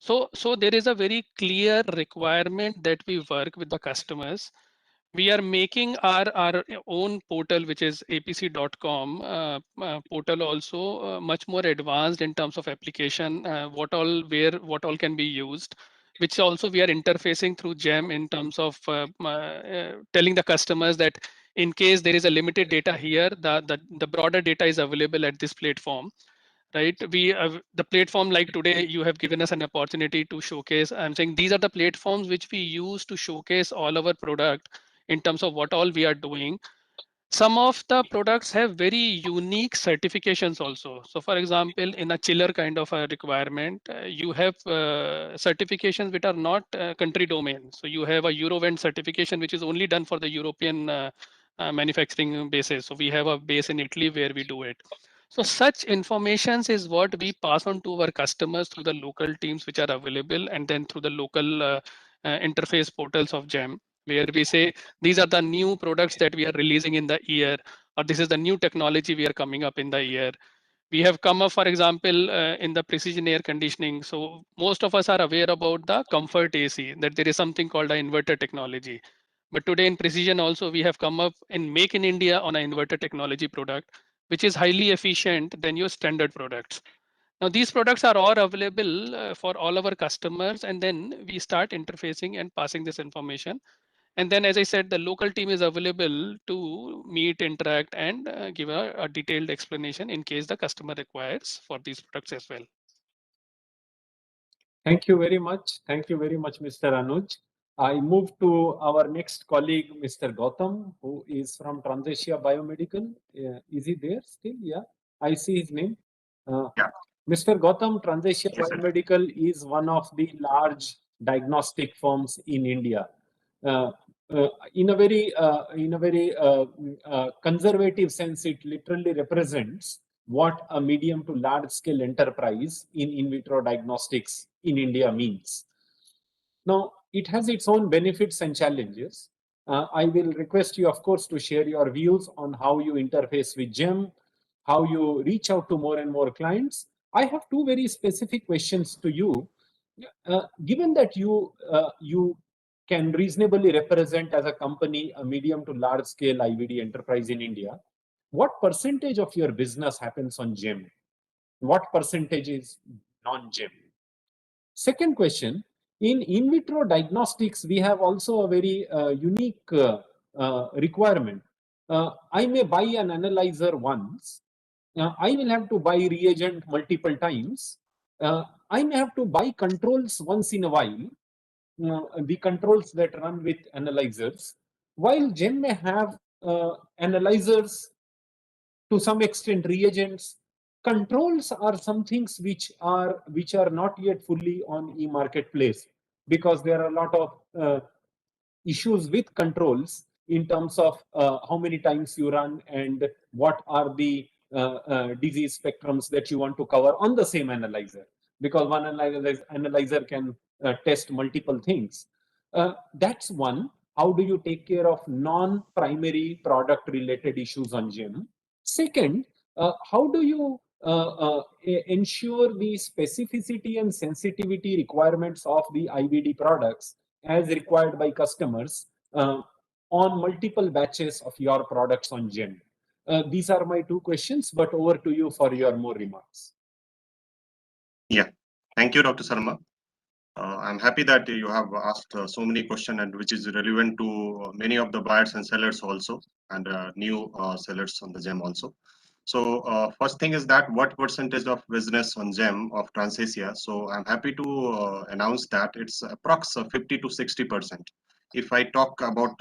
So there is a very clear requirement that we work with the customers. We are making our own portal, which is apc.com portal, also much more advanced in terms of application, what all can be used, which also we are interfacing through GeM in terms of telling the customers that in case there is a limited data here, the broader data is available at this platform. Right, the platform like today, you have given us an opportunity to showcase. I'm saying these are the platforms which we use to showcase all our product in terms of what all we are doing. Some of the products have very unique certifications also. So for example, in a chiller kind of a requirement, you have certifications which are not country domain. So you have a Eurovent certification, which is only done for the European manufacturing basis. So we have a base in Italy where we do it. So such informations is what we pass on to our customers through the local teams which are available, and then through the local interface portals of GeM, where we say these are the new products that we are releasing in the year, or this is the new technology we are coming up in the year. We have come up, for example, in the precision air conditioning. So most of us are aware about the comfort AC, that there is something called an inverter technology. But today in precision also, we have come up in Make in India on an inverter technology product, which is highly efficient than your standard products. Now, these products are all available for all our customers, and then we start interfacing and passing this information. And then, as I said, the local team is available to meet, interact, and give a detailed explanation in case the customer requires for these products as well. Thank you very much. Thank you very much, Mr. Anuj. I move to our next colleague, Mr. Gautam, who is from Transasia Biomedical. Is he there still? Yeah, I see his name. Yeah. Mr. Gautam, Transasia Biomedical is one of the large diagnostic firms in India. in a very conservative sense, it literally represents what a medium to large scale enterprise in vitro diagnostics in India means. Now, it has its own benefits and challenges. I will request you, of course, to share your views on how you interface with GeM, how you reach out to more and more clients. I have two very specific questions to you. Given that you can reasonably represent as a company a medium to large scale IVD enterprise in India, what percentage of your business happens on GeM? What percentage is non-GeM? Second question, in vitro diagnostics, we have also a very unique requirement. I may buy an analyzer once. I will have to buy reagent multiple times. I may have to buy controls once in a while, the controls that run with analyzers, while GeM may have analyzers, to some extent reagents. Controls are some things which are not yet fully on e-marketplace, because there are a lot of issues with controls in terms of how many times you run and what are the disease spectrums that you want to cover on the same analyzer, because one analyzer can test multiple things. That's one. How do you take care of non-primary product related issues on GeM? Second, how do you ensure the specificity and sensitivity requirements of the IVD products as required by customers on multiple batches of your products on GeM? These are my two questions, but over to you for your more remarks. Yeah, thank you, Dr. Sarma. I'm happy that you have asked so many questions, and which is relevant to many of the buyers and sellers also, and new sellers on the GeM also. So first thing is that what percentage of business on GeM of Transasia? So I'm happy to announce that it's approx 50 to 60%. If I talk about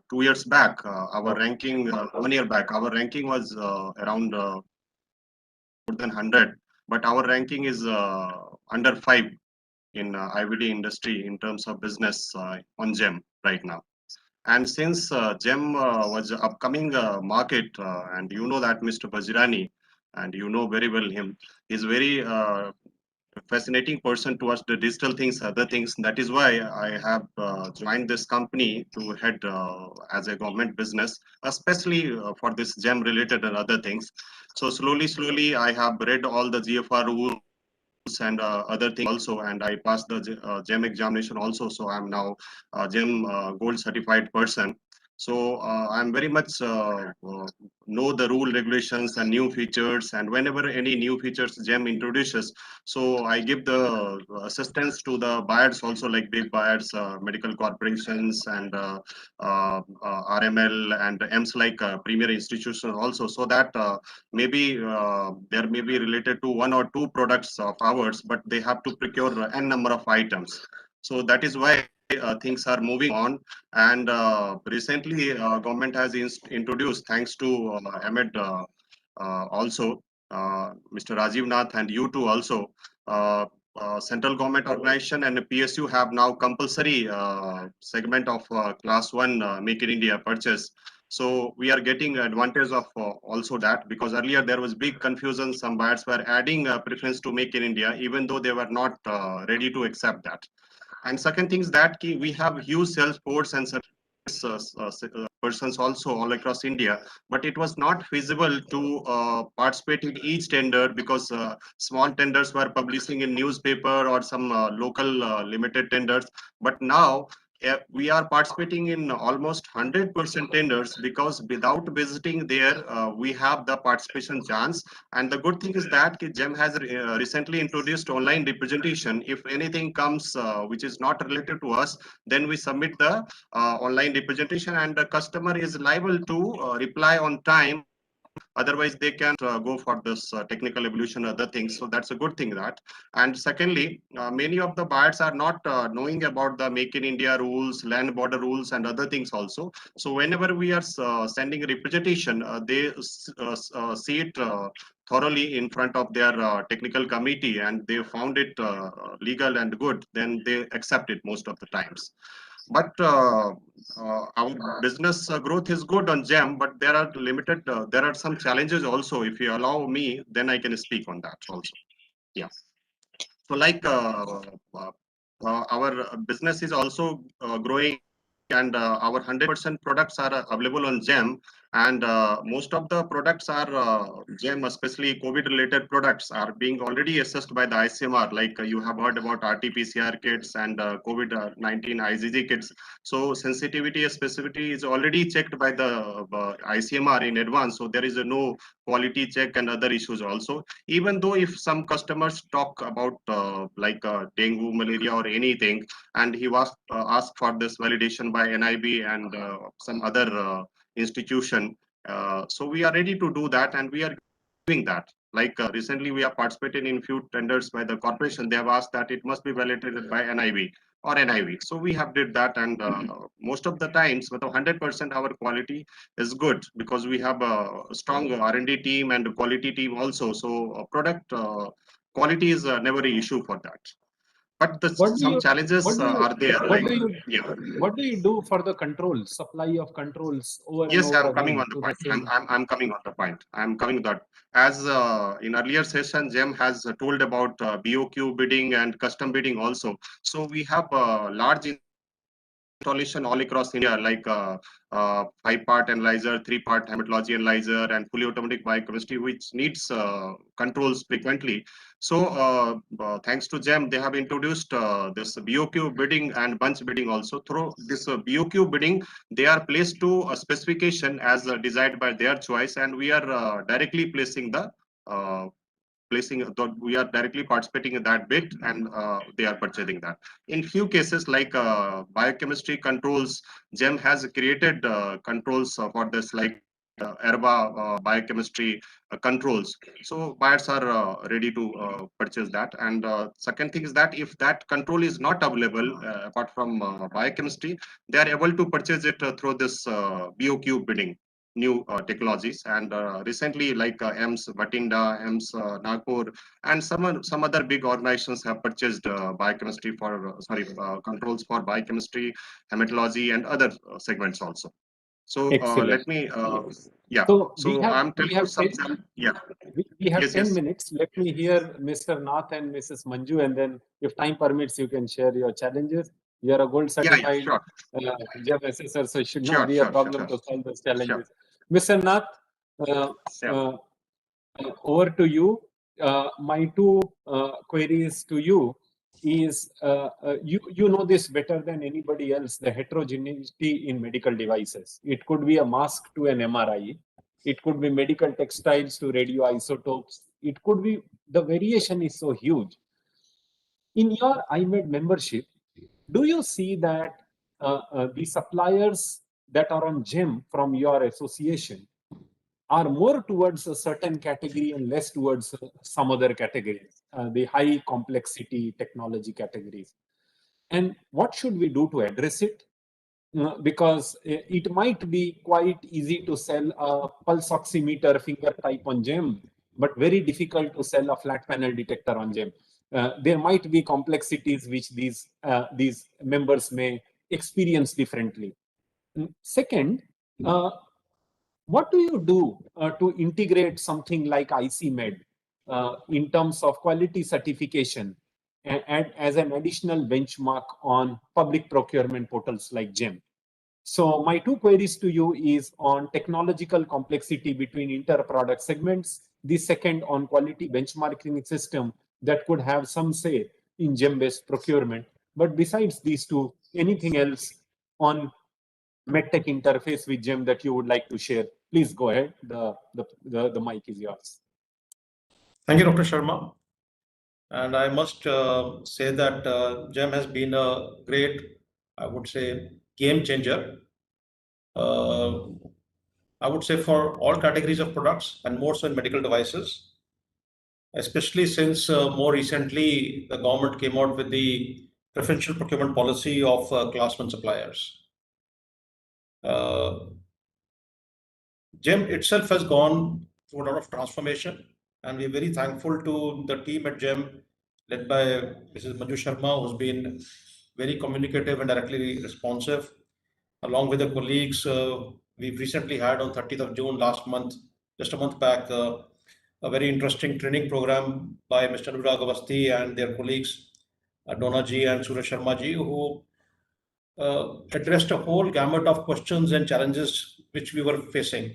2 years back, our ranking, 1 year back, our ranking was around more than 100, but our ranking is under 5 in IVD industry in terms of business on GeM right now. And since GeM was an upcoming market, and you know that Mr. Bajrani, and you know very well him, is very fascinating person towards the digital things, other things. That is why I have joined this company to head as a government business, especially for this GeM related and other things. So slowly, I have read all the GFR rules and other things also, and I passed the GeM examination also. So I'm now GeM gold certified person. So I'm very much know the rule, regulations, and new features. And whenever any new features GeM introduces, so I give the assistance to the buyers also, like big buyers, medical corporations, and RML and EMS like premier institutions also, so that maybe there may be related to 1 or 2 products of ours, but they have to procure n number of items. So that is why things are moving on. And recently government has introduced, thanks to Ahmed also, Mr. Rajiv Nath, and you too also, central government organization and PSU have now compulsory segment of class 1 Make in India purchase. So we are getting advantage of also that, because earlier there was big confusion. Some buyers were adding preference to Make in India, even though they were not ready to accept that. And second thing is that we have huge sales force and persons also all across India, but it was not feasible to participate in each tender, because small tenders were publishing in newspaper or some local limited tenders. But now we are participating in almost 100% tenders, because without visiting there, we have the participation chance. And the good thing is that GeM has recently introduced online representation. If anything comes which is not related to us, then we submit the online representation, and the customer is liable to reply on time. Otherwise they can go for this technical evolution, other things. So that's a good thing that. And secondly, many of the buyers are not knowing about the Make in India rules, land border rules, and other things also. So whenever we are sending a representation, they see it thoroughly in front of their technical committee, and they found it legal and good, then they accept it most of the times. But our business growth is good on GeM, but there are limited, there are some challenges also. If you allow me, then I can speak on that also. Yeah. So like our business is also growing, and our 100% products are available on GeM, and most of the products are GeM, especially COVID related products, are being already assessed by the ICMR. Like you have heard about RT-PCR kits and COVID-19 IgG kits. So sensitivity and specificity is already checked by the ICMR in advance. So there is no quality check and other issues also. Even though if some customers talk about like dengue, malaria or anything, and he was asked for this validation by NIB and some other institution. So we are ready to do that, and we are doing that. Like recently we have participated in few tenders by the corporation. They have asked that it must be validated by NIB or NIV. So we have did that, and most of the times, with 100% our quality is good because we have a strong R&D team and quality team also. So product quality is never an issue for that. But some challenges are there. What do you do for the controls, supply of controls over Yes, and over I'm coming again on the to point. the same? I'm coming on the point. I'm coming that as in earlier session, GeM has told about BOQ bidding and custom bidding also. So we have a large installation all across India, like 5-part analyzer, 3-part hematology analyzer, and fully automatic biochemistry, which needs controls frequently. So thanks to GeM, they have introduced this BOQ bidding and bunch bidding also. Through this BOQ bidding, they are placed to a specification as desired by their choice, and we are directly placing the we are directly participating in that bid, and they are purchasing that. In few cases like biochemistry controls, GeM has created controls for this, like ERBA biochemistry controls. So buyers are ready to purchase that. And second thing is that if that control is not available apart from biochemistry, they are able to purchase it through this BOQ bidding, new technologies. And recently, like EMS Batinda, EMS Nagpur, and some other big organizations have purchased biochemistry for controls for biochemistry, hematology, and other segments also. So let me yeah. So I'm telling you some we have Yes, 10 yes. minutes. Let me hear Mr. Nath and Mrs. Manju, and then if time permits, you can share your challenges. You are a gold certified sure. GeM assessor, so it should not Sure, be a problem to solve those challenges. Mr. Nath, over to you. My two queries to you is, you know this better than anybody else, the heterogeneity in medical devices. It could be a mask to an MRI. It could be medical textiles to radioisotopes. It could be, the variation is so huge. In your IMED membership, do you see that the suppliers that are on GeM from your association are more towards a certain category and less towards some other categories, the high complexity technology categories? And what should we do to address it? Because it might be quite easy to sell a pulse oximeter finger type on GeM, but very difficult to sell a flat panel detector on GeM. There might be complexities which these members may experience differently. Second, what do you do to integrate something like ICMED in terms of quality certification and as an additional benchmark on public procurement portals like GeM? So my two queries to you is on technological complexity between inter-product segments. The second on quality benchmarking system that could have some say in GeM-based procurement. But besides these two, anything else on MedTech interface with GeM that you would like to share? Please go ahead. The mic is yours. Thank you, Dr. Sharma. And I must say that GeM has been a great, I would say, game changer. I would say for all categories of products, and more so in medical devices, especially since more recently the government came out with the preferential procurement policy of class 1 suppliers. GeM itself has gone through a lot of transformation, and we're very thankful to the team at GeM led by Mrs. Manju Sharma, who's been very communicative and directly responsive. Along with the colleagues, we've recently had on 30th of June last month, just a month back, a very interesting training program by Mr. Anurag Awasthi and their colleagues, Dona ji and Suresh Sharma ji, who addressed a whole gamut of questions and challenges which we were facing.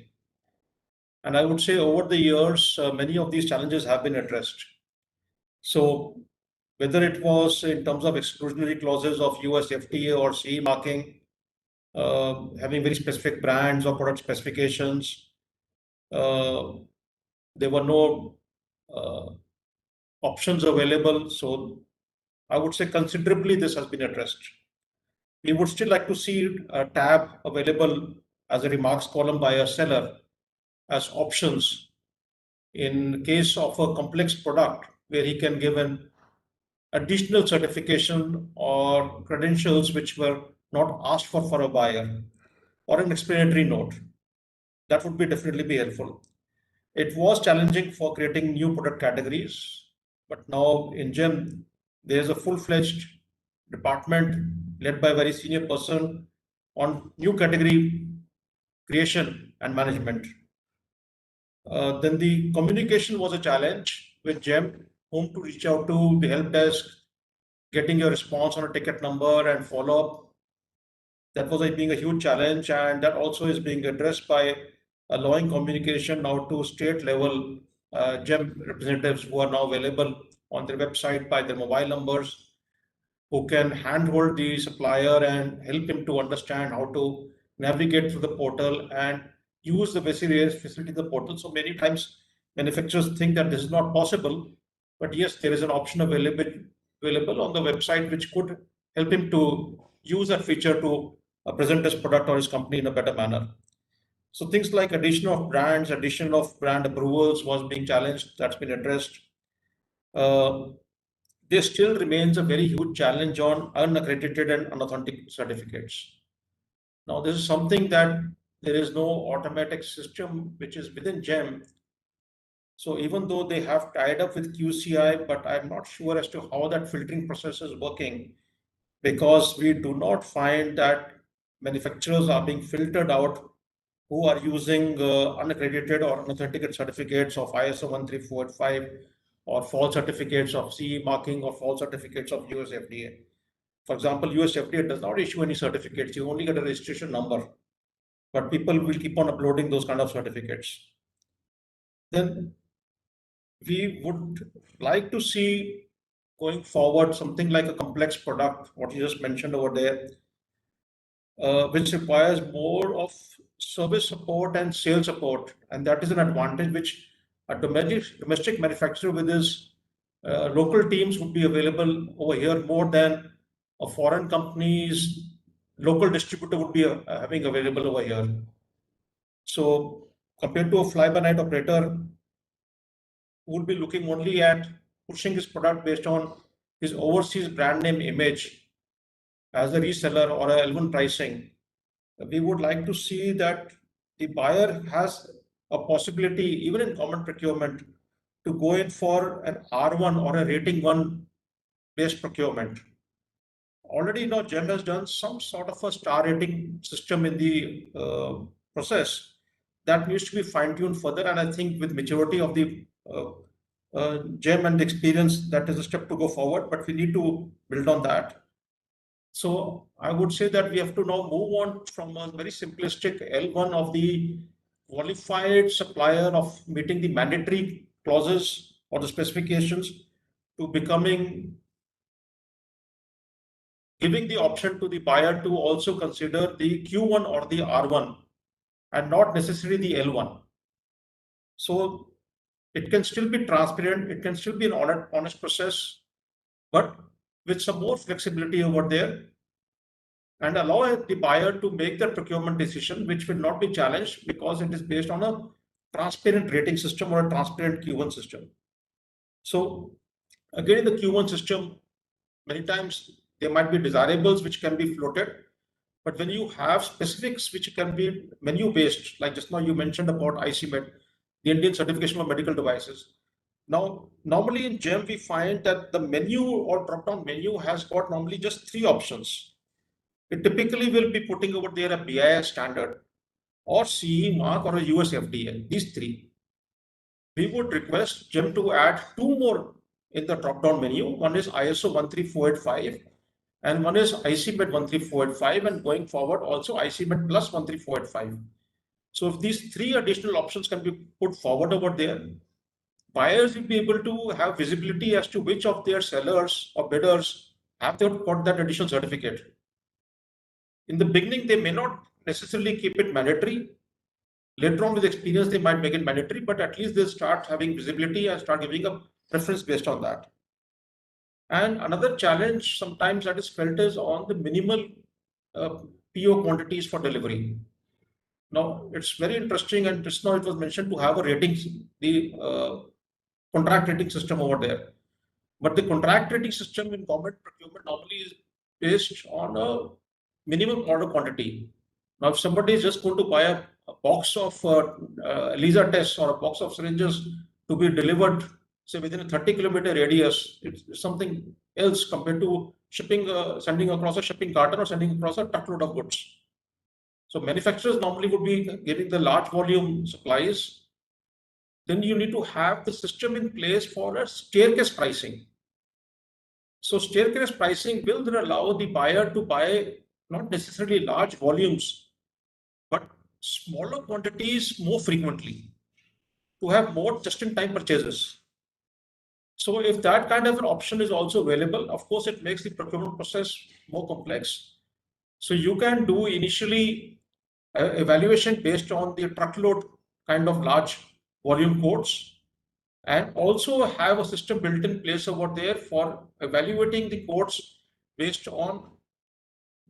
And I would say over the years, many of these challenges have been addressed. So whether it was in terms of exclusionary clauses of US FTA or CE marking, having very specific brands or product specifications, there were no options available. So I would say considerably this has been addressed. We would still like to see a tab available as a remarks column by a seller as options in case of a complex product where he can give an additional certification or credentials which were not asked for a buyer, or an explanatory note. That would definitely be helpful. It was challenging for creating new product categories, but now in GeM, there's a full-fledged department led by a very senior person on new category creation and management. Then the communication was a challenge with GeM, whom to reach out to, the help desk, getting your response on a ticket number and follow-up. That was being a huge challenge, and that also is being addressed by allowing communication now to state level GeM representatives who are now available on their website by their mobile numbers, who can handhold the supplier and help him to understand how to navigate through the portal and use the basic facility of the portal. So many times manufacturers think that this is not possible, but yes, there is an option available on the website which could help him to use that feature to present his product or his company in a better manner. So things like addition of brands, addition of brand approvals was being challenged. That's been addressed. There still remains a very huge challenge on unaccredited and unauthentic certificates. Now, this is something that there is no automatic system which is within GeM. So even though they have tied up with GeM-CII, but I'm not sure as to how that filtering process is working, because we do not find that manufacturers are being filtered out who are using unaccredited or unauthenticated certificates of ISO 13485 or false certificates of CE marking or false certificates of US FDA. For example, US FDA does not issue any certificates. You only get a registration number, but people will keep on uploading those kind of certificates. Then we would like to see going forward something like a complex product, what you just mentioned over there, which requires more of service support and sales support. And that is an advantage which a domestic manufacturer with his local teams would be available over here more than a foreign company's local distributor would be having available over here. So compared to a fly-by-night operator who would be looking only at pushing his product based on his overseas brand name image as a reseller or a L1 pricing, we would like to see that the buyer has a possibility, even in common procurement, to go in for an R1 or a rating 1 based procurement. Already now GeM has done some sort of a star rating system in the process that needs to be fine-tuned further. And I think with maturity of the GeM and the experience, that is a step to go forward, but we need to build on that. So I would say that we have to now move on from a very simplistic L1 of the qualified supplier of meeting the mandatory clauses or the specifications to becoming giving the option to the buyer to also consider the Q1 or the R1 and not necessarily the L1. So it can still be transparent, it can still be an honest process, but with some more flexibility over there, and allow the buyer to make their procurement decision, which will not be challenged because it is based on a transparent rating system or a transparent Q1 system. So again, in the Q1 system, many times there might be desirables which can be floated, but when you have specifics which can be menu based, like just now you mentioned about ICMED, the Indian Certification of Medical Devices, Now, normally in GeM, we find that the menu or drop-down menu has got normally just 3 options. It typically will be putting over there a BIS standard or CE mark or a US FDA, these 3. We would request GeM to add 2 more in the drop-down menu. One is ISO 13485 and one is ICMET 13485, and going forward also ICMET plus 13485. So if these 3 additional options can be put forward over there, buyers will be able to have visibility as to which of their sellers or bidders have they got that additional certificate. In the beginning, they may not necessarily keep it mandatory. Later on with experience, they might make it mandatory, but at least they'll start having visibility and start giving a preference based on that. And another challenge sometimes that is felt is on the minimal PO quantities for delivery. Now, it's very interesting, and just now it was mentioned to have a rating, the contract rating system over there. But the contract rating system in government procurement normally is based on a minimum order quantity. Now, if somebody is just going to buy a box of ELISA tests or a box of syringes to be delivered, say within a 30-kilometer radius, it's something else compared to shipping, sending across a shipping carton or sending across a truckload of goods. So manufacturers normally would be getting the large volume supplies. Then you need to have the system in place for a staircase pricing. So staircase pricing will then allow the buyer to buy not necessarily large volumes, but smaller quantities more frequently, to have more just-in-time purchases. So if that kind of an option is also available, of course, it makes the procurement process more complex. So you can do initially evaluation based on the truckload kind of large volume quotes, and also have a system built in place over there for evaluating the quotes based on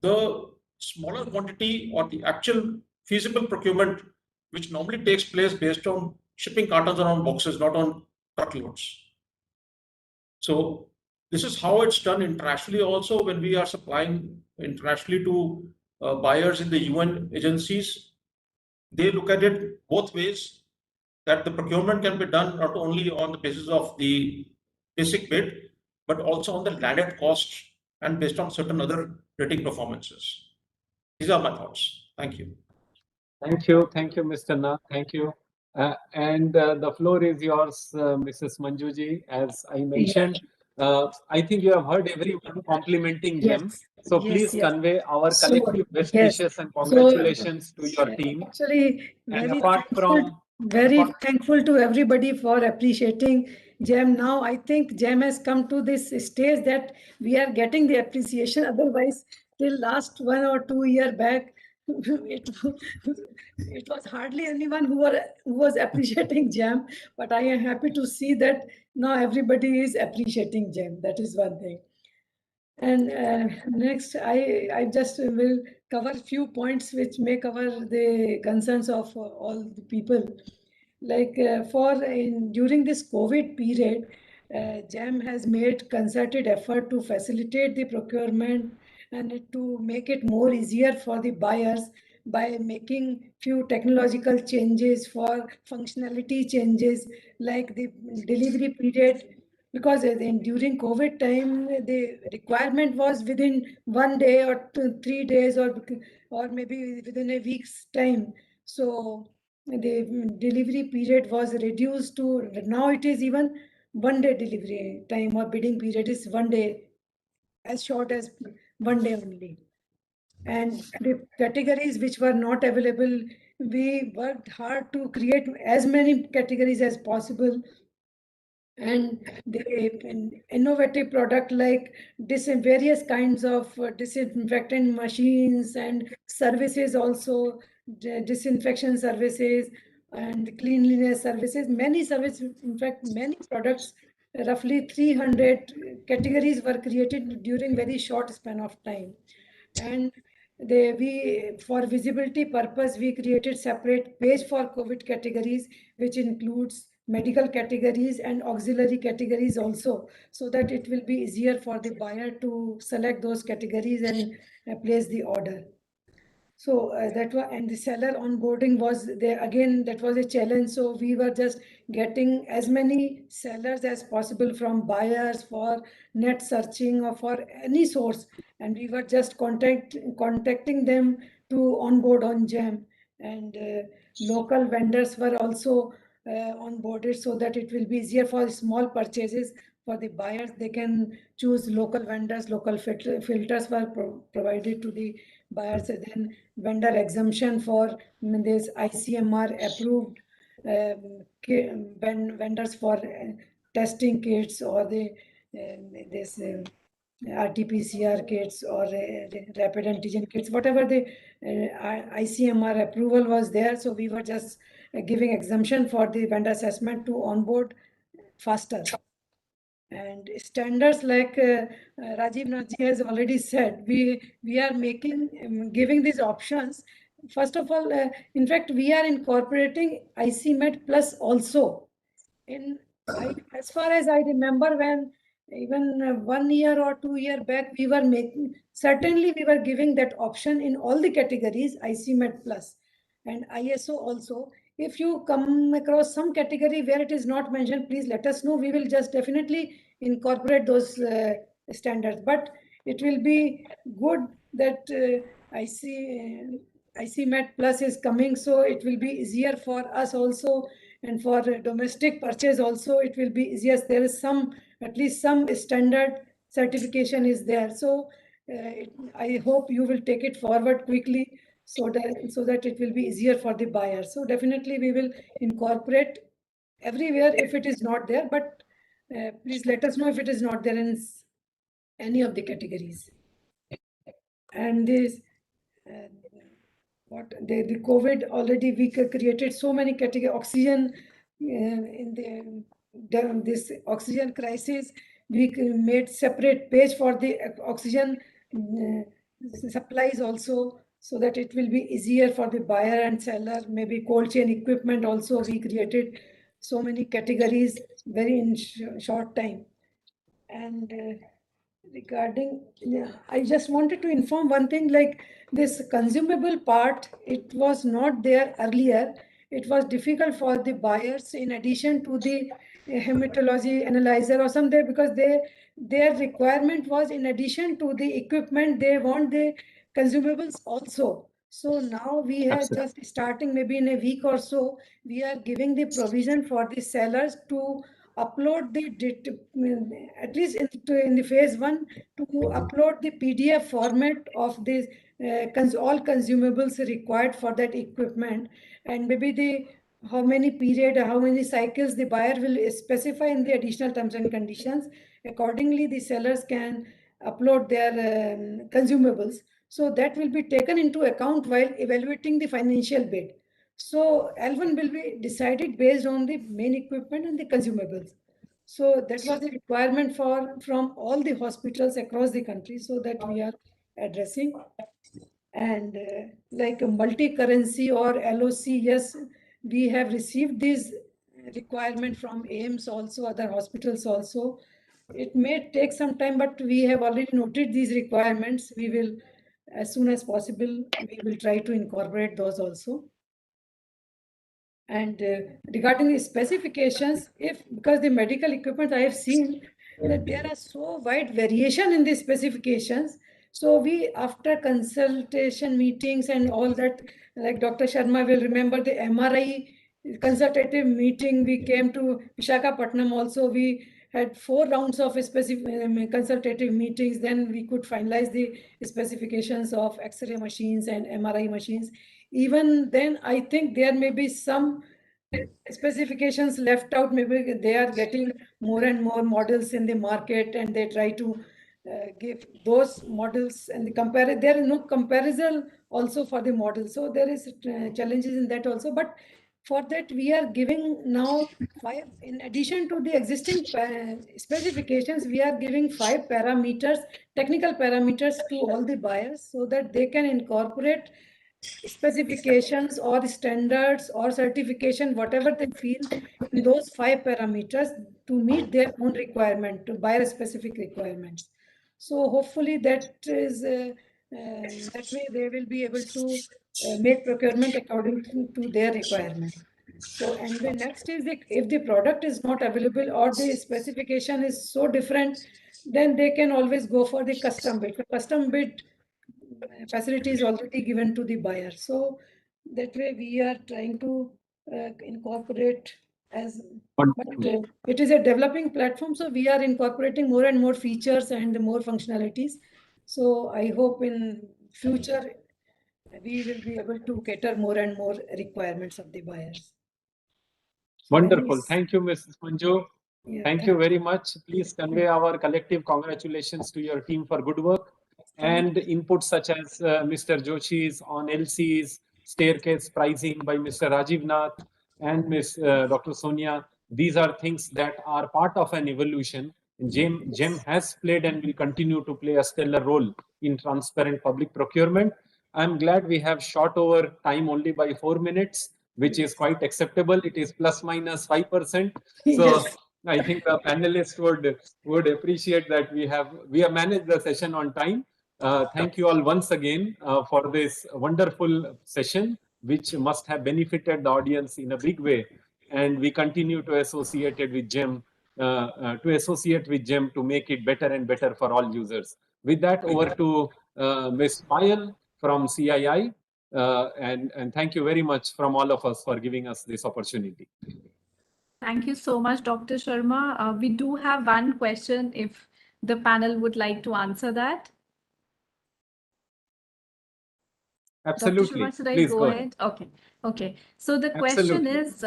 the smaller quantity or the actual feasible procurement, which normally takes place based on shipping cartons or on boxes, not on truckloads. So this is how it's done internationally also when we are supplying internationally to buyers in the UN agencies. They look at it both ways, that the procurement can be done not only on the basis of the basic bid, but also on the landed cost and based on certain other rating performances. These are my thoughts. Thank you. Thank you, Mr. Na. Thank you. And the floor is yours, Mrs. Manjuji. As I mentioned, I think you have heard everyone complimenting GeM. So please convey our collective best wishes and congratulations to your team. Actually, and apart from very thankful to everybody for appreciating GeM. Now I think GeM has come to this stage that we are getting the appreciation. Otherwise, till last 1 or 2 years back, it was hardly anyone who was appreciating GeM. But I am happy to see that now everybody is appreciating GeM. That is one thing. And next, I just will cover a few points which may cover the concerns of all the people. Like during this COVID period, GeM has made concerted effort to facilitate the procurement and to make it more easier for the buyers by making few technological changes for functionality changes, like the delivery period. Because during COVID time, the requirement was within 1 day or 3 days or maybe within a week's time. So the delivery period was reduced to, now it is even 1 day delivery time, or bidding period is 1 day, as short as 1 day only. And the categories which were not available, we worked hard to create as many categories as possible. And the innovative product like various kinds of disinfectant machines and services, also disinfection services and cleanliness services, many services, in fact, many products, roughly 300 categories were created during very short span of time. And for visibility purpose, we created separate page for COVID categories, which includes medical categories and auxiliary categories also, so that it will be easier for the buyer to select those categories and place the order. So that was, and the seller onboarding was there again, that was a challenge. So we were just getting as many sellers as possible from buyers for net searching or for any source. And we were just contacting them to onboard on GeM. And local vendors were also onboarded so that it will be easier for small purchases. For the buyers, they can choose local vendors, local filters were provided to the buyers. Then vendor exemption for this ICMR approved vendors for testing kits or the this RT-PCR kits or rapid antigen kits, whatever the ICMR approval was there. So we were just giving exemption for the vendor assessment to onboard faster. And standards like Rajiv Nathji has already said, we are making giving these options. First of all, in fact, we are incorporating ICMET Plus also. As far as I remember, when even 1 year or 2 years back, we were certainly we were giving that option in all the categories, ICMET Plus and ISO also. If you come across some category where it is not mentioned, please let us know. We will just definitely incorporate those standards. But it will be good that ICMET Plus is coming, so it will be easier for us also, and for domestic purchase also it will be easier. There is at least some standard certification is there. So I hope you will take it forward quickly, so that it will be easier for the buyer. So definitely we will incorporate everywhere if it is not there, but please let us know if it is not there in any of the categories. And this the COVID already, we created so many categories. Oxygen in this oxygen crisis, we made separate page for the oxygen supplies also, so that it will be easier for the buyer and seller. Maybe cold chain equipment also, we created so many categories very in short time. And regarding, I just wanted to inform one thing, like this consumable part, it was not there earlier. It was difficult for the buyers, in addition to the hematology analyzer or something, because their requirement was, in addition to the equipment, they want the consumables also. So now we have just starting, maybe in a week or so, we are giving the provision for the sellers to upload at least in the phase 1, to upload the PDF format of this all consumables required for that equipment, and maybe how many period, how many cycles the buyer will specify in the additional terms and conditions. Accordingly, the sellers can upload their consumables. So that will be taken into account while evaluating the financial bid. So L1 will be decided based on the main equipment and the consumables. So that was the requirement from all the hospitals across the country, so that we are addressing. And like a multi-currency or LOC, yes, we have received this requirement from AIMS also, other hospitals also. It may take some time, but we have already noted these requirements. We will, as soon as possible, we will try to incorporate those also. And regarding the specifications, because the medical equipment, I have seen that there are so wide variation in the specifications. So we, after consultation meetings and all that, like Dr. Sharma will remember the MRI consultative meeting, we came to Visakhapatnam also. We had 4 rounds of consultative meetings. Then we could finalize the specifications of X-ray machines and MRI machines. Even then, I think there may be some specifications left out. Maybe they are getting more and more models in the market, and they try to give those models and compare. There is no comparison also for the model. So there is challenges in that also. But for that, we are giving now 5, in addition to the existing specifications, we are giving 5 parameters, technical parameters to all the buyers, so that they can incorporate specifications or standards or certification, whatever they feel, in those 5 parameters to meet their own requirement, to buyer specific requirements. So hopefully that is That way they will be able to make procurement according to their requirement. So, and the next is if the product is not available or the specification is so different, then they can always go for the custom bid. The custom bid facility is already given to the buyer. So that way we are trying to incorporate as, but it is a developing platform. So we are incorporating more and more features and more functionalities. So I hope in future we will be able to cater more and more requirements of the buyers. So Wonderful. Thank you, Mrs. Manju. Yeah, thank you very much. Please convey our collective congratulations to your team for good work and inputs such as Mr. Joshi's on LC's staircase pricing by Mr. Rajiv Nath and Ms. Dr. Sonia. These are things that are part of an evolution. GeM has played and will continue to play a stellar role in transparent public procurement. I'm glad we have shot over time only by 4 minutes, which is quite acceptable. It is plus minus 5%. So Yes. I think the panelists would appreciate that we have managed the session on time. Thank you all once again for this wonderful session, which must have benefited the audience in a big way. And we continue to associate with GeM to make it better and better for all users. With that, over to Ms. Payal from CII. And thank you very much from all of us for giving us this opportunity. Thank you so much, Dr. Sharma. We do have one question if the panel would like to answer that. Absolutely. Dr. Sharma, should I Please go go ahead? Okay. So the question is,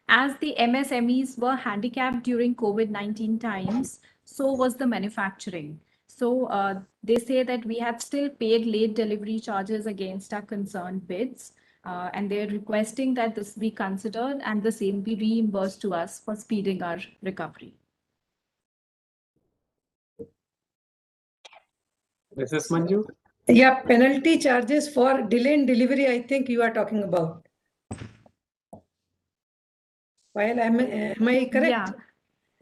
as the MSMEs were handicapped during COVID-19 times, so was the manufacturing. So they say that we have still paid late delivery charges against our concerned bids. And they're requesting that this be considered and the same be reimbursed to us for speeding our recovery. Mrs. Manju? Yeah, penalty charges for delay in delivery, I think you are talking about. While am I correct?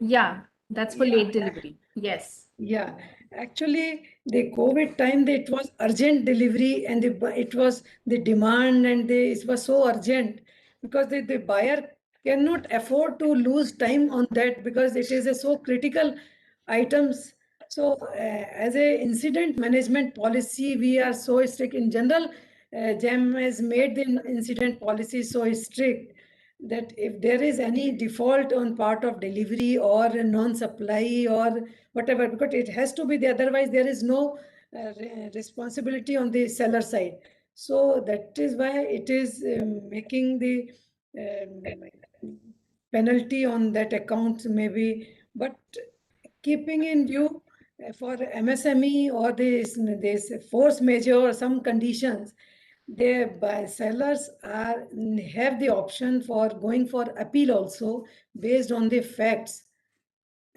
Yeah, that's for late delivery. Yes. Yeah, actually, the COVID time, it was urgent delivery and it was the demand and it was so urgent because the buyer cannot afford to lose time on that because it is a so critical items. So as a incident management policy, we are so strict. In general, GeM has made the incident policy so strict that if there is any default on part of delivery or a non-supply or whatever, because it has to be there, otherwise there is no responsibility on the seller side. So that is why it is making the penalty on that account maybe, but keeping in view for MSME or this force majeure or some conditions, the sellers have the option for going for appeal also based on the facts.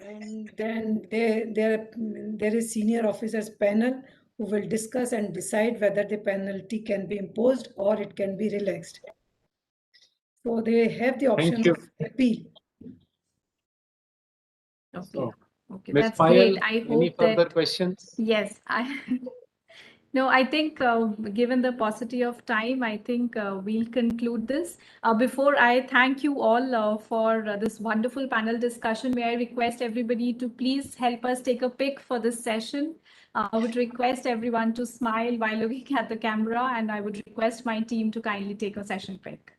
And then there is senior officers panel who will discuss and decide whether the penalty can be imposed or it can be relaxed. So they have the option of appeal. Okay, Ms. that's Payal, great. I any hope further that, questions? yes, no, I think given the paucity of time, I think we'll conclude this. Before I thank you all for this wonderful panel discussion, may I request everybody to please help us take a pic for this session. I would request everyone to smile while looking at the camera, and I would request my team to kindly take a session pic.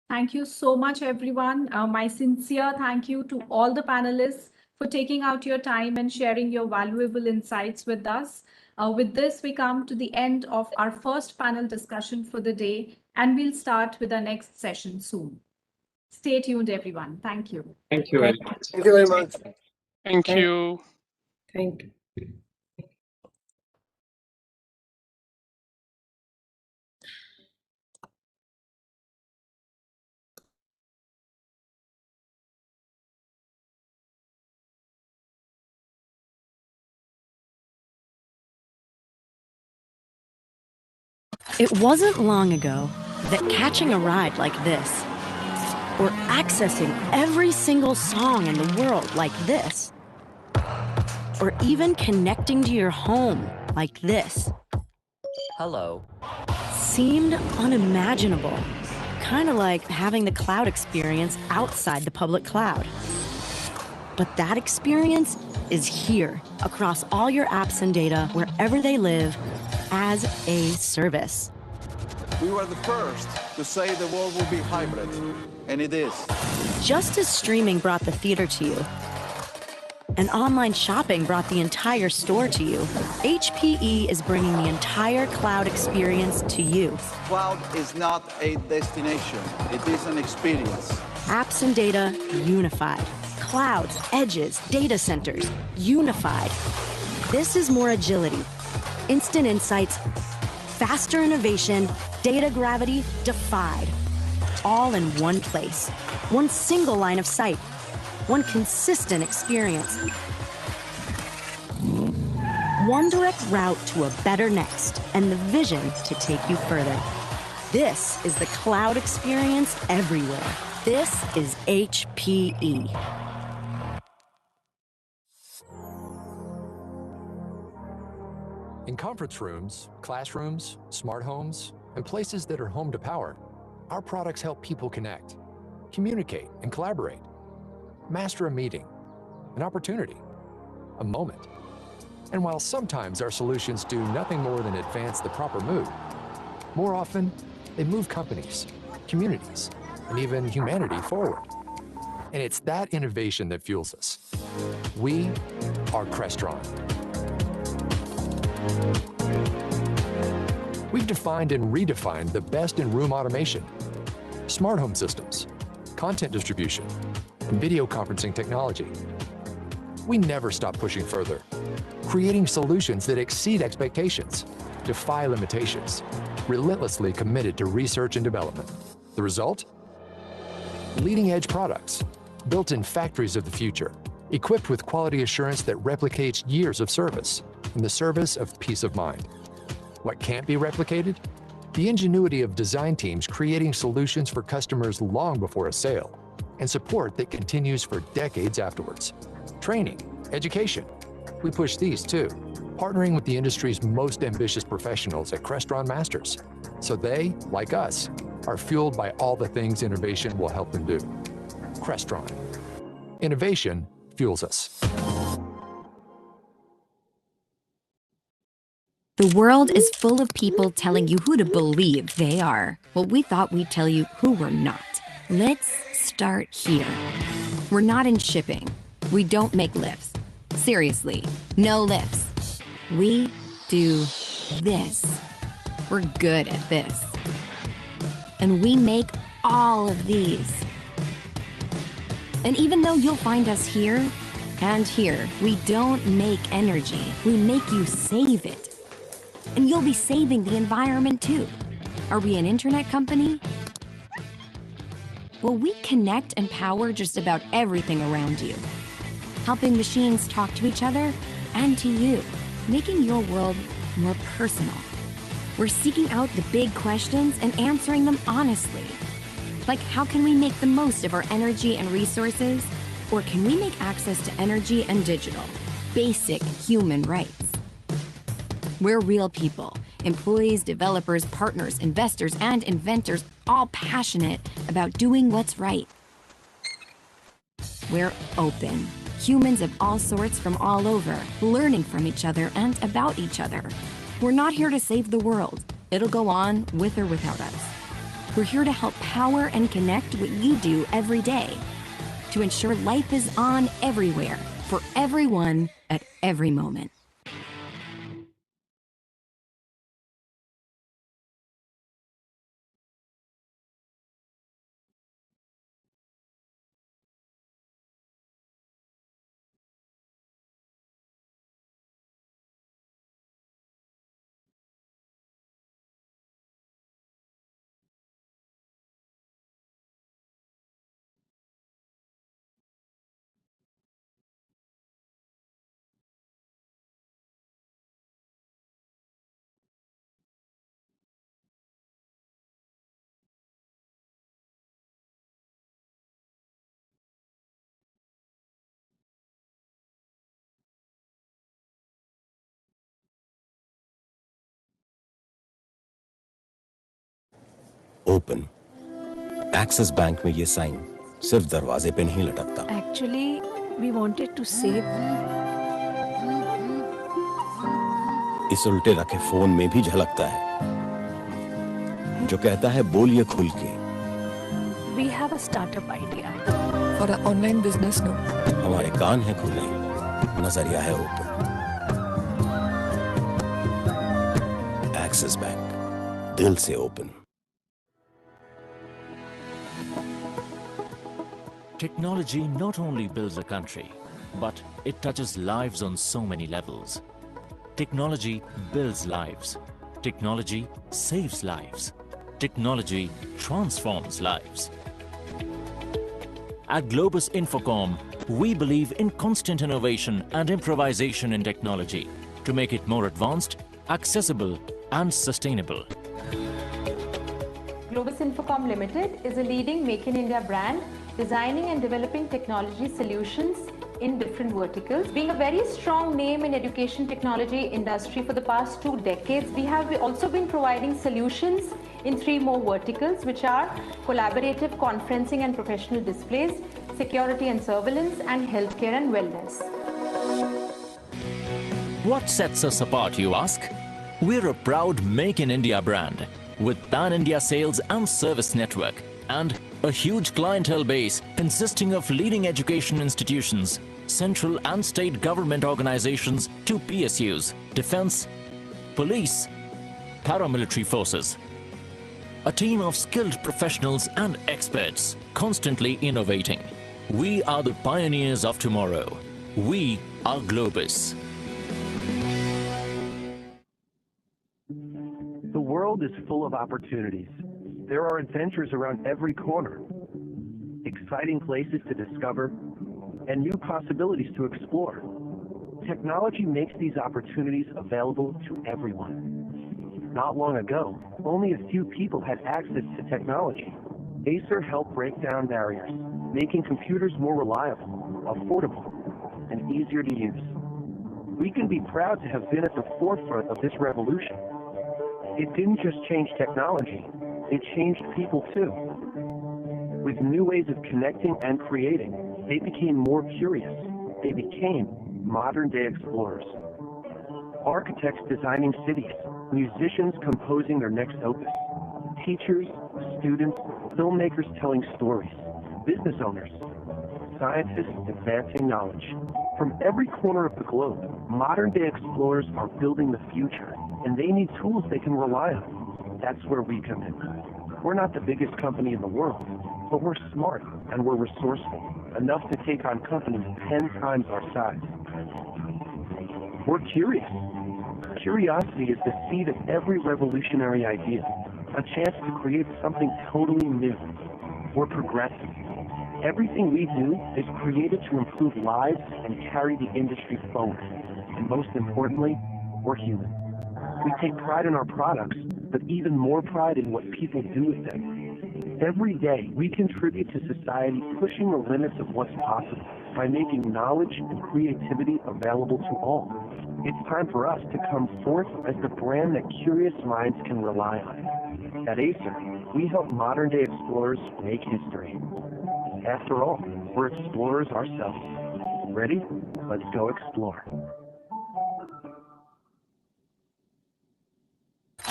Thank you so much, everyone. My sincere thank you to all the panelists for taking out your time and sharing your valuable insights with us. With this, we come to the end of our first panel discussion for the day, and we'll start with our next session soon. Stay tuned, everyone. Thank you. Thank you very much. Thank you very much. Thank you. Thank you. It wasn't long ago that catching a ride like this, or accessing every single song in the world like this, or even connecting to your home like this, Hello. seemed unimaginable. Kind of like having the cloud experience outside the public cloud. But that experience is here, across all your apps and data, wherever they live, as a service. We were the first to say the world will be hybrid, and it is. Just as streaming brought the theater to you, and online shopping brought the entire store to you, HPE is bringing the entire cloud experience to you. Cloud is not a destination, it is an experience. Apps and data unified. Clouds, edges, data centers unified. This is more agility, instant insights, faster innovation, data gravity defied. All in one place, one single line of sight, one consistent experience. One direct route to a better next, and the vision to take you further. This is the cloud experience everywhere. This is HPE. In conference rooms, classrooms, smart homes, and places that are home to power, our products help people connect, communicate, and collaborate. Master a meeting, an opportunity, a moment. And while sometimes our solutions do nothing more than advance the proper mood, more often, they move companies, communities, and even humanity forward. And it's that innovation that fuels us. We are Crestron. We've defined and redefined the best in room automation, smart home systems, content distribution, and video conferencing technology. We never stop pushing further, creating solutions that exceed expectations, defy limitations, relentlessly committed to research and development. The result? Leading-edge products, built in factories of the future, equipped with quality assurance that replicates years of service in the service of peace of mind. What can't be replicated? The ingenuity of design teams creating solutions for customers long before a sale, and support that continues for decades afterwards. Training, education. We push these too, partnering with the industry's most ambitious professionals at Crestron Masters, so they, like us, are fueled by all the things innovation will help them do. Crestron. Innovation fuels us. The world is full of people telling you who to believe they are. Well, we thought we'd tell you who we're not. Let's start here. We're not in shipping. We don't make lifts. Seriously, no lifts. We do this. We're good at this. And we make all of these. And even though you'll find us here and here, we don't make energy. We make you save it. And you'll be saving the environment too. Are we an internet company? Well, we connect and power just about everything around you, helping machines talk to each other and to you, making your world more personal. We're seeking out the big questions and answering them honestly. Like, how can we make the most of our energy and resources? Or can we make access to energy and digital basic human rights? We're real people, employees, developers, partners, investors, and inventors, all passionate about doing what's right. We're open, humans of all sorts from all over, learning from each other and about each other. We're not here to save the world. It'll go on with or without us. We're here to help power and connect what you do every day, to ensure life is on everywhere, for everyone, at every moment. Open. Axis bank में ये sign सिर्फ दरवाजे पे नहीं लटकता। Actually, we wanted to save. इस उल्टे रखे फोन में भी झलकता है, जो कहता है बोलिए खुल के। We have a startup idea. For an online business, no. हमारे कान है खुले, नजरिया है ओपन। एक्सिस बैंक, दिल से open. Technology not only builds a country, but it touches lives on so many levels. Technology builds lives. Technology saves lives. Technology transforms lives. At Globus Infocom, we believe in constant innovation and improvisation in technology to make it more advanced, accessible, and sustainable. Globus Infocom Limited is a leading Make in India brand, designing and developing technology solutions in different verticals. Being a very strong name in education technology industry for the past 2 decades, we have also been providing solutions in 3 more verticals, which are collaborative conferencing and professional displays, security and surveillance, and healthcare and wellness. What sets us apart, you ask? We're a proud Make in India brand with pan-India sales and service network and a huge clientele base consisting of leading education institutions, central and state government organizations to PSUs, defense, police, paramilitary forces. A team of skilled professionals and experts constantly innovating. We are the pioneers of tomorrow. We are Globus. The world is full of opportunities. There are adventures around every corner, exciting places to discover, and new possibilities to explore. Technology makes these opportunities available to everyone. Not long ago, only a few people had access to technology. Acer helped break down barriers, making computers more reliable, affordable, and easier to use. We can be proud to have been at the forefront of this revolution. It didn't just change technology, it changed people too. With new ways of connecting and creating, they became more curious. They became modern-day explorers. Architects designing cities, musicians composing their next opus, teachers, students, filmmakers telling stories, business owners, scientists advancing knowledge. From every corner of the globe, modern-day explorers are building the future, and they need tools they can rely on. That's where we come in. We're not the biggest company in the world, but we're smart and we're resourceful, enough to take on companies 10 times our size. We're curious. Curiosity is the seed of every revolutionary idea, a chance to create something totally new. We're progressive. Everything we do is created to improve lives and carry the industry forward. And most importantly, we're human. We take pride in our products, but even more pride in what people do with them. Every day, we contribute to society, pushing the limits of what's possible by making knowledge and creativity available to all. It's time for us to come forth as the brand that curious minds can rely on. At Acer, we help modern-day explorers make history. After all, we're explorers ourselves. Ready? Let's go explore.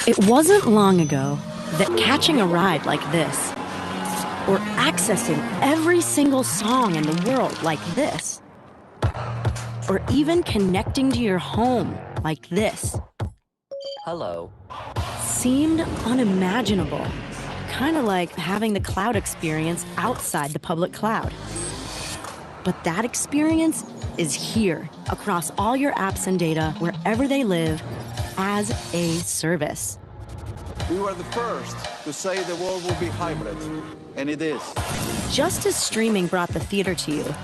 It wasn't long ago that catching a ride like this, or accessing every single song in the world like this, or even connecting to your home like this, Hello. seemed unimaginable. Kind of like having the cloud experience outside the public cloud. But that experience is here, across all your apps and data, wherever they live, as a service. We were the first to say the world will be hybrid, and it is. Just as streaming brought the theater to you,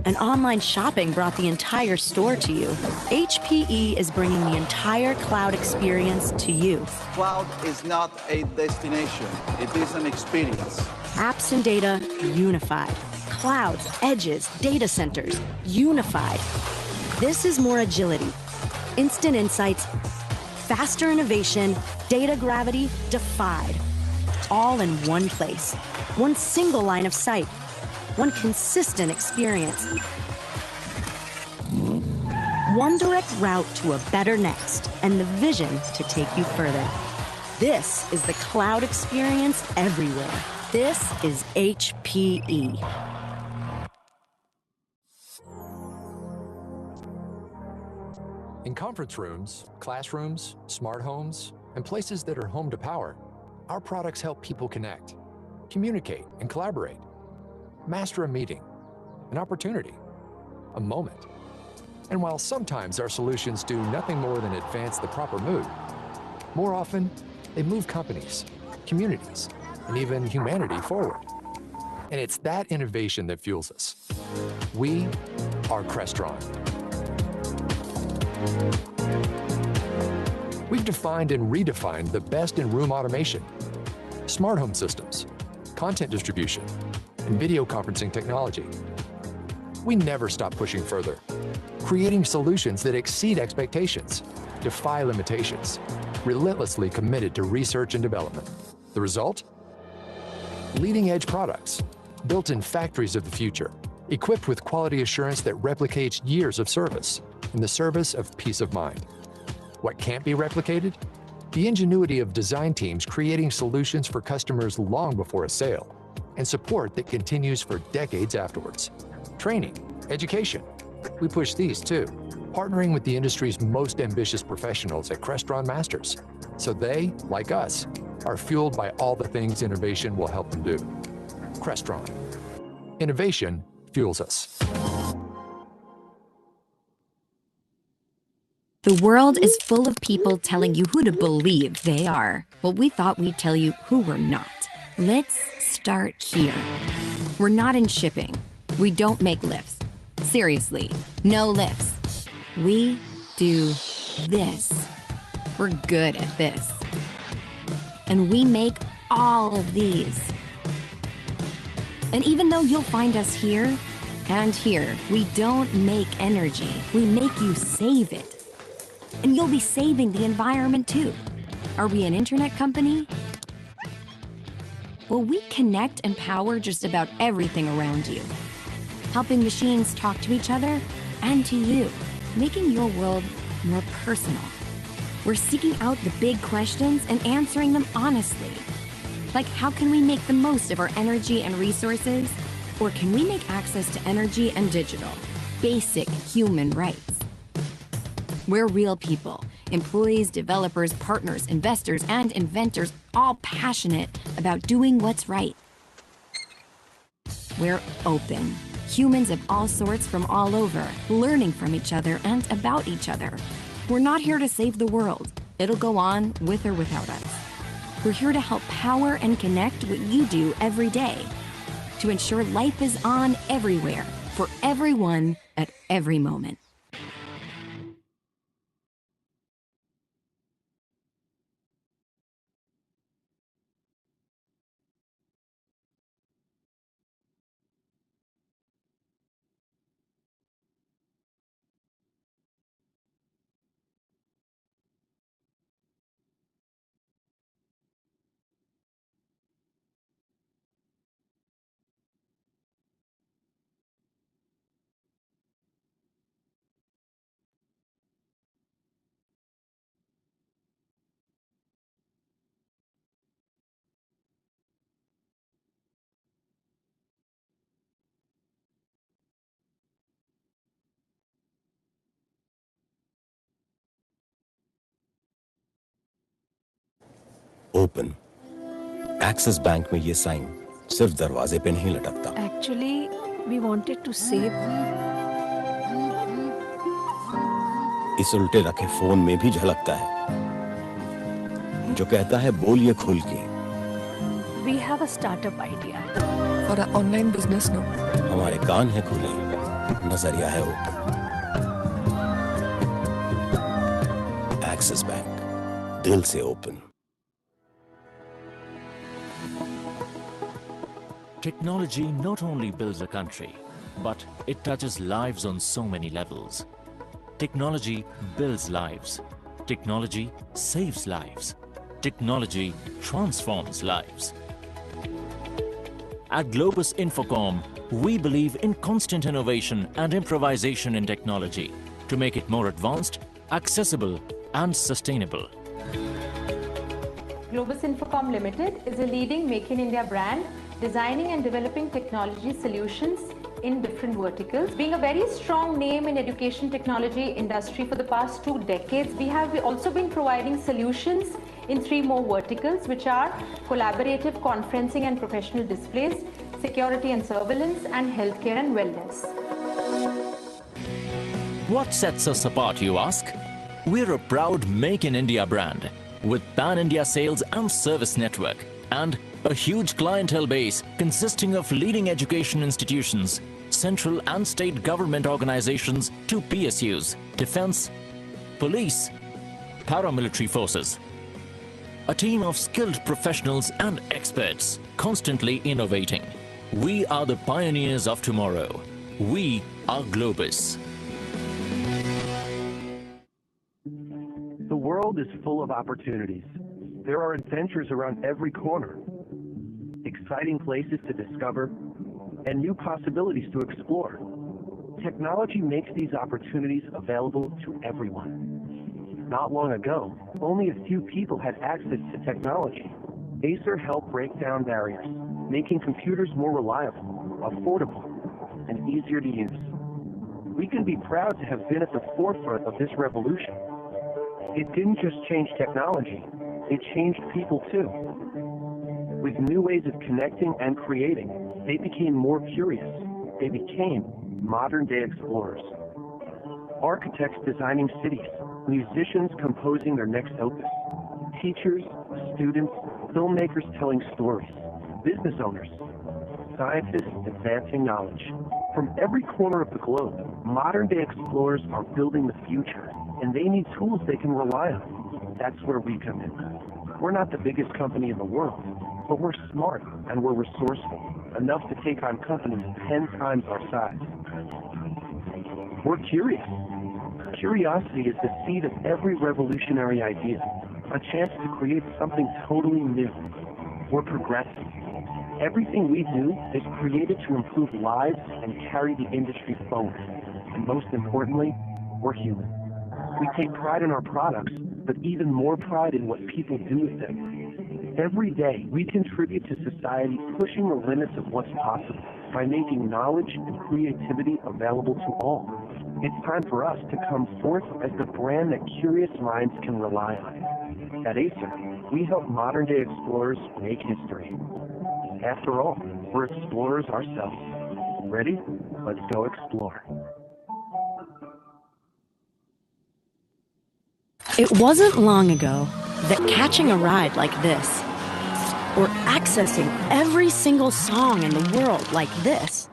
and online shopping brought the entire store to you, HPE is bringing the entire cloud experience to you. Cloud is not a destination, it is an experience. Apps and data unified. Clouds, edges, data centers unified. This is more agility, instant insights, faster innovation, data gravity defied. all in one place. One single line of sight. One consistent experience. One direct route to a better next, and the vision to take you further. This is the cloud experience everywhere. This is HPE. In conference rooms, classrooms, smart homes, and places that are home to power, our products help people connect, communicate, and collaborate. Master a meeting, an opportunity, a moment. And while sometimes our solutions do nothing more than advance the proper mood, more often, they move companies, communities, and even humanity forward. And it's that innovation that fuels us. We are Crestron. We've defined and redefined the best in room automation, smart home systems, content distribution, and video conferencing technology. We never stop pushing further, creating solutions that exceed expectations, defy limitations, relentlessly committed to research and development. The result? Leading-edge products, built in factories of the future, equipped with quality assurance that replicates years of service in the service of peace of mind. What can't be replicated? The ingenuity of design teams creating solutions for customers long before a sale, and support that continues for decades afterwards. Training, education. We push these too, partnering with the industry's most ambitious professionals at Crestron Masters, so they, like us, are fueled by all the things innovation will help them do. Crestron. Innovation fuels us. The world is full of people telling you who to believe they are. Well, we thought we'd tell you who we're not. Let's start here. We're not in shipping. We don't make lifts. Seriously, no lifts. We do this. We're good at this. And we make all of these. And even though you'll find us here and here, we don't make energy. We make you save it. And you'll be saving the environment too. Are we an internet company? Well, we connect and power just about everything around you, helping machines talk to each other and to you, making your world more personal. We're seeking out the big questions and answering them honestly. Like, how can we make the most of our energy and resources? Or can we make access to energy and digital basic human rights? We're real people, employees, developers, partners, investors, and inventors, all passionate about doing what's right. We're open. Humans of all sorts from all over, learning from each other and about each other. We're not here to save the world. It'll go on with or without us. We're here to help power and connect what you do every day, to ensure life is on everywhere, for everyone, at every moment. Open access bank में ये sign सिर्फ दरवाजे पे नहीं लटकता। Actually, we wanted to save. इस उल्टे रखे फोन में भी झलकता है, जो कहता है बोलिए खुल के। We have a startup idea for an online business, no? हमारे कान है खुले, नजरिया है ओपन। एक्सिस बैंक, दिल से open. Technology not only builds a country, but it touches lives on so many levels. Technology builds lives. Technology saves lives. Technology transforms lives. At Globus Infocom, we believe in constant innovation and improvisation in technology to make it more advanced, accessible, and sustainable. Globus Infocom Limited is a leading Make in India brand, designing and developing technology solutions in different verticals. Being a very strong name in education technology industry for the past 2 decades, we have also been providing solutions in 3 more verticals, which are collaborative conferencing and professional displays, security and surveillance, and healthcare and wellness. What sets us apart, you ask? We're a proud Make in India brand with pan-India sales and service network and a huge clientele base consisting of leading education institutions, central and state government organizations to PSUs, defense, police, paramilitary forces. A team of skilled professionals and experts constantly innovating. We are the pioneers of tomorrow. We are Globus. The world is full of opportunities. There are adventures around every corner, exciting places to discover, and new possibilities to explore. Technology makes these opportunities available to everyone. Not long ago, only a few people had access to technology. Acer helped break down barriers, making computers more reliable, affordable, and easier to use. We can be proud to have been at the forefront of this revolution. It didn't just change technology, it changed people too. With new ways of connecting and creating, they became more curious. They became modern-day explorers. Architects designing cities, musicians composing their next opus, teachers, students, filmmakers telling stories, business owners, scientists advancing knowledge. From every corner of the globe, modern-day explorers are building the future, and they need tools they can rely on. That's where we come in. We're not the biggest company in the world, but we're smart and we're resourceful, enough to take on companies 10 times our size. We're curious. Curiosity is the seed of every revolutionary idea, a chance to create something totally new. We're progressive. Everything we do is created to improve lives and carry the industry forward. And most importantly, we're human. We take pride in our products, but even more pride in what people do with them. Every day, we contribute to society, pushing the limits of what's possible by making knowledge and creativity available to all. It's time for us to come forth as the brand that curious minds can rely on. At Acer, we help modern-day explorers make history. After all, we're explorers ourselves. Ready? Let's go explore. It wasn't long ago that catching a ride like this, or accessing every single song in the world like this,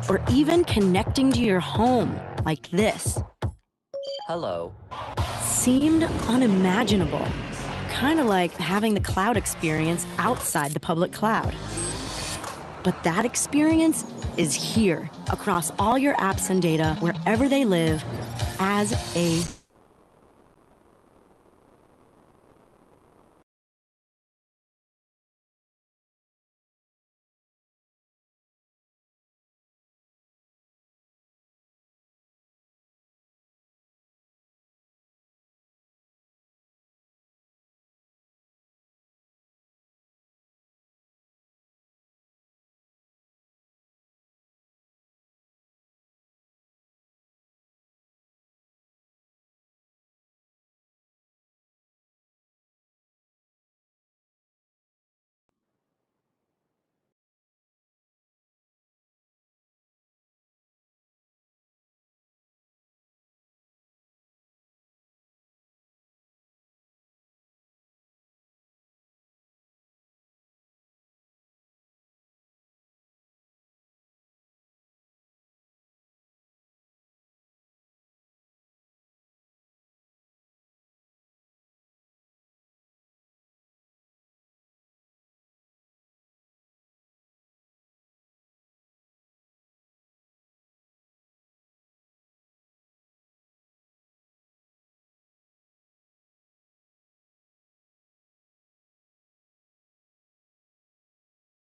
or even connecting to your home like this, Hello. seemed unimaginable. Kind of like having the cloud experience outside the public cloud. But that experience is here, across all your apps and data, wherever they live, as a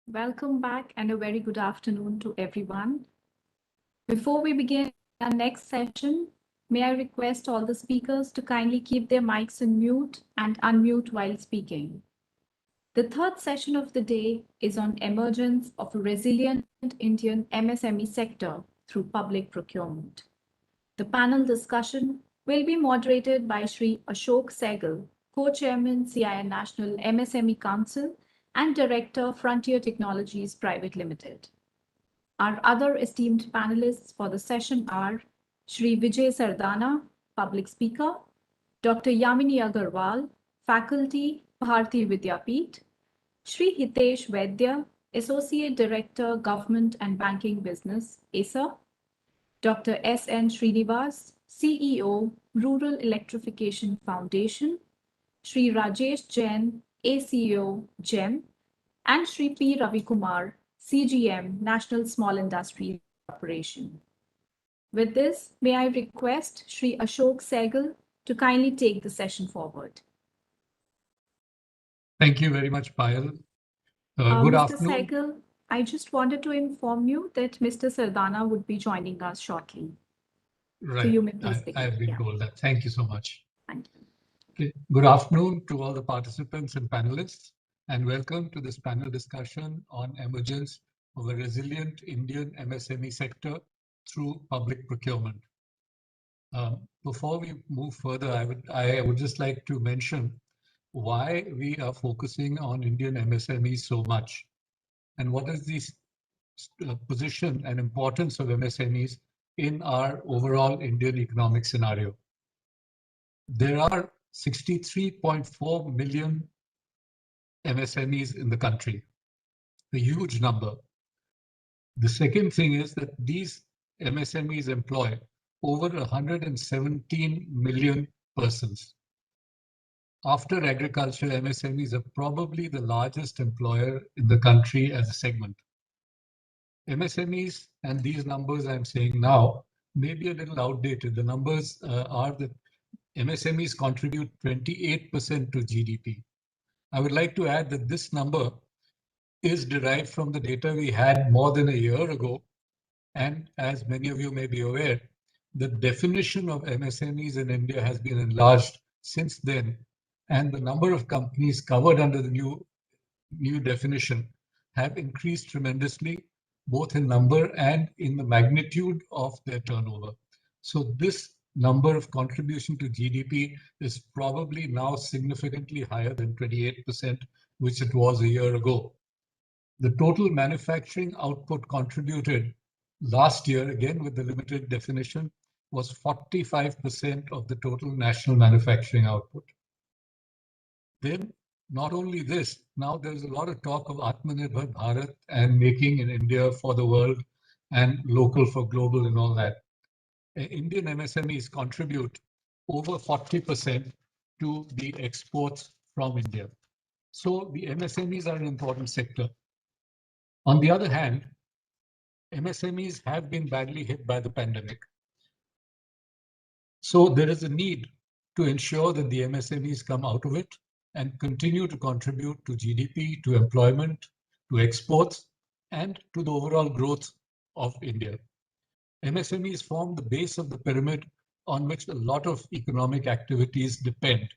Welcome back and a very good afternoon to everyone. Before we begin our next session, may I request all the speakers to kindly keep their mics on mute and unmute while speaking. The third session of the day is on emergence of a resilient Indian MSME sector through public procurement. The panel discussion will be moderated by Shri Ashok Sehgal, Co-Chairman CII National MSME Council and Director Frontier Technologies Private Limited. Our other esteemed panelists for the session are Shri Vijay Sardana, Public Speaker, Dr. Yamini Agarwal, Faculty, Bharati Vidyapeeth, Shri Hitesh Vaidya, Associate Director, Government and Banking Business, ASA, Dr. S.N. Srinivas, CEO, Rural Electrification Foundation, Shri Rajesh Jain, ACO, GeM, and Shri P. Ravikumar, CGM, National Small Industries Corporation. With this, may I request Shri Ashok Sehgal to kindly take the session forward. Thank you very much, Payal. Good Mr. afternoon. Sehgal, I just wanted to inform you that Mr. Sardana would be joining us shortly. Right. So you may please begin. I have been told that. Thank you so much. Thank you. Okay. Good afternoon to all the participants and panelists, and welcome to this panel discussion on emergence of a resilient Indian MSME sector through public procurement. Before we move further, I would just like to mention why we are focusing on Indian MSMEs so much, and what is the position and importance of MSMEs in our overall Indian economic scenario. There are 63.4 million MSMEs in the country, a huge number. The second thing is that these MSMEs employ over 117 million persons. After agriculture, MSMEs are probably the largest employer in the country as a segment. MSMEs, and these numbers I'm saying now, may be a little outdated. The numbers are that MSMEs contribute 28% to GDP. I would like to add that this number is derived from the data we had more than a year ago. And as many of you may be aware, the definition of MSMEs in India has been enlarged since then. And the number of companies covered under the new definition have increased tremendously, both in number and in the magnitude of their turnover. So this number of contribution to GDP is probably now significantly higher than 28%, which it was a year ago. The total manufacturing output contributed last year, again with the limited definition, was 45% of the total national manufacturing output. Then, not only this, now there's a lot of talk of Atmanirbhar Bharat and making in India for the world and local for global and all that. Indian MSMEs contribute over 40% to the exports from India. So the MSMEs are an important sector. On the other hand, MSMEs have been badly hit by the pandemic. So there is a need to ensure that the MSMEs come out of it and continue to contribute to GDP, to employment, to exports, and to the overall growth of India. MSMEs form the base of the pyramid on which a lot of economic activities depend.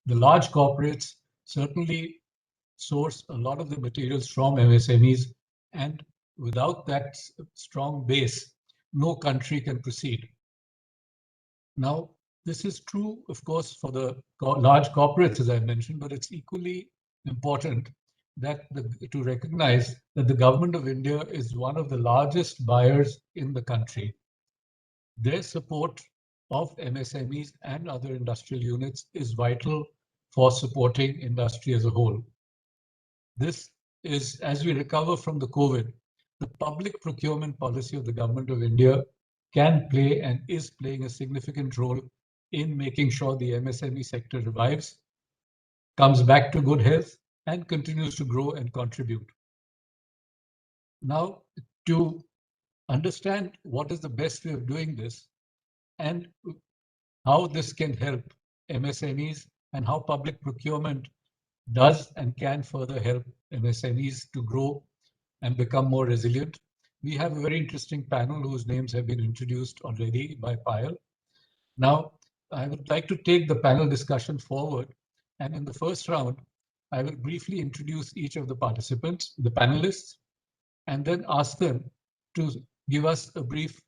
The large corporates certainly source a lot of the materials from MSMEs, and without that strong base, no country can proceed. Now, this is true, of course, for the large corporates, as I mentioned, but it's equally important that to recognize that the government of India is one of the largest buyers in the country. Their support of MSMEs and other industrial units is vital for supporting industry as a whole. This is, as we recover from the COVID, the public procurement policy of the government of India can play and is playing a significant role in making sure the MSME sector revives, comes back to good health, and continues to grow and contribute. Now, to understand what is the best way of doing this and how this can help MSMEs and how public procurement does and can further help MSMEs to grow, and become more resilient. We have a very interesting panel whose names have been introduced already by Payal. Now, I would like to take the panel discussion forward. And in the first round, I will briefly introduce each of the participants, the panelists, and then ask them to give us a brief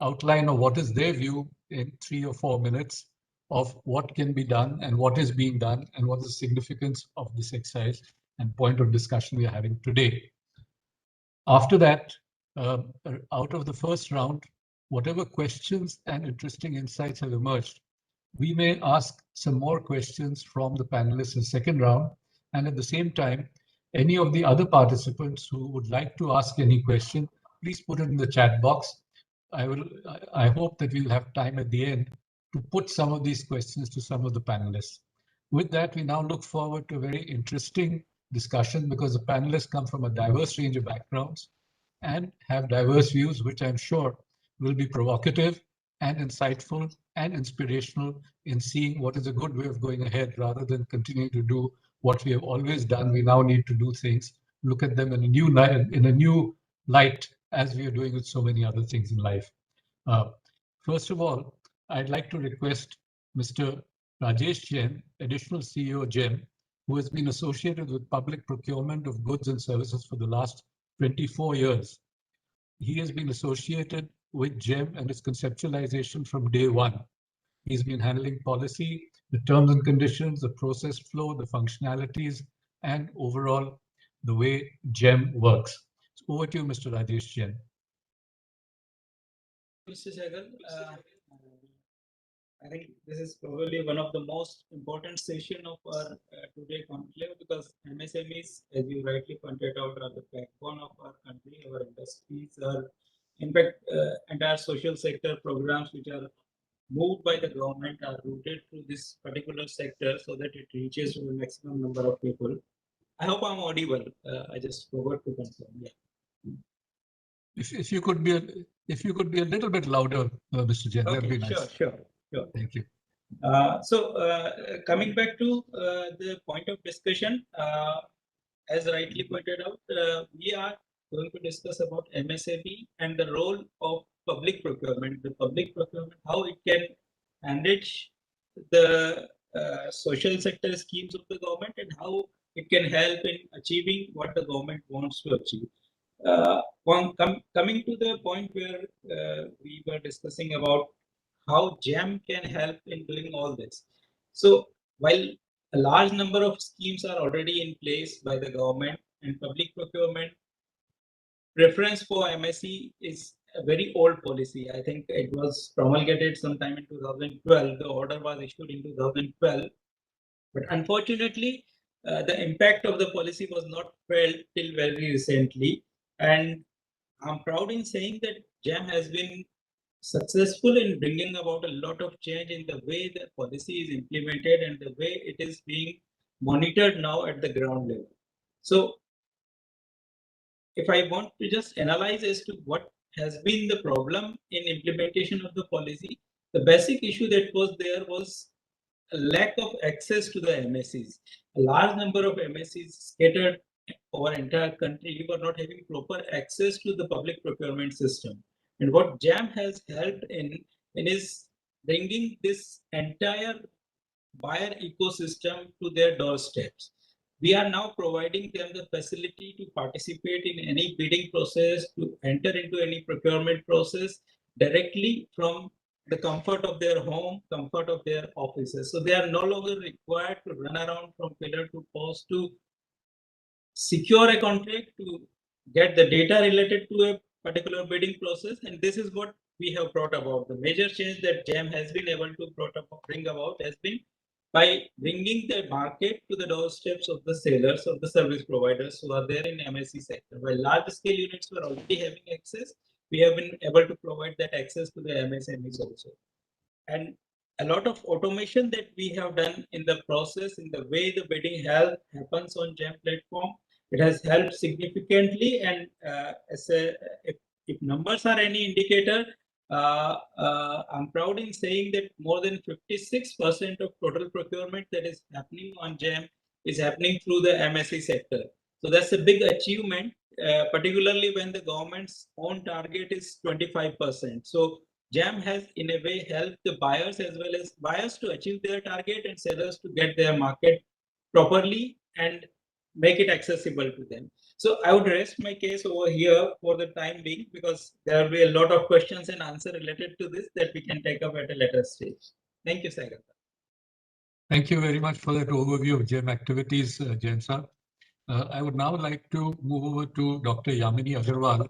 outline of what is their view in 3 or 4 minutes of what can be done and what is being done and what is the significance of this exercise and point of discussion we are having today. After that, out of the first round, whatever questions and interesting insights have emerged, we may ask some more questions from the panelists in the second round. And at the same time, any of the other participants who would like to ask any question, please put it in the chat box. I hope that we'll have time at the end to put some of these questions to some of the panelists. With that, we now look forward to a very interesting discussion because the panelists come from a diverse range of backgrounds and have diverse views, which I'm sure will be provocative and insightful and inspirational in seeing what is a good way of going ahead rather than continuing to do what we have always done. We now need to do things, look at them in a new light, as we are doing with so many other things in life. First of all, I'd like to request Mr. Rajesh Jain, Additional CEO of GeM, who has been associated with public procurement of goods and services for the last 24 years. He has been associated with GeM and its conceptualization from day one. He's been handling policy, the terms and conditions, the process flow, the functionalities, and overall the way GeM works. So over to you, Mr. Rajesh Jain. Mr. Jagan, I think this is probably one of the most important session of our today conclave because MSMEs, as you rightly pointed out, are the backbone of our country. Our industries are, in fact, entire social sector programs which are moved by the government are routed through this particular sector so that it reaches to the maximum number of people. I hope I'm audible. I just forgot to confirm. Yeah. If you could be a little bit louder, Mr. Jain, that'd be nice. Sure. Thank you. Coming back to the point of discussion, as rightly pointed out, we are going to discuss about MSME and the role of public procurement. The public procurement, how it can enrich the social sector schemes of the government and how it can help in achieving what the government wants to achieve. Coming to the point where we were discussing about how GeM can help in doing all this. So while a large number of schemes are already in place by the government and public procurement, preference for MSE is a very old policy. I think it was promulgated sometime in 2012. The order was issued in 2012. But unfortunately, the impact of the policy was not felt till very recently. And I'm proud in saying that GeM has been successful in bringing about a lot of change in the way the policy is implemented and the way it is being monitored now at the ground level. So if I want to just analyze as to what has been the problem in implementation of the policy, the basic issue that was there was a lack of access to the MSEs. A large number of MSEs scattered over entire country were not having proper access to the public procurement system. And what GeM has helped in is bringing this entire buyer ecosystem to their doorsteps. We are now providing them the facility to participate in any bidding process, to enter into any procurement process directly from the comfort of their home, comfort of their offices. So they are no longer required to run around from pillar to post to secure a contract, to get the data related to a particular bidding process. And this is what we have brought about. The major change that GeM has been able to bring about has been by bringing the market to the doorsteps of the sellers, of the service providers who are there in MSE sector. While large scale units were already having access, we have been able to provide that access to the MSMEs also. And a lot of automation that we have done in the process, in the way the bidding happens on GeM platform, it has helped significantly. And if numbers are any indicator, I'm proud in saying that more than 56% of total procurement that is happening on GeM is happening through the MSE sector. So that's a big achievement particularly when the government's own target is 25%. So GeM has in a way helped the buyers as well as buyers to achieve their target and sellers to get their market properly and make it accessible to them. So I would rest my case over here for the time being, because there will be a lot of questions and answers related to this that we can take up at a later stage. Thank you, Sagar. Thank you very much for that overview of GeM activities, GeM-CII. I would now like to move over to Dr. Yamini Agarwal.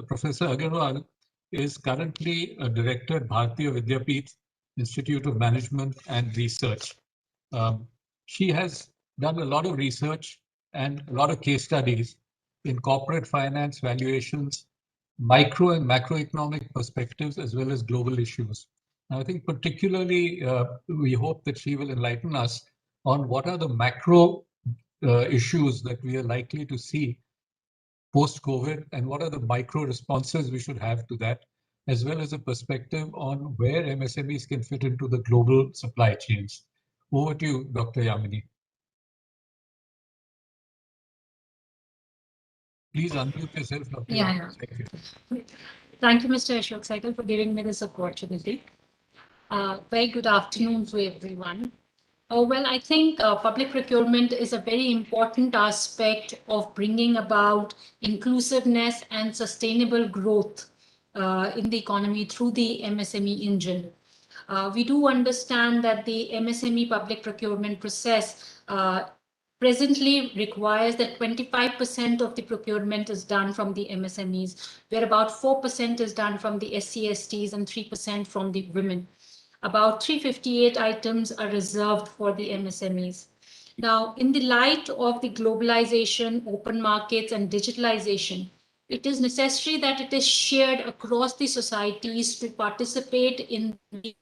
Professor Agarwal is currently a director at Bharatiya Vidyapeeth Institute of Management and Research. She has done a lot of research and a lot of case studies in corporate finance valuations, micro and macroeconomic perspectives, as well as global issues. Now, I think particularly we hope that she will enlighten us on what are the macro issues that we are likely to see post-COVID, and what are the micro responses we should have to that, as well as a perspective on where MSMEs can fit into the global supply chains. Over to you, Dr. Yamini. Please unmute yourself, Dr. Yeah. Thank you. Thank you, Mr. Ashok Cycle, for giving me this opportunity. Very good afternoon to everyone. Well, I think public procurement is a very important aspect of bringing about inclusiveness and sustainable growth in the economy through the MSME engine. We do understand that the MSME public procurement process presently requires that 25% of the procurement is done from the MSMEs, where about 4% is done from the SC/STs and 3% from the women. About 358 items are reserved for the MSMEs. Now, in the light of the globalization, open markets, and digitalization, it is necessary that it is shared across the societies to participate in the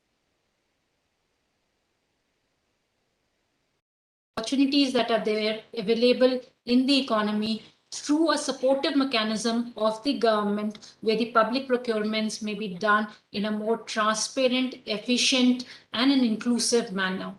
opportunities that are there available in the economy through a supportive mechanism of the government, where the public procurements may be done in a more transparent, efficient, and an inclusive manner.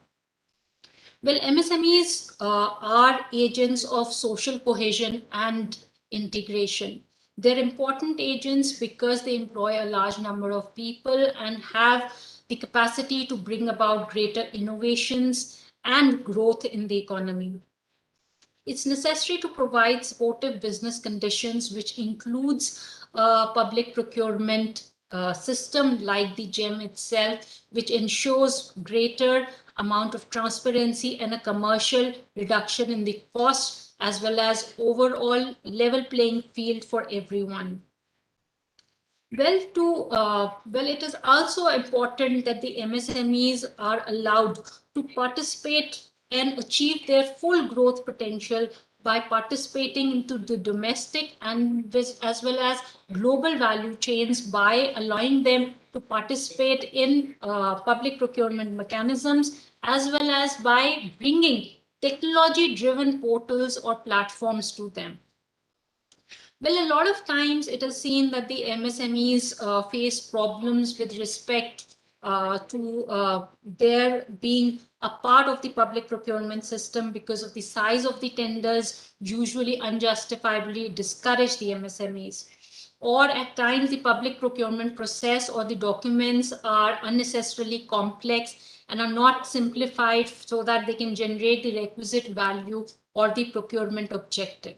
Well, MSMEs are agents of social cohesion and integration. They're important agents because they employ a large number of people and have the capacity to bring about greater innovations and growth in the economy. It's necessary to provide supportive business conditions, which includes a public procurement system like the GeM itself, which ensures greater amount of transparency and a commercial reduction in the cost, as well as overall level playing field for everyone. Well, it is also important that the MSMEs are allowed to participate and achieve their full growth potential by participating into the domestic and as well as global value chains, by allowing them to participate in public procurement mechanisms, as well as by bringing technology-driven portals or platforms to them. Well, a lot of times it is seen that the MSMEs face problems with respect to their being a part of the public procurement system because of the size of the tenders, usually unjustifiably discourage the MSMEs. Or at times the public procurement process or the documents are unnecessarily complex and are not simplified so that they can generate the requisite value or the procurement objective.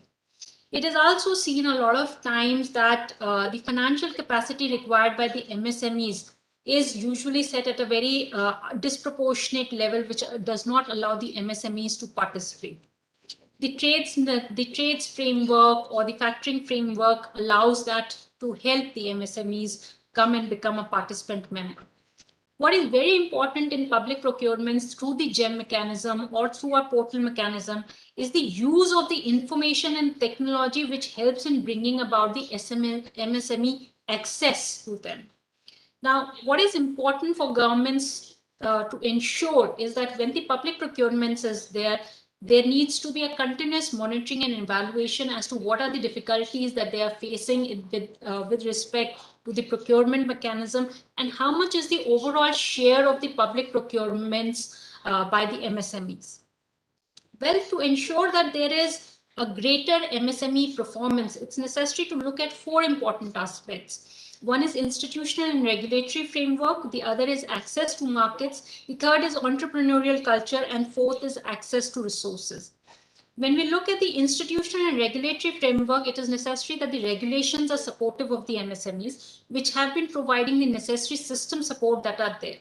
It is also seen a lot of times that the financial capacity required by the MSMEs is usually set at a very disproportionate level, which does not allow the MSMEs to participate. The trades framework or the factoring framework allows that to help the MSMEs come and become a participant member. What is very important in public procurements through the GeM mechanism or through our portal mechanism is the use of the information and technology, which helps in bringing about the MSME access to them. Now, what is important for governments to ensure is that when the public procurements is there needs to be a continuous monitoring and evaluation as to what are the difficulties that they are facing with respect to the procurement mechanism, and how much is the overall share of the public procurements by the MSMEs. Well, to ensure that there is a greater MSME performance, it's necessary to look at four important aspects. One is institutional and regulatory framework. The other is access to markets. The third is entrepreneurial culture. And fourth is access to resources. When we look at the institutional and regulatory framework, it is necessary that the regulations are supportive of the MSMEs, which have been providing the necessary system support that are there.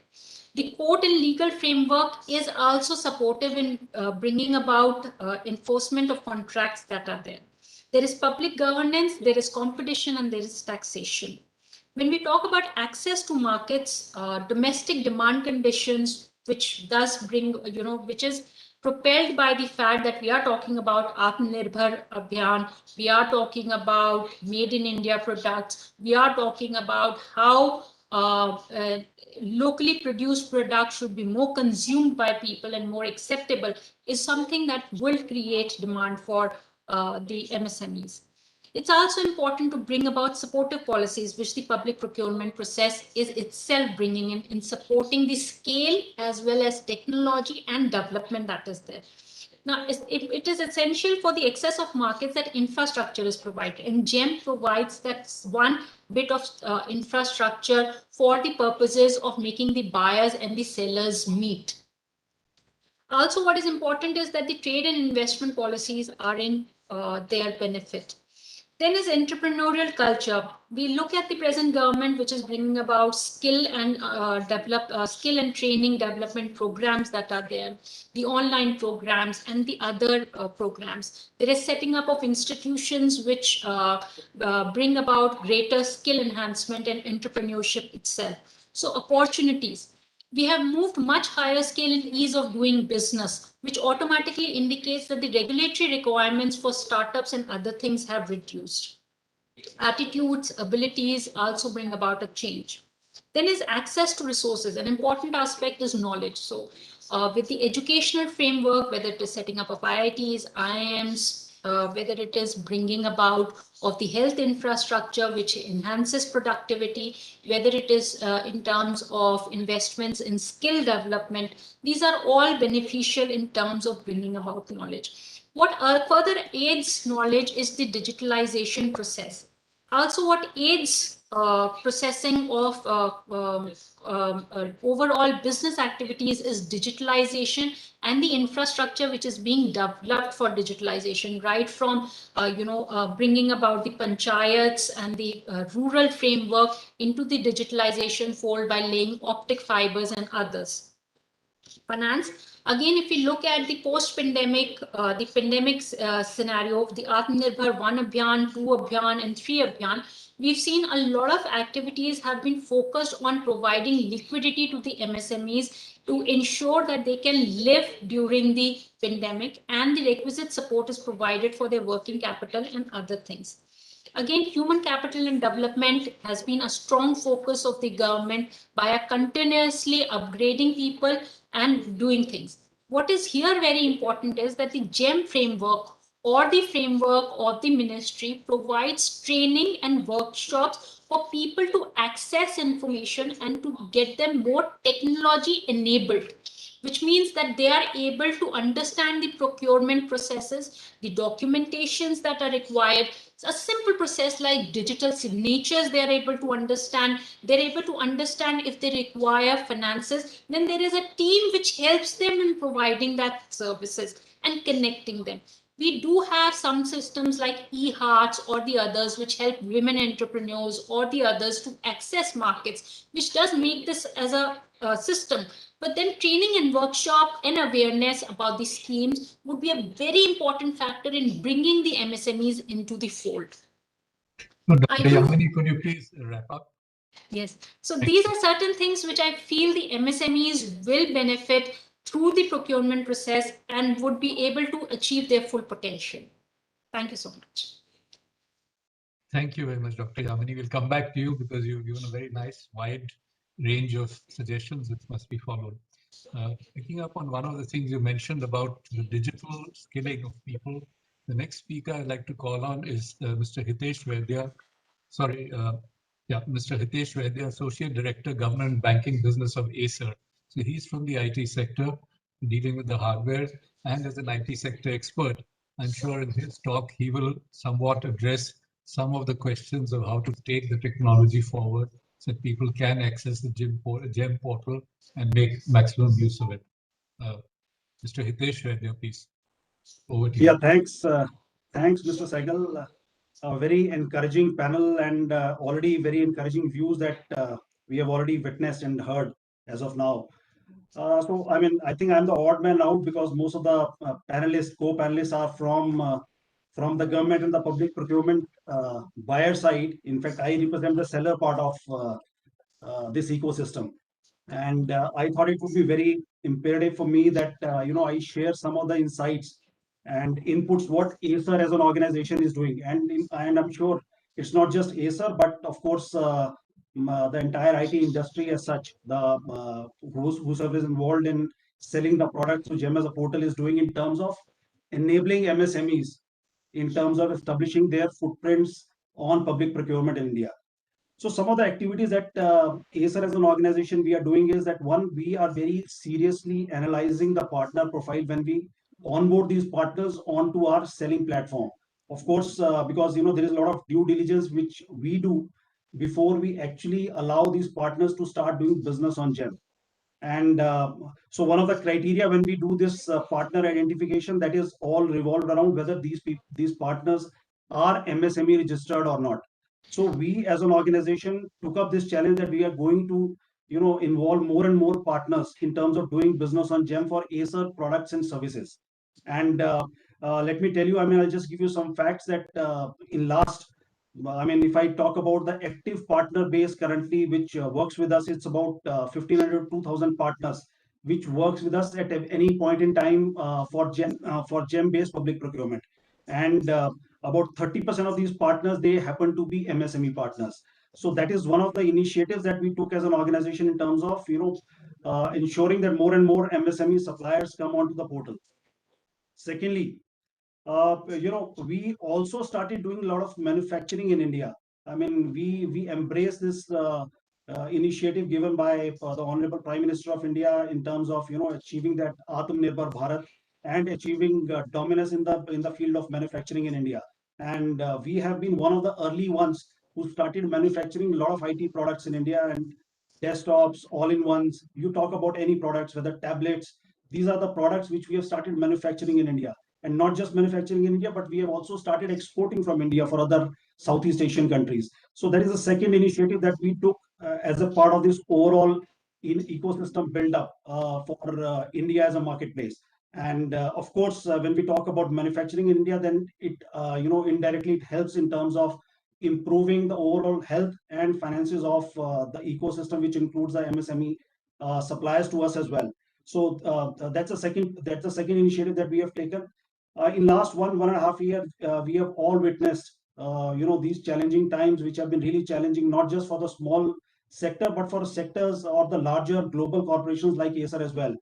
The court and legal framework is also supportive in bringing about enforcement of contracts that are there. There is public governance, there is competition, and there is taxation. When we talk about access to markets, domestic demand conditions, which does bring, which is propelled by the fact that we are talking about Atmanirbhar Abhiyan, we are talking about made in India products, we are talking about how locally produced products should be more consumed by people and more acceptable, is something that will create demand for the MSMEs. It's also important to bring about supportive policies, which the public procurement process is itself bringing in supporting the scale as well as technology and development that is there. Now, it is essential for the access of markets that infrastructure is provided, and GeM provides that one bit of infrastructure for the purposes of making the buyers and the sellers meet. Also, what is important is that the trade and investment policies are in their benefit. Then is entrepreneurial culture. We look at the present government, which is bringing about skill and skill and training development programs that are there, the online programs and the other programs. There is setting up of institutions which bring about greater skill enhancement and entrepreneurship itself. So opportunities. We have moved much higher scale in ease of doing business, which automatically indicates that the regulatory requirements for startups and other things have reduced. Attitudes, abilities also bring about a change. Then is access to resources. An important aspect is knowledge. So with the educational framework, whether it is setting up of IITs, IIMs, whether it is bringing about of the health infrastructure, which enhances productivity, whether it is in terms of investments in skill development, these are all beneficial in terms of bringing about knowledge. What further aids knowledge is the digitalization process. Also, what aids processing of overall business activities is digitalization and the infrastructure which is being developed for digitalization, right from bringing about the panchayats and the rural framework into the digitalization fold by laying optic fibers and others. Finance. Again, if we look at the post-pandemic, the pandemic scenario of the Atmanirbhar 1 Abhiyan, 2 Abhiyan, and 3 Abhiyan, we've seen a lot of activities have been focused on providing liquidity to the MSMEs to ensure that they can live during the pandemic, and the requisite support is provided for their working capital and other things. Again, human capital and development has been a strong focus of the government by continuously upgrading people and doing things. What is here very important is that the GeM framework or the framework of the ministry provides training and workshops for people to access information and to get them more technology enabled, which means that they are able to understand the procurement processes, the documentations that are required. A simple process like digital signatures, they are able to understand. They're able to understand if they require finances. Then there is a team which helps them in providing that services and connecting them. We do have some systems like eHearts or the others which help women entrepreneurs or the others to access markets, which does make this as a system. But then training and workshop and awareness about the schemes would be a very important factor in bringing the MSMEs into the fold. So, Dr. Yamini, could you please wrap up? Yes. So these are certain things which I feel the MSMEs will benefit through the procurement process and would be able to achieve their full potential. Thank you so much. Thank you very much, Dr. Yamini. We'll come back to you because you've given a very nice wide range of suggestions which must be followed. Picking up on one of the things you mentioned about the digital skilling of people, the next speaker I'd like to call on is Mr. Hitesh Vaidya. Mr. Hitesh Vaidya, Associate Director, Government and Banking Business of Acer. So he's from the IT sector, dealing with the hardware, and as an IT sector expert, I'm sure in his talk, he will somewhat address some of the questions of how to take the technology forward so that people can access the GeM portal and make maximum use of it. Mr. Hitesh Reddy, please. Over to you. Yeah, thanks. Thanks, Mr. Sehgal. A very encouraging panel and already very encouraging views that we have already witnessed and heard as of now. So, I mean, I think I'm the odd man out because most of the panelists, co-panelists are from the government and the public procurement buyer side. In fact, I represent the seller part of this ecosystem. And I thought it would be very imperative for me that, I share some of the insights and inputs what Acer as an organization is doing. And I'm sure it's not just Acer, but of course, the entire IT industry as such, whosoever is involved in selling the product through GeM as a portal is doing in terms of enabling MSMEs, in terms of establishing their footprints on public procurement in India. So some of the activities that Acer as an organization we are doing is that, one, we are very seriously analyzing the partner profile when we onboard these partners onto our selling platform. Of course, because there is a lot of due diligence which we do before we actually allow these partners to start doing business on GeM. And so one of the criteria when we do this partner identification, that is all revolved around whether these partners are MSME registered or not. So we as an organization took up this challenge that we are going to, involve more and more partners in terms of doing business on GeM for Acer products and services. And let me tell you, I'll just give you some facts that if I talk about the active partner base currently, which works with us, it's about 1,500 to 2,000 partners, which works with us at any point in time for GeM-based public procurement. And about 30% of these partners, they happen to be MSME partners. So that is one of the initiatives that we took as an organization in terms of, ensuring that more and more MSME suppliers come onto the portal. Secondly, we also started doing a lot of manufacturing in India. We embrace this initiative given by the Honorable Prime Minister of India in terms of, achieving that Atmanirbhar Bharat and achieving dominance in the field of manufacturing in India. And we have been one of the early ones who started manufacturing a lot of IT products in India, and desktops, all-in-ones. You talk about any products, whether tablets, these are the products which we have started manufacturing in India. And not just manufacturing in India, but we have also started exporting from India for other Southeast Asian countries. So that is the second initiative that we took as a part of this overall ecosystem build-up for India as a marketplace. And of course, when we talk about manufacturing in India, then it, indirectly it helps in terms of improving the overall health and finances of the ecosystem, which includes the MSME suppliers to us as well. So that's the second initiative that we have taken. In last 1.5 years, we have all witnessed, these challenging times, which have been really challenging, not just for the small sector, but for sectors or the larger global corporations like Acer as well.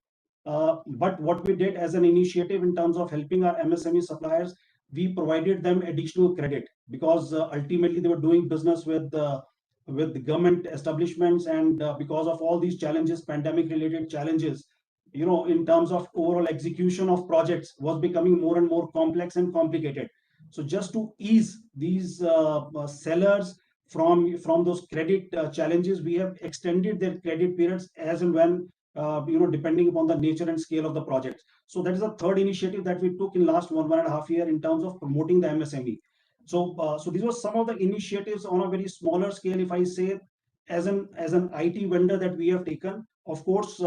But what we did as an initiative in terms of helping our MSME suppliers, we provided them additional credit because ultimately they were doing business with the government establishments, and because of all these challenges, pandemic-related challenges, in terms of overall execution of projects was becoming more and more complex and complicated. So just to ease these sellers from those credit challenges, we have extended their credit periods as and when, depending upon the nature and scale of the project. So that is a third initiative that we took in last 1.5 years in terms of promoting the MSME. So these were some of the initiatives on a very smaller scale, if I say, as an IT vendor that we have taken. Of course,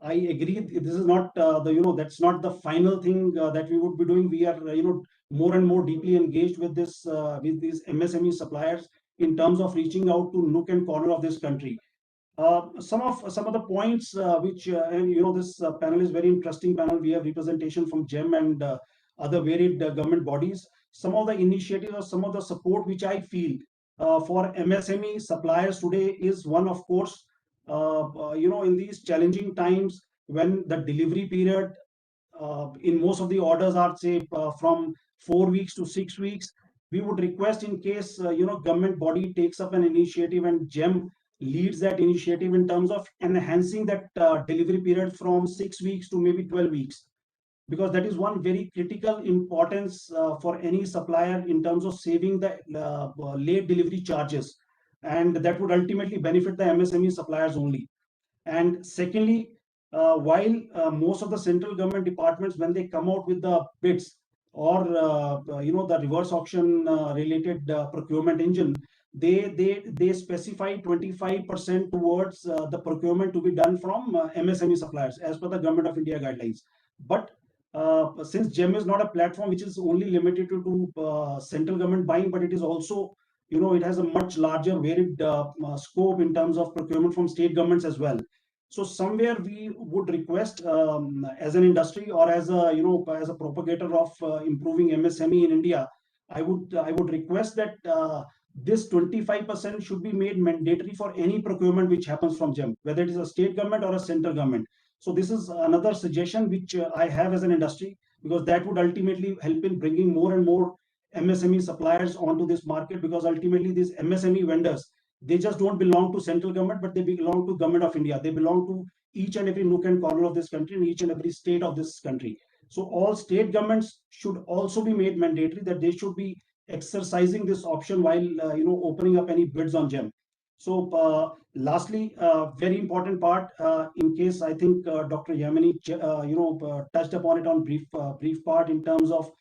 I agree. This is not that's not the final thing that we would be doing. We are more and more deeply engaged with this with these MSME suppliers in terms of reaching out to nook and corner of this country. Some of the points which this panel is very interesting panel. We have representation from GeM and other varied government bodies. Some of the initiatives or some of the support which I feel for MSME suppliers today is one, of course, in these challenging times when the delivery period in most of the orders are, say, from 4 weeks to 6 weeks, we would request, in case government body takes up an initiative and GeM leads that initiative in terms of enhancing that delivery period from 6 weeks to maybe 12 weeks. because that is one very critical importance for any supplier in terms of saving the late delivery charges, and that would ultimately benefit the MSME suppliers only. And secondly, while most of the central government departments, when they come out with the bids or the reverse auction related procurement engine, they specify 25% towards the procurement to be done from MSME suppliers as per the Government of India guidelines. But since GeM is not a platform which is only limited to central government buying, but it is also, it has a much larger varied scope in terms of procurement from state governments as well. So somewhere we would request, as an industry or as a as a propagator of improving MSME in India, I would request that this 25% should be made mandatory for any procurement which happens from GeM, whether it is a state government or a central government. So this is another suggestion which I have as an industry, because that would ultimately help in bringing more and more MSME suppliers onto this market, because ultimately these MSME vendors, they just don't belong to central government, but they belong to Government of India. They belong to each and every nook and corner of this country and each and every state of this country. So all state governments should also be made mandatory that they should be exercising this option while opening up any bids on GeM. So lastly, very important part, in case I think Dr. Yamini touched upon it on brief part in terms of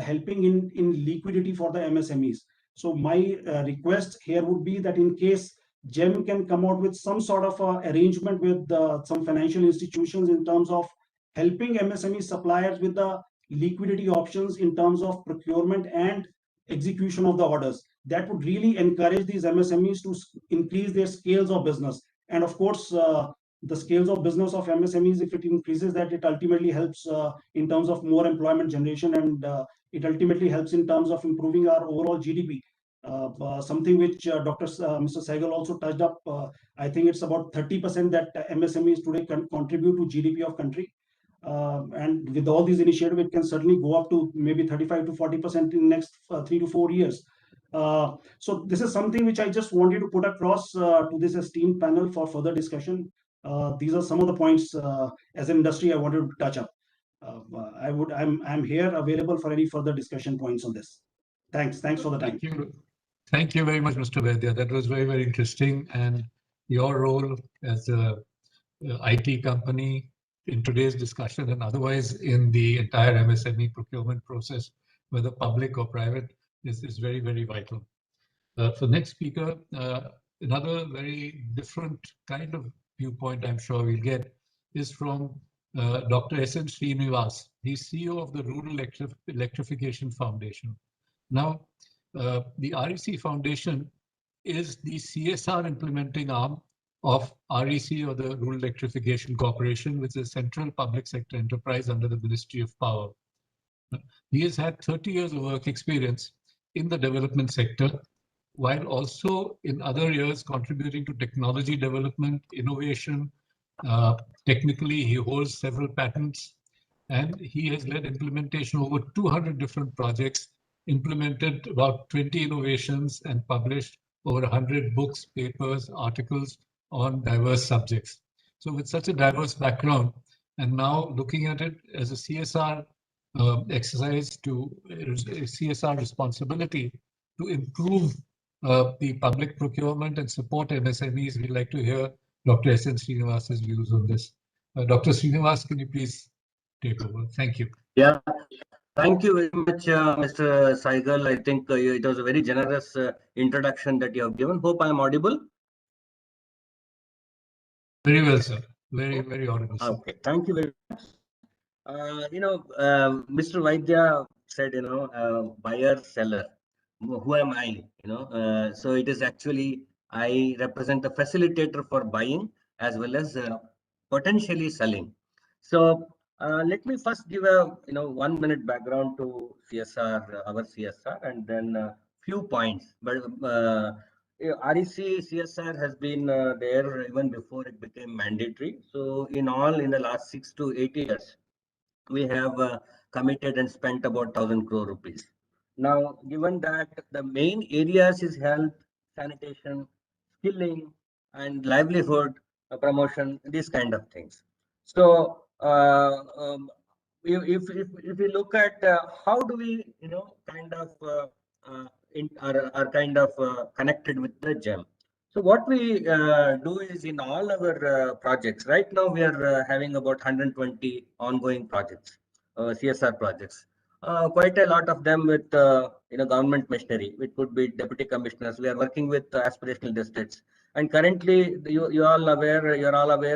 helping in liquidity for the MSMEs. So my request here would be that in case GeM can come out with some sort of arrangement with some financial institutions in terms of helping MSME suppliers with the liquidity options in terms of procurement and execution of the orders, that would really encourage these MSMEs to increase their scales of business. And of course, the scales of business of MSMEs, if it increases that, it ultimately helps in terms of more employment generation, and it ultimately helps in terms of improving our overall GDP. Something which Mr. Sehgal also touched up. I think it's about 30% that MSMEs today can contribute to GDP of country. And with all these initiatives, it can certainly go up to maybe 35 to 40% in the next 3 to 4 years. So this is something which I just wanted to put across to this esteemed panel for further discussion. These are some of the points as an industry I wanted to touch up. I'm here available for any further discussion points on this. Thanks for the time. Thank you very much, Mr. Vaidya. That was very, very interesting. And your role as a IT company in today's discussion and otherwise in the entire MSME procurement process, whether public or private, is very, very vital. For next speaker, another very different kind of viewpoint I'm sure we'll get is from Dr. S.N. Srinivas. He's CEO of the Rural Electrification Foundation. Now, the REC Foundation is the CSR implementing arm of REC, or the Rural Electrification Corporation, which is a central public sector enterprise under the Ministry of Power. He has had 30 years of work experience in the development sector, while also in other years contributing to technology development, innovation. Technically, he holds several patents, and he has led implementation of over 200 different projects, implemented about 20 innovations, and published over 100 books, papers, articles on diverse subjects. So with such a diverse background, and now looking at it as a CSR exercise, to CSR responsibility to improve the public procurement and support MSMEs, we'd like to hear Dr. S.N. Srinivas's views on this. Dr. Srinivas, can you please take over? Thank you. Yeah, thank you very much, Mr. Sehgal. I think it was a very generous introduction that you have given. Hope I am audible. Very well, sir. Very, very audible. Sir. Okay, thank you very much. Mr. Vaidya said, buyer, seller. Who am I? So it is actually, I represent the facilitator for buying as well as potentially selling. So let me first give a 1 minute background to CSR, our CSR, and then a few points. But REC CSR has been there even before it became mandatory. So in the last 6 to 8 years, we have committed and spent about 1,000 crore rupees. Now, given that the main areas is health, sanitation, skilling, and livelihood promotion, these kind of things. So if we look at how do we, kind of are kind of connected with the GEM. So what we do is in all our projects, right now we are having about 120 ongoing projects, CSR projects. Quite a lot of them with government machinery. It could be deputy commissioners. We are working with aspirational districts, and currently you're all aware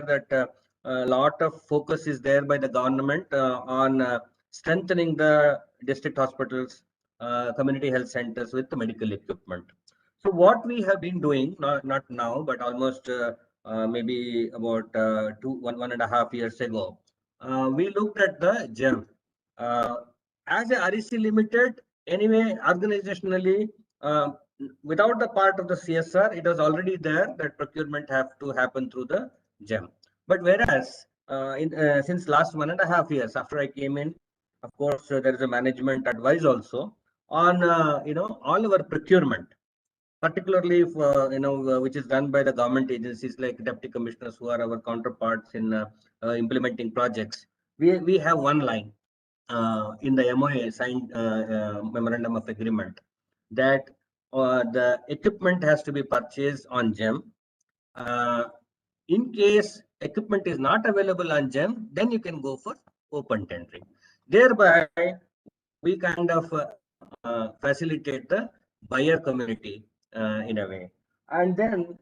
that a lot of focus is there by the government on strengthening the district hospitals, community health centers with the medical equipment. So what we have been doing, not now, but almost maybe about 1.5 years ago, we looked at the GEM. As a REC Limited, anyway, organizationally, without the part of the CSR, it was already there that procurement have to happen through the GEM. But whereas since last 1.5 years after I came in, of course, there is a management advice also on all our procurement, particularly for which is done by the government agencies like deputy commissioners who are our counterparts in implementing projects. We have one line in the MOA signed memorandum of agreement that the equipment has to be purchased on GEM. In case equipment is not available on GEM, then you can go for open tendering. Thereby, we kind of facilitate the buyer community in a way. And then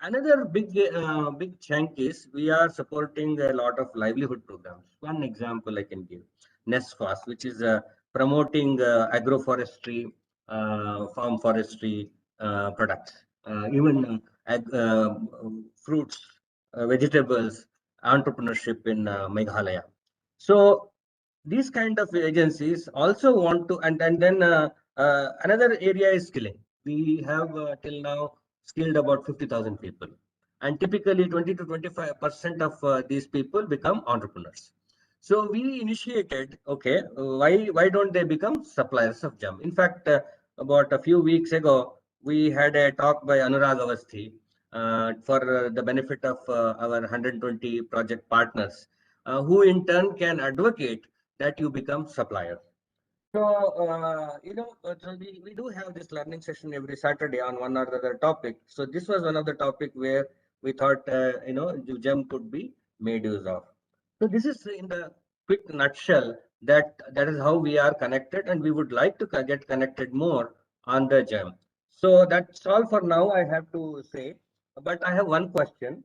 another big chunk is we are supporting a lot of livelihood programs. One example I can give, NESFAS, which is promoting agroforestry, farm forestry products, even fruits, vegetables, entrepreneurship in Meghalaya. So these kind of agencies also want to, and then another area is skilling. We have till now skilled about 50,000 people, and typically 20 to 25% of these people become entrepreneurs. So we initiated, okay, why don't they become suppliers of GEM? In fact, about a few weeks ago, we had a talk by Anurag Avasthi for the benefit of our 120 project partners, who in turn can advocate that you become supplier. So, so we do have this learning session every Saturday on one or other topic. So this was one of the topic where we thought, GEM could be made use of. So this is in the quick nutshell that is how we are connected, and we would like to get connected more on the GEM. So that's all for now I have to say, but I have one question.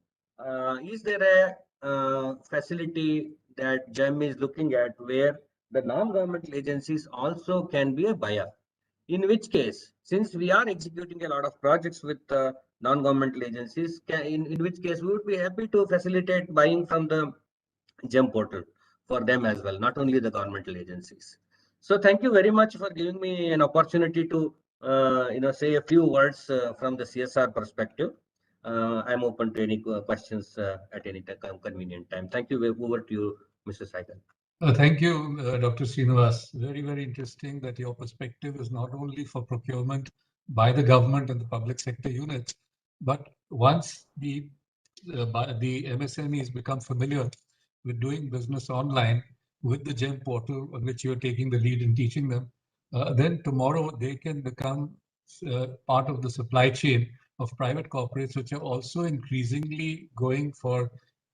Is there a facility that GEM is looking at where the non-governmental agencies also can be a buyer? In which case, since we are executing a lot of projects with non-governmental agencies, in which case we would be happy to facilitate buying from the GEM portal for them as well, not only the governmental agencies. So thank you very much for giving me an opportunity to say a few words from the CSR perspective. I'm open to any questions at any convenient time. Thank you. Over to you, Mr. Saigal. Thank you, Dr. Srinivas. Very, very interesting that your perspective is not only for procurement by the government and the public sector units, but once the MSMEs become familiar with doing business online with the GEM portal on which you're taking the lead in teaching them, then tomorrow they can become part of the supply chain of private corporates, which are also increasingly going for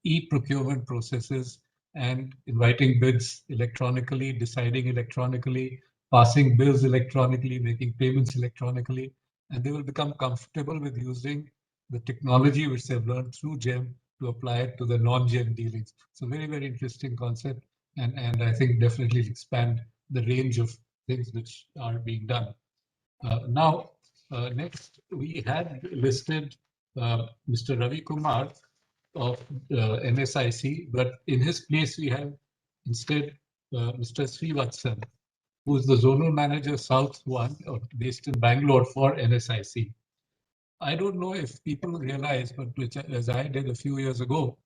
e-procurement processes and inviting bids electronically, deciding electronically, passing bills electronically, making payments electronically, and they will become comfortable with using the technology which they've learned through GEM to apply it to the non-GEM dealings. So very, very interesting concept, and I think definitely expand the range of things which are being done. Now, next we had listed Mr. Ravi Kumar of NSIC, but in his place we have instead Mr. Srivatsan, who is the Zonal Manager South 1 based in Bangalore for NSIC. I don't know if people realize, but which, as I did a few years ago,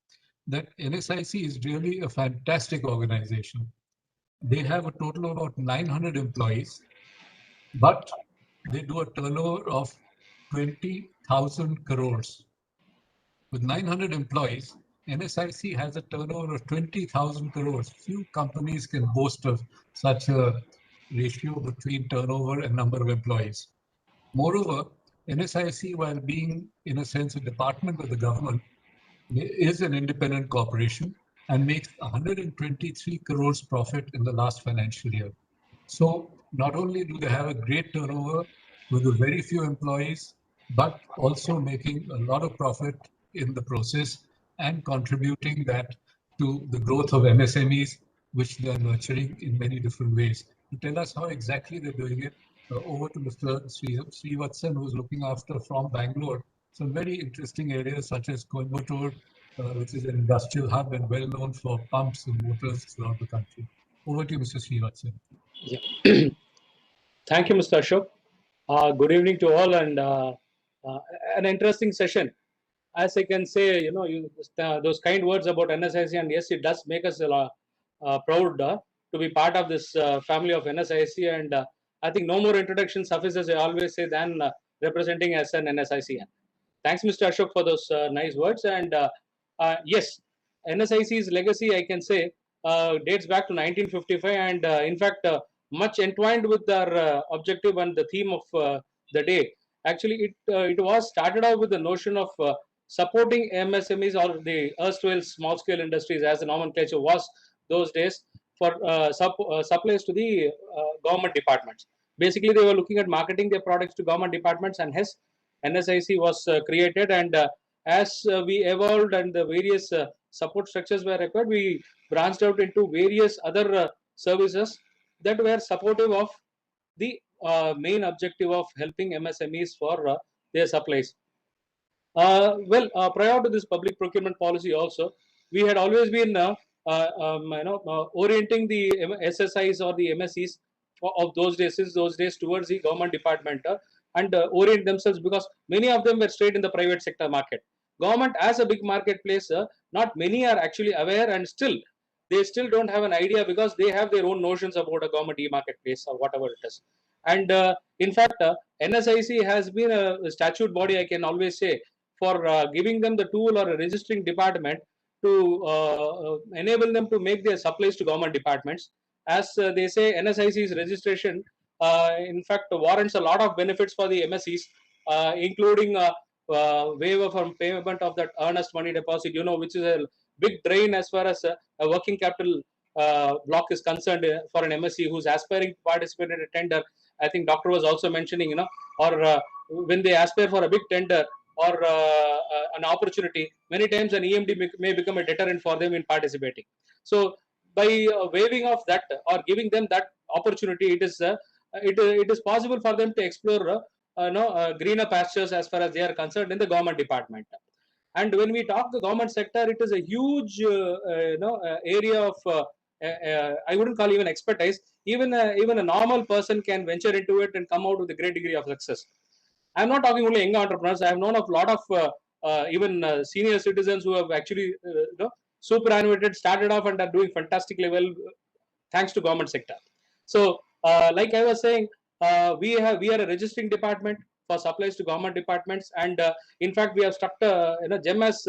that NSIC is really a fantastic organization. They have a total of about 900 employees, but they do a turnover of 20,000 crores. With 900 employees, NSIC has a turnover of 20,000 crores. Few companies can boast of such a ratio between turnover and number of employees. Moreover, NSIC, while being in a sense a department of the government, is an independent corporation and makes 123 crores profit in the last financial year. So not only do they have a great turnover with a very few employees, but also making a lot of profit in the process and contributing that to the growth of MSMEs, which they're nurturing in many different ways. To tell us how exactly they're doing it, over to Mr. Srivatsan, who's looking after from Bangalore some very interesting areas such as Coimbatore, which is an industrial hub and well known for pumps and motors throughout the country. Over to you, Mr. Srivatsan. Yeah. Thank you, Mr. Ashok. Good evening to all, and an interesting session. As I can say, you know, those kind words about NSIC, and yes, it does make us proud to be part of this family of NSIC. And I think no more introduction suffices, I always say, than representing as an NSIC. Thanks, Mr. Ashok, for those nice words. And yes, NSIC's legacy, I can say, dates back to 1955, and in fact, much entwined with our objective and the theme of the day. Actually, it was started out with the notion of supporting MSMEs, or the erstwhile small-scale industries, as the nomenclature was those days, for supplies to the government departments. Basically, they were looking at marketing their products to government departments, and hence NSIC was created. And as we evolved and the various support structures were required, we branched out into various other services that were supportive of the main objective of helping MSMEs for their supplies. Prior to this public procurement policy also, we had always been orienting the SSIs or the MSEs of those days towards the government department and orient themselves, because many of them were straight in the private sector market. Government as a big marketplace, not many are actually aware, and they still don't have an idea, because they have their own notions about a government e-marketplace or whatever it is. And in fact, NSIC has been a statute body, I can always say, for giving them the tool or a registering department to enable them to make their supplies to government departments. As they say, NSIC's registration, in fact, warrants a lot of benefits for the MSEs, including waiver from payment of that earnest money deposit, which is a big drain as far as a working capital block is concerned for an MSE who's aspiring to participate in a tender. I think Doctor was also mentioning, or when they aspire for a big tender or an opportunity, many times an EMD may become a deterrent for them in participating. So by waiving off that or giving them that opportunity, it is possible for them to explore greener pastures as far as they are concerned in the government department. And when we talk the government sector, it is a huge area of I wouldn't call even expertise. Even a normal person can venture into it and come out with a great degree of success. I'm not talking only young entrepreneurs. I have known of a lot of even senior citizens who have actually superannuated, started off, and are doing fantastically well thanks to government sector. So, like I was saying, we are a registering department for supplies to government departments, and in fact, we have structured GeM as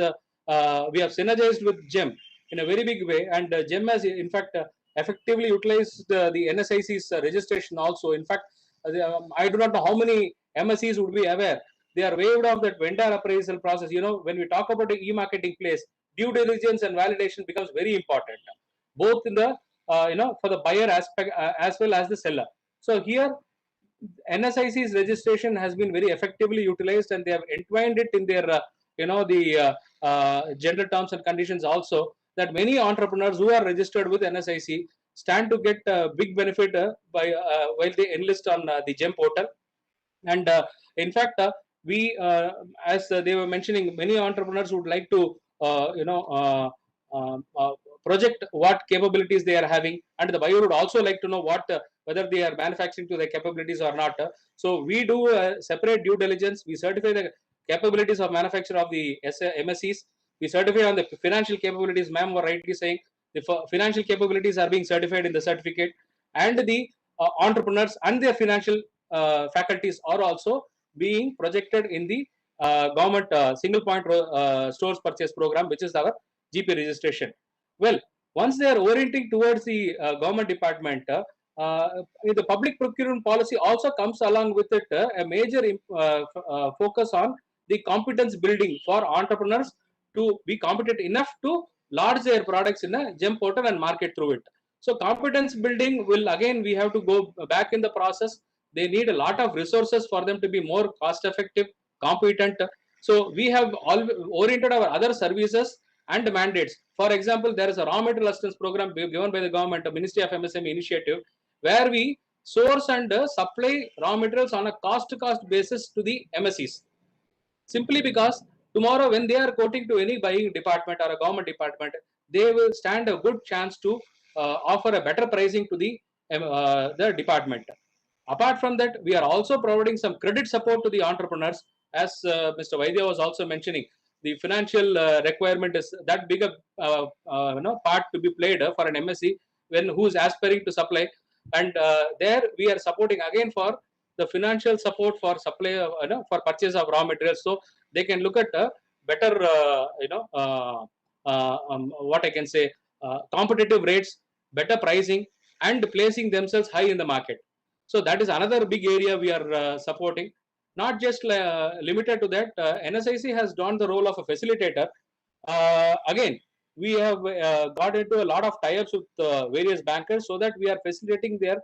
we have synergized with GeM in a very big way, and GeM has in fact effectively utilized the NSIC's registration also. In fact, I do not know how many MSEs would be aware. They are waived off that vendor appraisal process. When we talk about the e-marketing place, due diligence and validation becomes very important, both in the for the buyer aspect as well as the seller. So here, NSIC's registration has been very effectively utilized, and they have entwined it in their the general terms and conditions also, that many entrepreneurs who are registered with NSIC stand to get big benefit by while they enlist on the GeM portal. And in fact, we as they were mentioning, many entrepreneurs would like to project what capabilities they are having, and the buyer would also like to know whether they are manufacturing to their capabilities or not. So we do a separate due diligence. We certify the capabilities of manufacture of the MSEs. We certify on the financial capabilities. Ma'am were rightly saying the financial capabilities are being certified in the certificate, and the entrepreneurs and their financial faculties are also being projected in the government single point stores purchase program, which is our GP registration. Well, once they are orienting towards the government department, the public procurement policy also comes along with it a major focus on the competence building for entrepreneurs to be competent enough to launch their products in a GeM portal and market through it. So competence building will, again, we have to go back in the process. They need a lot of resources for them to be more cost effective, competent. So we have all oriented our other services and mandates. For example, there is a raw material assistance program given by the government, a Ministry of MSME initiative, where we source and supply raw materials on a cost-to-cost basis to the MSEs. Simply because tomorrow when they are quoting to any buying department or a government department, they will stand a good chance to offer a better pricing to the department. Apart from that, we are also providing some credit support to the entrepreneurs, as Mr. Vaidya was also mentioning. The financial requirement is that big a part to be played for an MSE when who is aspiring to supply, and there we are supporting again for the financial support for supply of, for purchase of raw materials, so they can look at better what I can say, competitive rates, better pricing, and placing themselves high in the market. So that is another big area we are supporting. Not just limited to that, NSIC has done the role of a facilitator. Again, we have got into a lot of tie-ups with various bankers so that we are facilitating their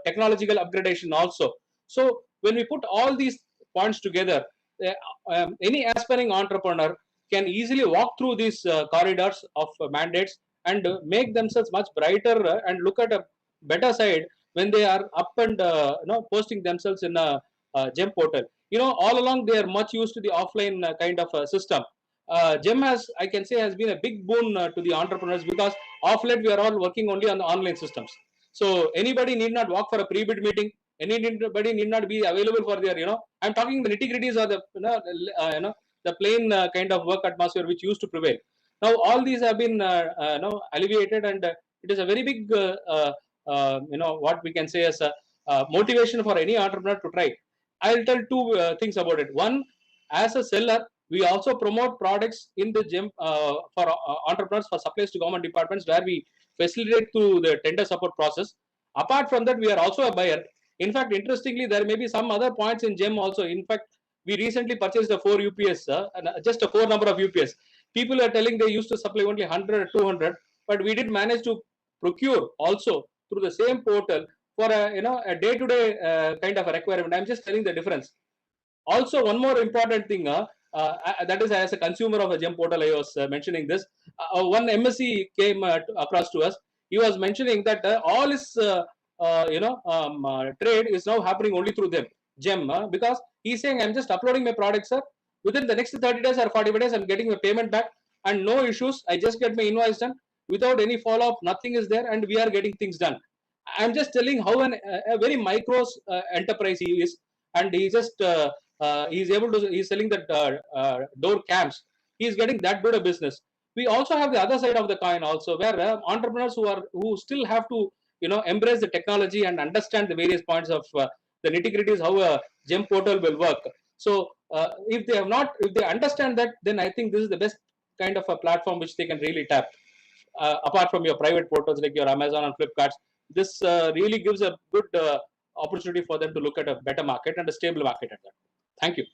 technological upgradation also. So when we put all these points together, any aspiring entrepreneur can easily walk through these corridors of mandates and make themselves much brighter and look at a better side when they are up and posting themselves in a GeM portal. All along they are much used to the offline kind of system. GeM has, I can say, has been a big boon to the entrepreneurs, because off late we are all working only on the online systems. So anybody need not walk for a pre-bid meeting. Anybody need not be available for their, I'm talking the nitty-gritties or the the plain kind of work atmosphere which used to prevail. Now all these have been alleviated, and it is a very big what we can say as a motivation for any entrepreneur to try. I'll tell two things about it. One, as a seller, we also promote products in the GeM for entrepreneurs for supplies to government departments, where we facilitate through the tender support process. Apart from that, we are also a buyer. In fact, interestingly, there may be some other points in GeM also. In fact, we recently purchased a 4 UPS, just a 4 number of UPS. People are telling they used to supply only 100 or 200, but we did manage to procure also through the same portal for a day-to-day kind of a requirement. I'm just telling the difference. Also, one more important thing, that is, as a consumer of a GeM portal, I was mentioning this. One MSc came across to us. He was mentioning that all his trade is now happening only through them, GeM, because he's saying, I'm just uploading my products, sir. Within the next 30 days or 45 days, I'm getting my payment back and no issues. I just get my invoice done without any follow-up. Nothing is there, and we are getting things done. I'm just telling how a very micro enterprise he is, and he just he's able to, he's selling the door cams. He's getting that good a business. We also have the other side of the coin also, where entrepreneurs who still have to embrace the technology and understand the various points of the nitty-gritties, how a GeM portal will work. So if they understand that, then I think this is the best kind of a platform which they can really tap. Apart from your private portals like your Amazon and Flipkart, this really gives a good opportunity for them to look at a better market and a stable market at that. Thank you.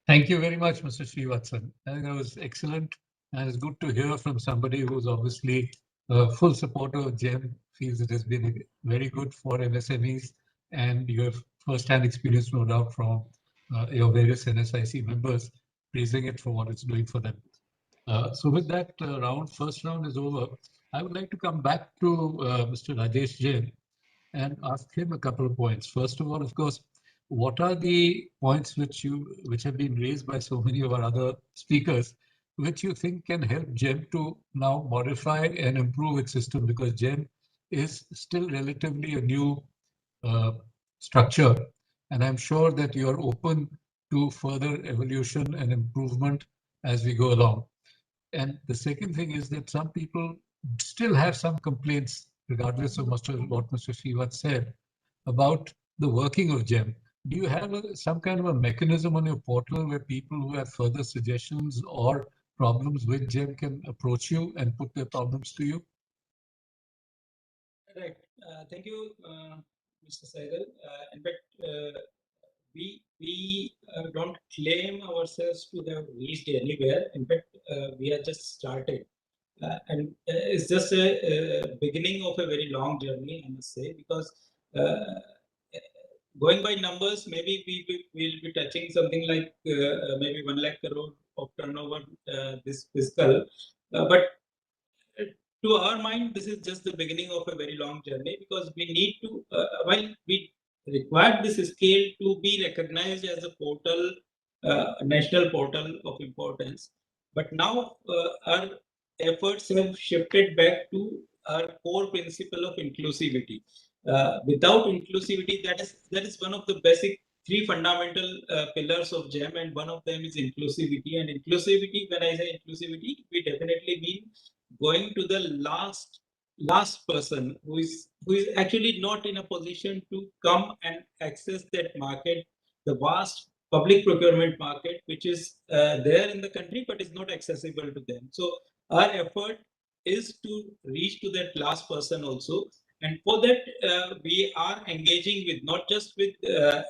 Thank you very much, Mr. Srivatsan. I think that was excellent, and it's good to hear from somebody who's obviously a full supporter of GeM, feels it has been very good for MSMEs, and you have first-hand experience, no doubt, from your various NSIC members, praising it for what it's doing for them. So with that first round is over, I would like to come back to Mr. Rajesh Jain and ask him a couple of points. First of all, of course, what are the points which have been raised by so many of our other speakers, which you think can help GeM to now modify and improve its system? Because GeM is still relatively a new structure, and I'm sure that you're open to further evolution and improvement as we go along. And the second thing is that some people still have some complaints, regardless of what Mr. Srivat said, about the working of GeM. Do you have some kind of a mechanism on your portal where people who have further suggestions or problems with GeM can approach you and put their problems to you? Right. Thank you, Mr. Saigal. In fact, we don't claim ourselves to have reached anywhere. In fact, we are just started. And it's just a beginning of a very long journey, I must say, because going by numbers, maybe we'll be touching something like maybe 1 lakh crore of turnover this fiscal. But to our mind, this is just the beginning of a very long journey, because we need to, while we require this scale to be recognized as a portal, national portal of importance. But now our efforts have shifted back to our core principle of inclusivity. Without inclusivity, that is one of the basic three fundamental pillars of GeM, and one of them is inclusivity. And inclusivity, when I say inclusivity, we definitely mean going to the last person who is actually not in a position to come and access that market, the vast public procurement market, which is there in the country but is not accessible to them. So our effort is to reach to that last person also. And for that, we are engaging with not just with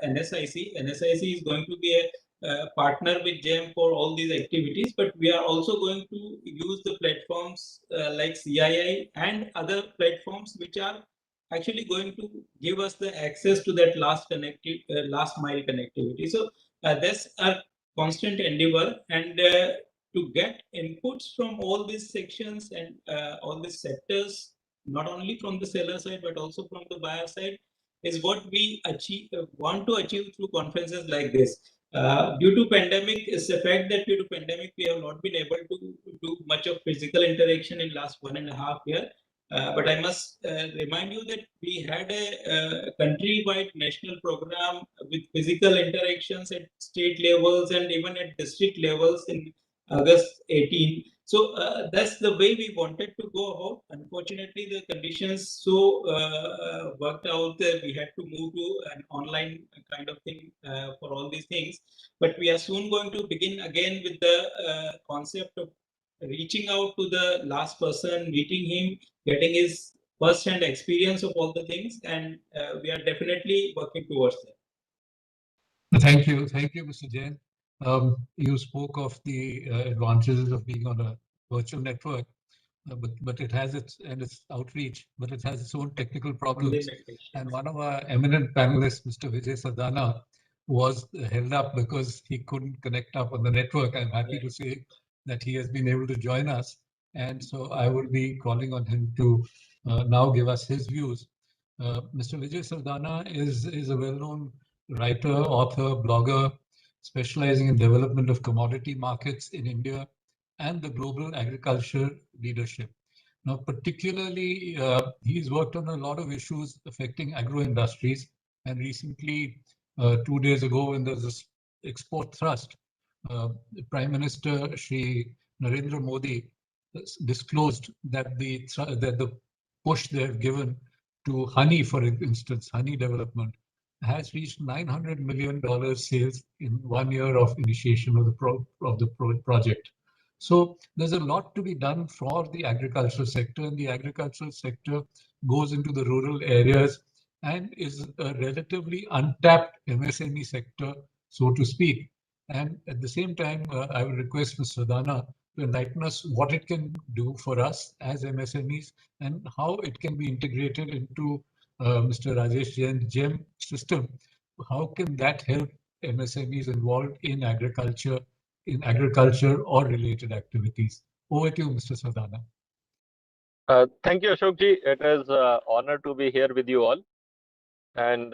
NSIC. NSIC is going to be a partner with GeM for all these activities, but we are also going to use the platforms like CII and other platforms which are actually going to give us the access to that last mile connectivity. So that's a constant endeavor, and to get inputs from all these sections and all these sectors, not only from the seller side but also from the buyer side, is what we want to achieve through conferences like this. Due to pandemic, it's a fact that due to pandemic we have not been able to do much of physical interaction in last 1.5 years. But I must remind you that we had a countrywide national program with physical interactions at state levels and even at district levels in August 18. So that's the way we wanted to go about. Unfortunately, the conditions so worked out that we had to move to an online kind of thing for all these things. But we are soon going to begin again with the concept of reaching out to the last person, meeting him, getting his first-hand experience of all the things, and we are definitely working towards that. Thank you, Mr. Jain. You spoke of the advantages of being on a virtual network, but it has its outreach, but it has its own technical problems. And one of our eminent panelists, Mr. Vijay Sadhana, was held up because he couldn't connect up on the network. I'm happy to say that he has been able to join us, and so I will be calling on him to now give us his views. Mr. Vijay Sadhana is a well-known writer, author, blogger, specializing in development of commodity markets in India and the global agriculture leadership. Now, particularly, he's worked on a lot of issues affecting agro industries, and recently, 2 days ago, when there was this export thrust, Prime Minister Shri Narendra Modi disclosed that the push they have given to honey, for instance, honey development, has reached $900 million sales in 1 year of initiation of the project. So there's a lot to be done for the agricultural sector, and the agricultural sector goes into the rural areas and is a relatively untapped MSME sector, so to speak. And at the same time, I will request Ms. Sadhana to enlighten us what it can do for us as MSMEs and how it can be integrated into Mr. Rajesh Jain's GeM system. How can that help MSMEs involved in agriculture or related activities? Over to you, Mr. Sadhana. Thank you, Ashokji. It is an honor to be here with you all. And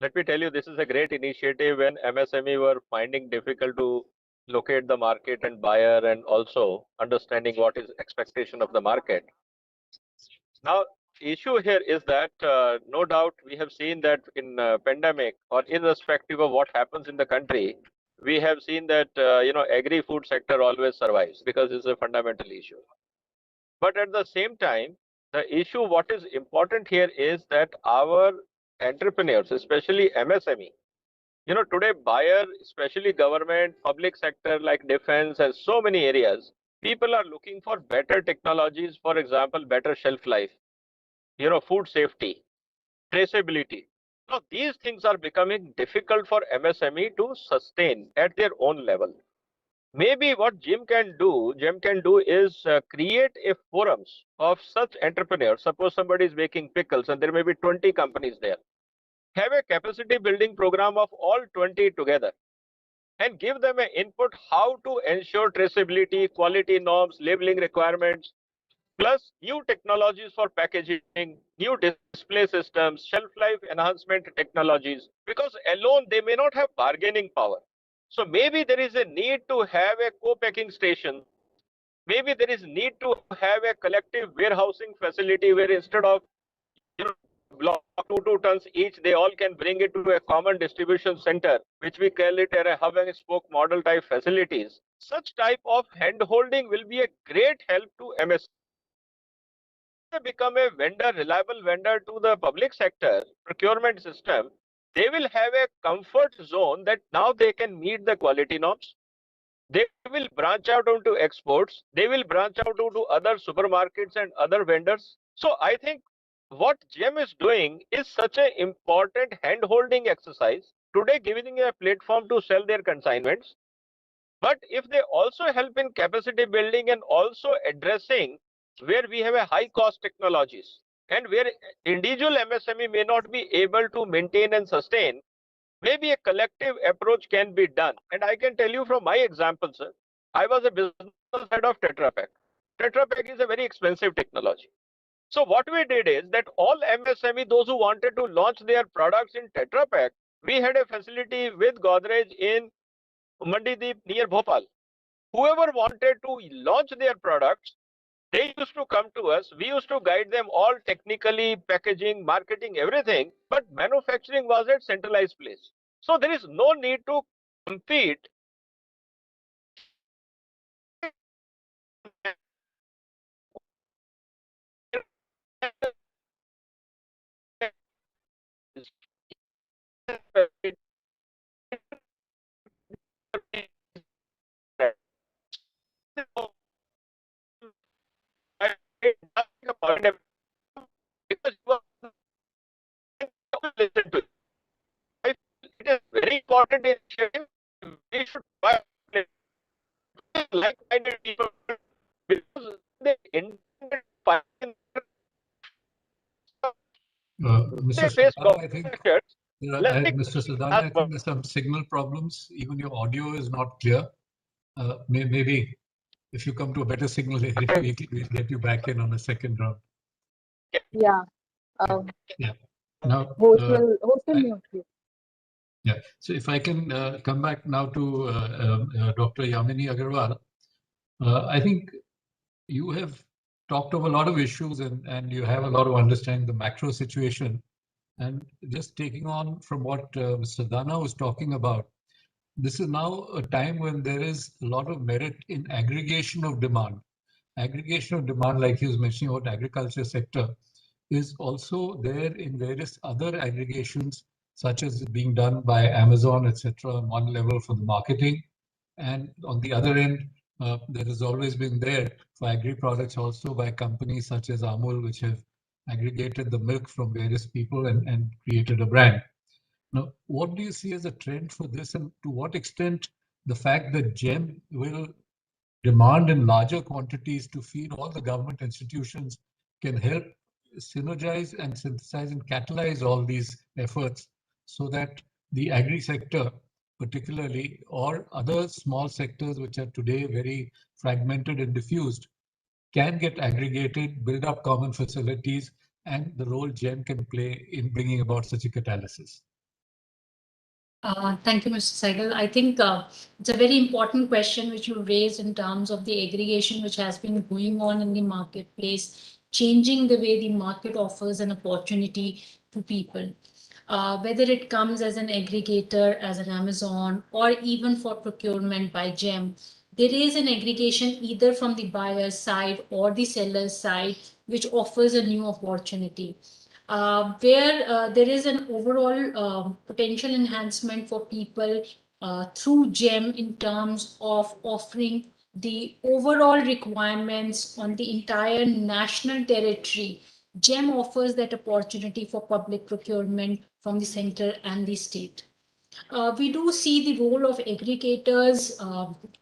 let me tell you, this is a great initiative when MSME were finding difficult to locate the market and buyer, and also understanding what is expectation of the market. Now, issue here is that no doubt we have seen that in pandemic, or irrespective of what happens in the country, we have seen that agri-food sector always survives because it's a fundamental issue. But at the same time, the issue what is important here is that our entrepreneurs, especially MSME, You know, today buyer, especially government, public sector like defense and so many areas, people are looking for better technologies, for example, better shelf life, you know, food safety, traceability. Now, these things are becoming difficult for MSME to sustain at their own level. Maybe what GeM can do is create a forums of such entrepreneurs. Suppose somebody is making pickles and there may be 20 companies there. Have a capacity building program of all 20 together and give them an input how to ensure traceability, quality norms, labeling requirements, plus new technologies for packaging, new display systems, shelf life enhancement technologies, because alone they may not have bargaining power. So maybe there is a need to have a co-packing station. Maybe there is need to have a collective warehousing facility where instead of, you know, block 2 tons each, they all can bring it to a common distribution center, which we call it a hub and spoke model type facilities. Such type of hand holding will be a great help to MS. Become a vendor, reliable vendor to the public sector procurement system, they will have a comfort zone that now they can meet the quality norms. They will branch out into exports. They will branch out into other supermarkets and other vendors. So I think what GeM is doing is such an important hand-holding exercise, today giving a platform to sell their consignments. But if they also help in capacity building and also addressing where we have a high cost technologies and where individual MSME may not be able to maintain and sustain, maybe a collective approach can be done. And I can tell you from my example, sir, I was a business head of Tetra Pak. Tetra Pak is a very expensive technology. So what we did is that all MSME, those who wanted to launch their products in Tetra Pak, we had a facility with Godrej in Mandideep near Bhopal. Whoever wanted to launch their products, they used to come to us. We used to guide them all technically, packaging, marketing, everything. But manufacturing was at centralized place. So there is no need to compete. Because listen to it. It is very important initiative. We should buy like-minded people because they intended find Mr. face Sardana, I think, Mr. Mr. Sardana, I think there's some signal problems. Even your audio is not clear. Maybe if you come to a better signal, we'll get you back in on a second round. Yeah. Yeah. Now, Host will mute you. Yeah. So if I can come back now to Dr. Yamini Agarwal, I think you have talked of a lot of issues and you have a lot of understanding the macro situation. And just taking on from what Mr. Dana was talking about, this is now a time when there is a lot of merit in aggregation of demand. Aggregation of demand, like he was mentioning about agriculture sector, is also there in various other aggregations, such as being done by Amazon, etc., on one level for the marketing. And on the other end, there has always been there for agri products also by companies such as Amul, which have aggregated the milk from various people and created a brand. Now, what do you see as a trend for this, and to what extent the fact that GeM will demand in larger quantities to feed all the government institutions can help synergize and synthesize and catalyze all these efforts so that the agri sector particularly, or other small sectors which are today very fragmented and diffused, can get aggregated, build up common facilities, and the role GeM can play in bringing about such a catalysis. Thank you, Mr. Sehgal. I think it's a very important question which you raised in terms of the aggregation which has been going on in the marketplace, changing the way the market offers an opportunity to people. Whether it comes as an aggregator, as an Amazon, or even for procurement by GeM, there is an aggregation either from the buyer's side or the seller's side, which offers a new opportunity. where there is an overall potential enhancement for people through GEM in terms of offering the overall requirements on the entire national territory. GEM offers that opportunity for public procurement from the center and the state. We do see the role of aggregators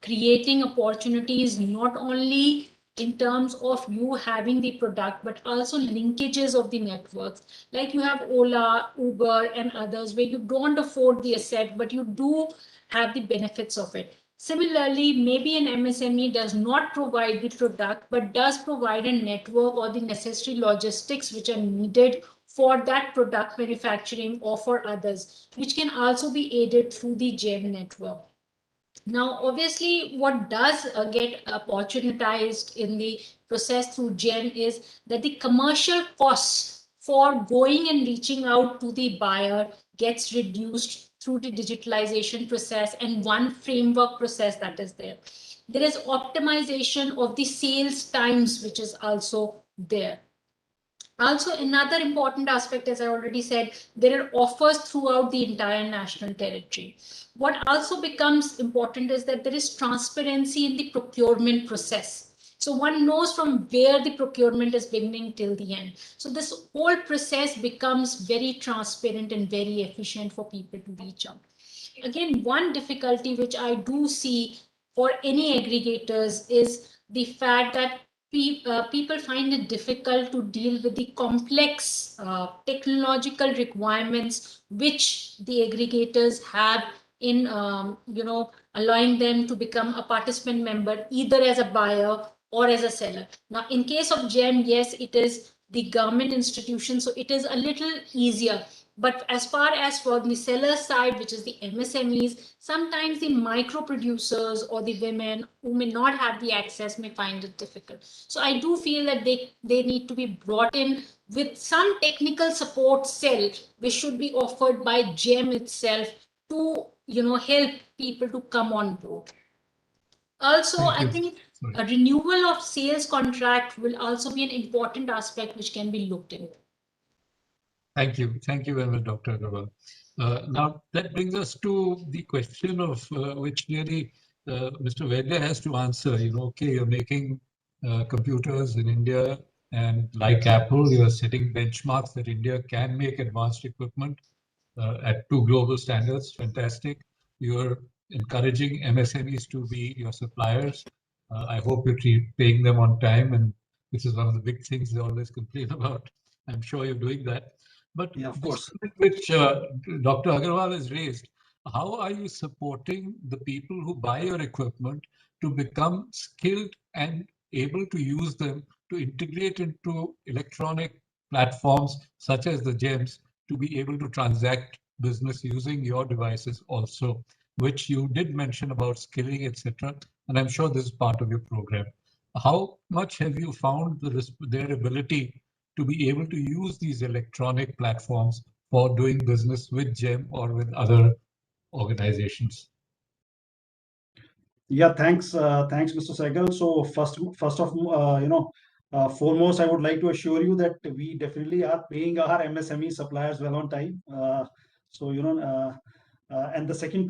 creating opportunities not only in terms of you having the product, but also linkages of the networks. Like you have Ola, Uber, and others where you don't afford the asset, but you do have the benefits of it. Similarly, maybe an MSME does not provide the product, but does provide a network or the necessary logistics which are needed for that product manufacturing or for others, which can also be aided through the GEM network. Now, obviously, what does get opportunitized in the process through GEM is that the commercial costs for going and reaching out to the buyer gets reduced through the digitalization process and one framework process that is there. There is optimization of the sales times, which is also there. Also, another important aspect, as I already said, there are offers throughout the entire national territory. What also becomes important is that there is transparency in the procurement process. So one knows from where the procurement is beginning till the end. So this whole process becomes very transparent and very efficient for people to reach out. Again, one difficulty which I do see for any aggregators is the fact that people find it difficult to deal with the complex technological requirements which the aggregators have in allowing them to become a participant member either as a buyer or as a seller. Now, in case of GEM, yes, it is the government institution, so it is a little easier. But as far as for the seller side, which is the MSMEs, sometimes the micro producers or the women who may not have the access may find it difficult. So I do feel that they need to be brought in with some technical support cell, which should be offered by GEM itself to help people to come on board. Also, I think a renewal of sales contract will also be an important aspect which can be looked into. Thank you. Thank you very much, Dr. Agarwal. Now, that brings us to the question of which really Mr. Vaidya has to answer. Okay, you're making computers in India, and like Apple, you're setting benchmarks that India can make advanced equipment at to global standards. Fantastic. You're encouraging MSMEs to be your suppliers. I hope you keep paying them on time, and this is one of the big things they always complain about. I'm sure you're doing that. But yeah, of course, which Dr. Agarwal has raised, how are you supporting the people who buy your equipment to become skilled and able to use them to integrate into electronic platforms such as the GEMs to be able to transact business using your devices also, which you did mention about skilling, etc. And I'm sure this is part of your program. How much have you found their ability to be able to use these electronic platforms for doing business with GEM or with other organizations? Yeah, thanks, Mr. Sehgal. So foremost, I would like to assure you that we definitely are paying our MSME suppliers well on time. And the second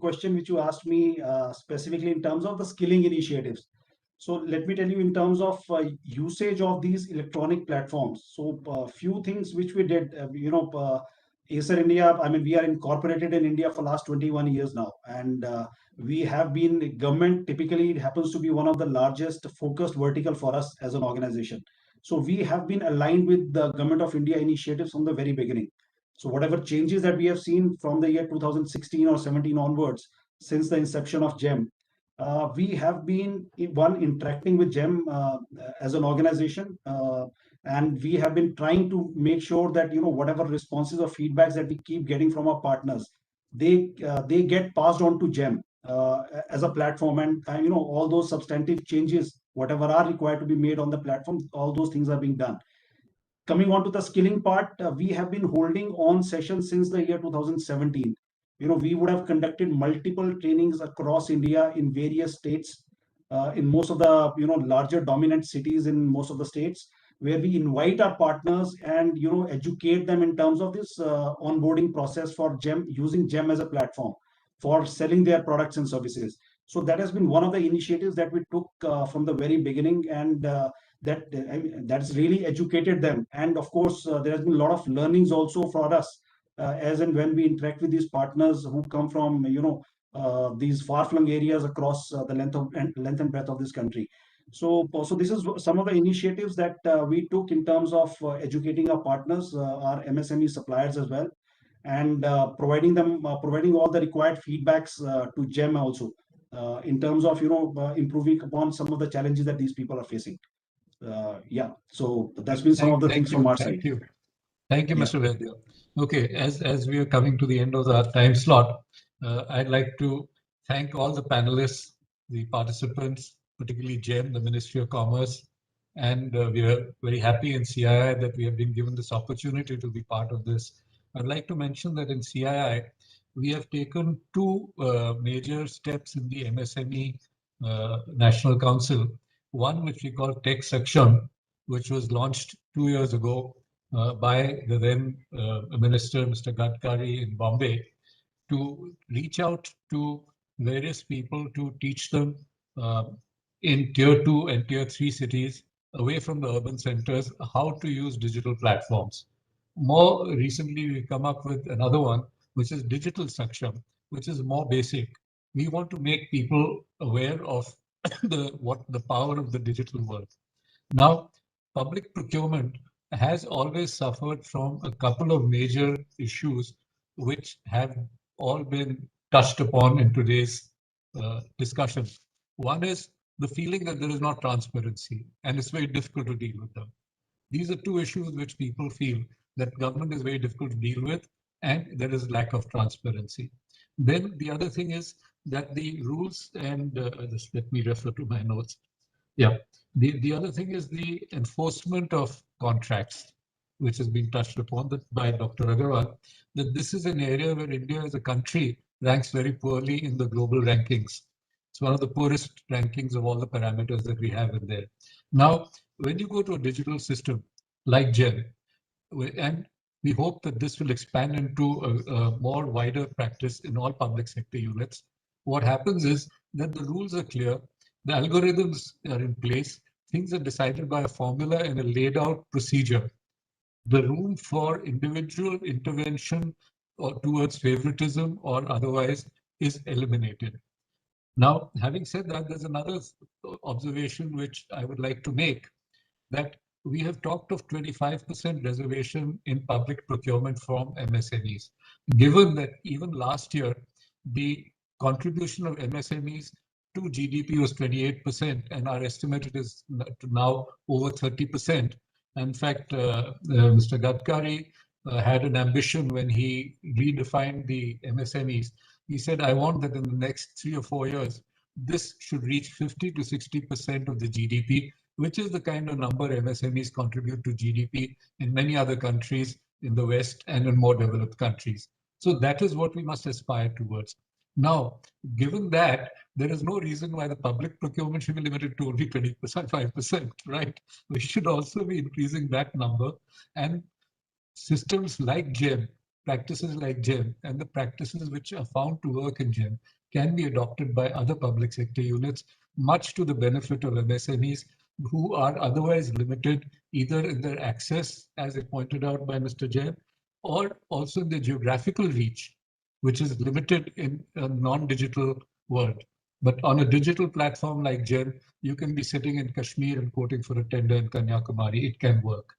question which you asked me specifically in terms of the skilling initiatives. So let me tell you in terms of usage of these electronic platforms. So few things which we did, Acer India, I mean, we are incorporated in India for last 21 years now. And we have been government, typically it happens to be one of the largest focused vertical for us as an organization. So we have been aligned with the Government of India initiatives from the very beginning. So whatever changes that we have seen from the year 2016 or 17 onwards, since the inception of GEM, we have been interacting with GEM as an organization, and we have been trying to make sure that whatever responses or feedbacks that we keep getting from our partners, they get passed on to GEM as a platform, and all those substantive changes, whatever are required to be made on the platform, all those things are being done. Coming on to the skilling part, we have been holding on sessions since the year 2017. We would have conducted multiple trainings across India in various states, in most of the larger dominant cities in most of the states. where we invite our partners and educate them in terms of this onboarding process for GeM, using GeM as a platform for selling their products and services. So that has been one of the initiatives that we took from the very beginning, and that's really educated them. And of course, there has been a lot of learnings also for us as and when we interact with these partners who come from these far-flung areas across the length and breadth of this country. So this is some of the initiatives that we took in terms of educating our partners, our MSME suppliers as well, and providing all the required feedbacks to GeM also in terms of improving upon some of the challenges that these people are facing. Yeah, so that's been some of the things from our side. Thank you, Mr. Vaidya. Okay, as we are coming to the end of our time slot, I'd like to thank all the panelists, the participants, particularly GeM, the Ministry of Commerce, and we are very happy in CII that we have been given this opportunity to be part of this. I'd like to mention that in CII, we have taken two major steps in the MSME National Council. One, which we call Tech Saksham, which was launched 2 years ago by the then Minister, Mr. Gadkari in Bombay, to reach out to various people to teach them in Tier 2 and Tier 3 cities away from the urban centers how to use digital platforms. More recently, we've come up with another one, which is Digital Saksham, which is more basic. We want to make people aware of the power of the digital world. Now, public procurement has always suffered from a couple of major issues which have all been touched upon in today's discussion. One is the feeling that there is not transparency, and it's very difficult to deal with them. These are two issues which people feel that government is very difficult to deal with, and there is lack of transparency. Then the other thing is that the rules, and just let me refer to my notes. Yeah, the other thing is the enforcement of contracts, which has been touched upon by Dr. Agarwal, that this is an area where India as a country ranks very poorly in the global rankings. It's one of the poorest rankings of all the parameters that we have in there. Now, when you go to a digital system like GeM, and we hope that this will expand into a more wider practice in all public sector units, what happens is that the rules are clear, the algorithms are in place, things are decided by a formula and a laid out procedure. The room for individual intervention or towards favoritism or otherwise is eliminated. Now, having said that, there's another observation which I would like to make, that we have talked of 25% reservation in public procurement from MSMEs. Given that even last year, the contribution of MSMEs to GDP was 28%, and our estimate is now over 30%. In fact, Mr. Gadkari had an ambition when he redefined the MSMEs. He said, I want that in the next 3 or 4 years, this should reach 50 to 60% of the GDP, which is the kind of number MSMEs contribute to GDP in many other countries in the West and in more developed countries. So that is what we must aspire towards. Now, given that, there is no reason why the public procurement should be limited to only 25%, right? We should also be increasing that number, and systems like GeM, practices like GeM, and the practices which are found to work in GeM can be adopted by other public sector units, much to the benefit of MSMEs who are otherwise limited either in their access, as pointed out by Mr. Jain, or also in the geographical reach, which is limited in a non-digital world. But on a digital platform like GeM, you can be sitting in Kashmir and quoting for a tender in Kanyakumari. It can work.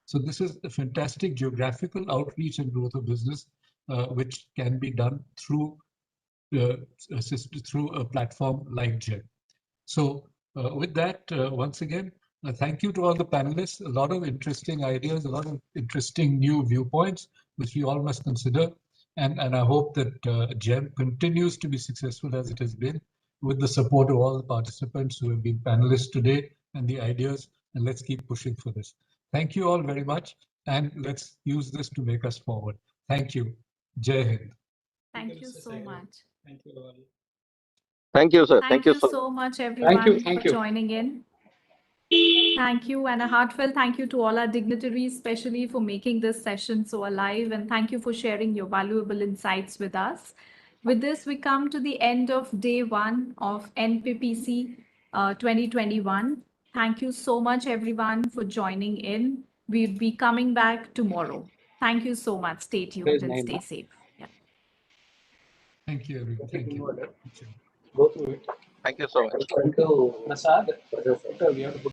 So this is a fantastic geographical outreach and growth of business, which can be done through a platform like GeM. So with that, once again, thank you to all the panelists. A lot of interesting ideas, a lot of interesting new viewpoints, which we all must consider. And I hope that GeM continues to be successful as it has been, with the support of all the participants who have been panelists today and the ideas. And let's keep pushing for this. Thank you all very much. And let's use this to make us forward. Thank you. Jai Hind. Thank you so much. Thank you all. Thank you, sir. Thank you so much, everyone, for joining in. Thank you, and a heartfelt thank you to all our dignitaries, especially for making this session so alive, and thank you for sharing your valuable insights with us. With this, we come to the end of day one of NPPC 2021. Thank you so much, everyone, for joining in. We'll be coming back tomorrow. Thank you so much. Stay tuned and stay safe. Yeah. Thank you, everyone. Thank you. Go through it. Thank you so much. Prasad, we have to put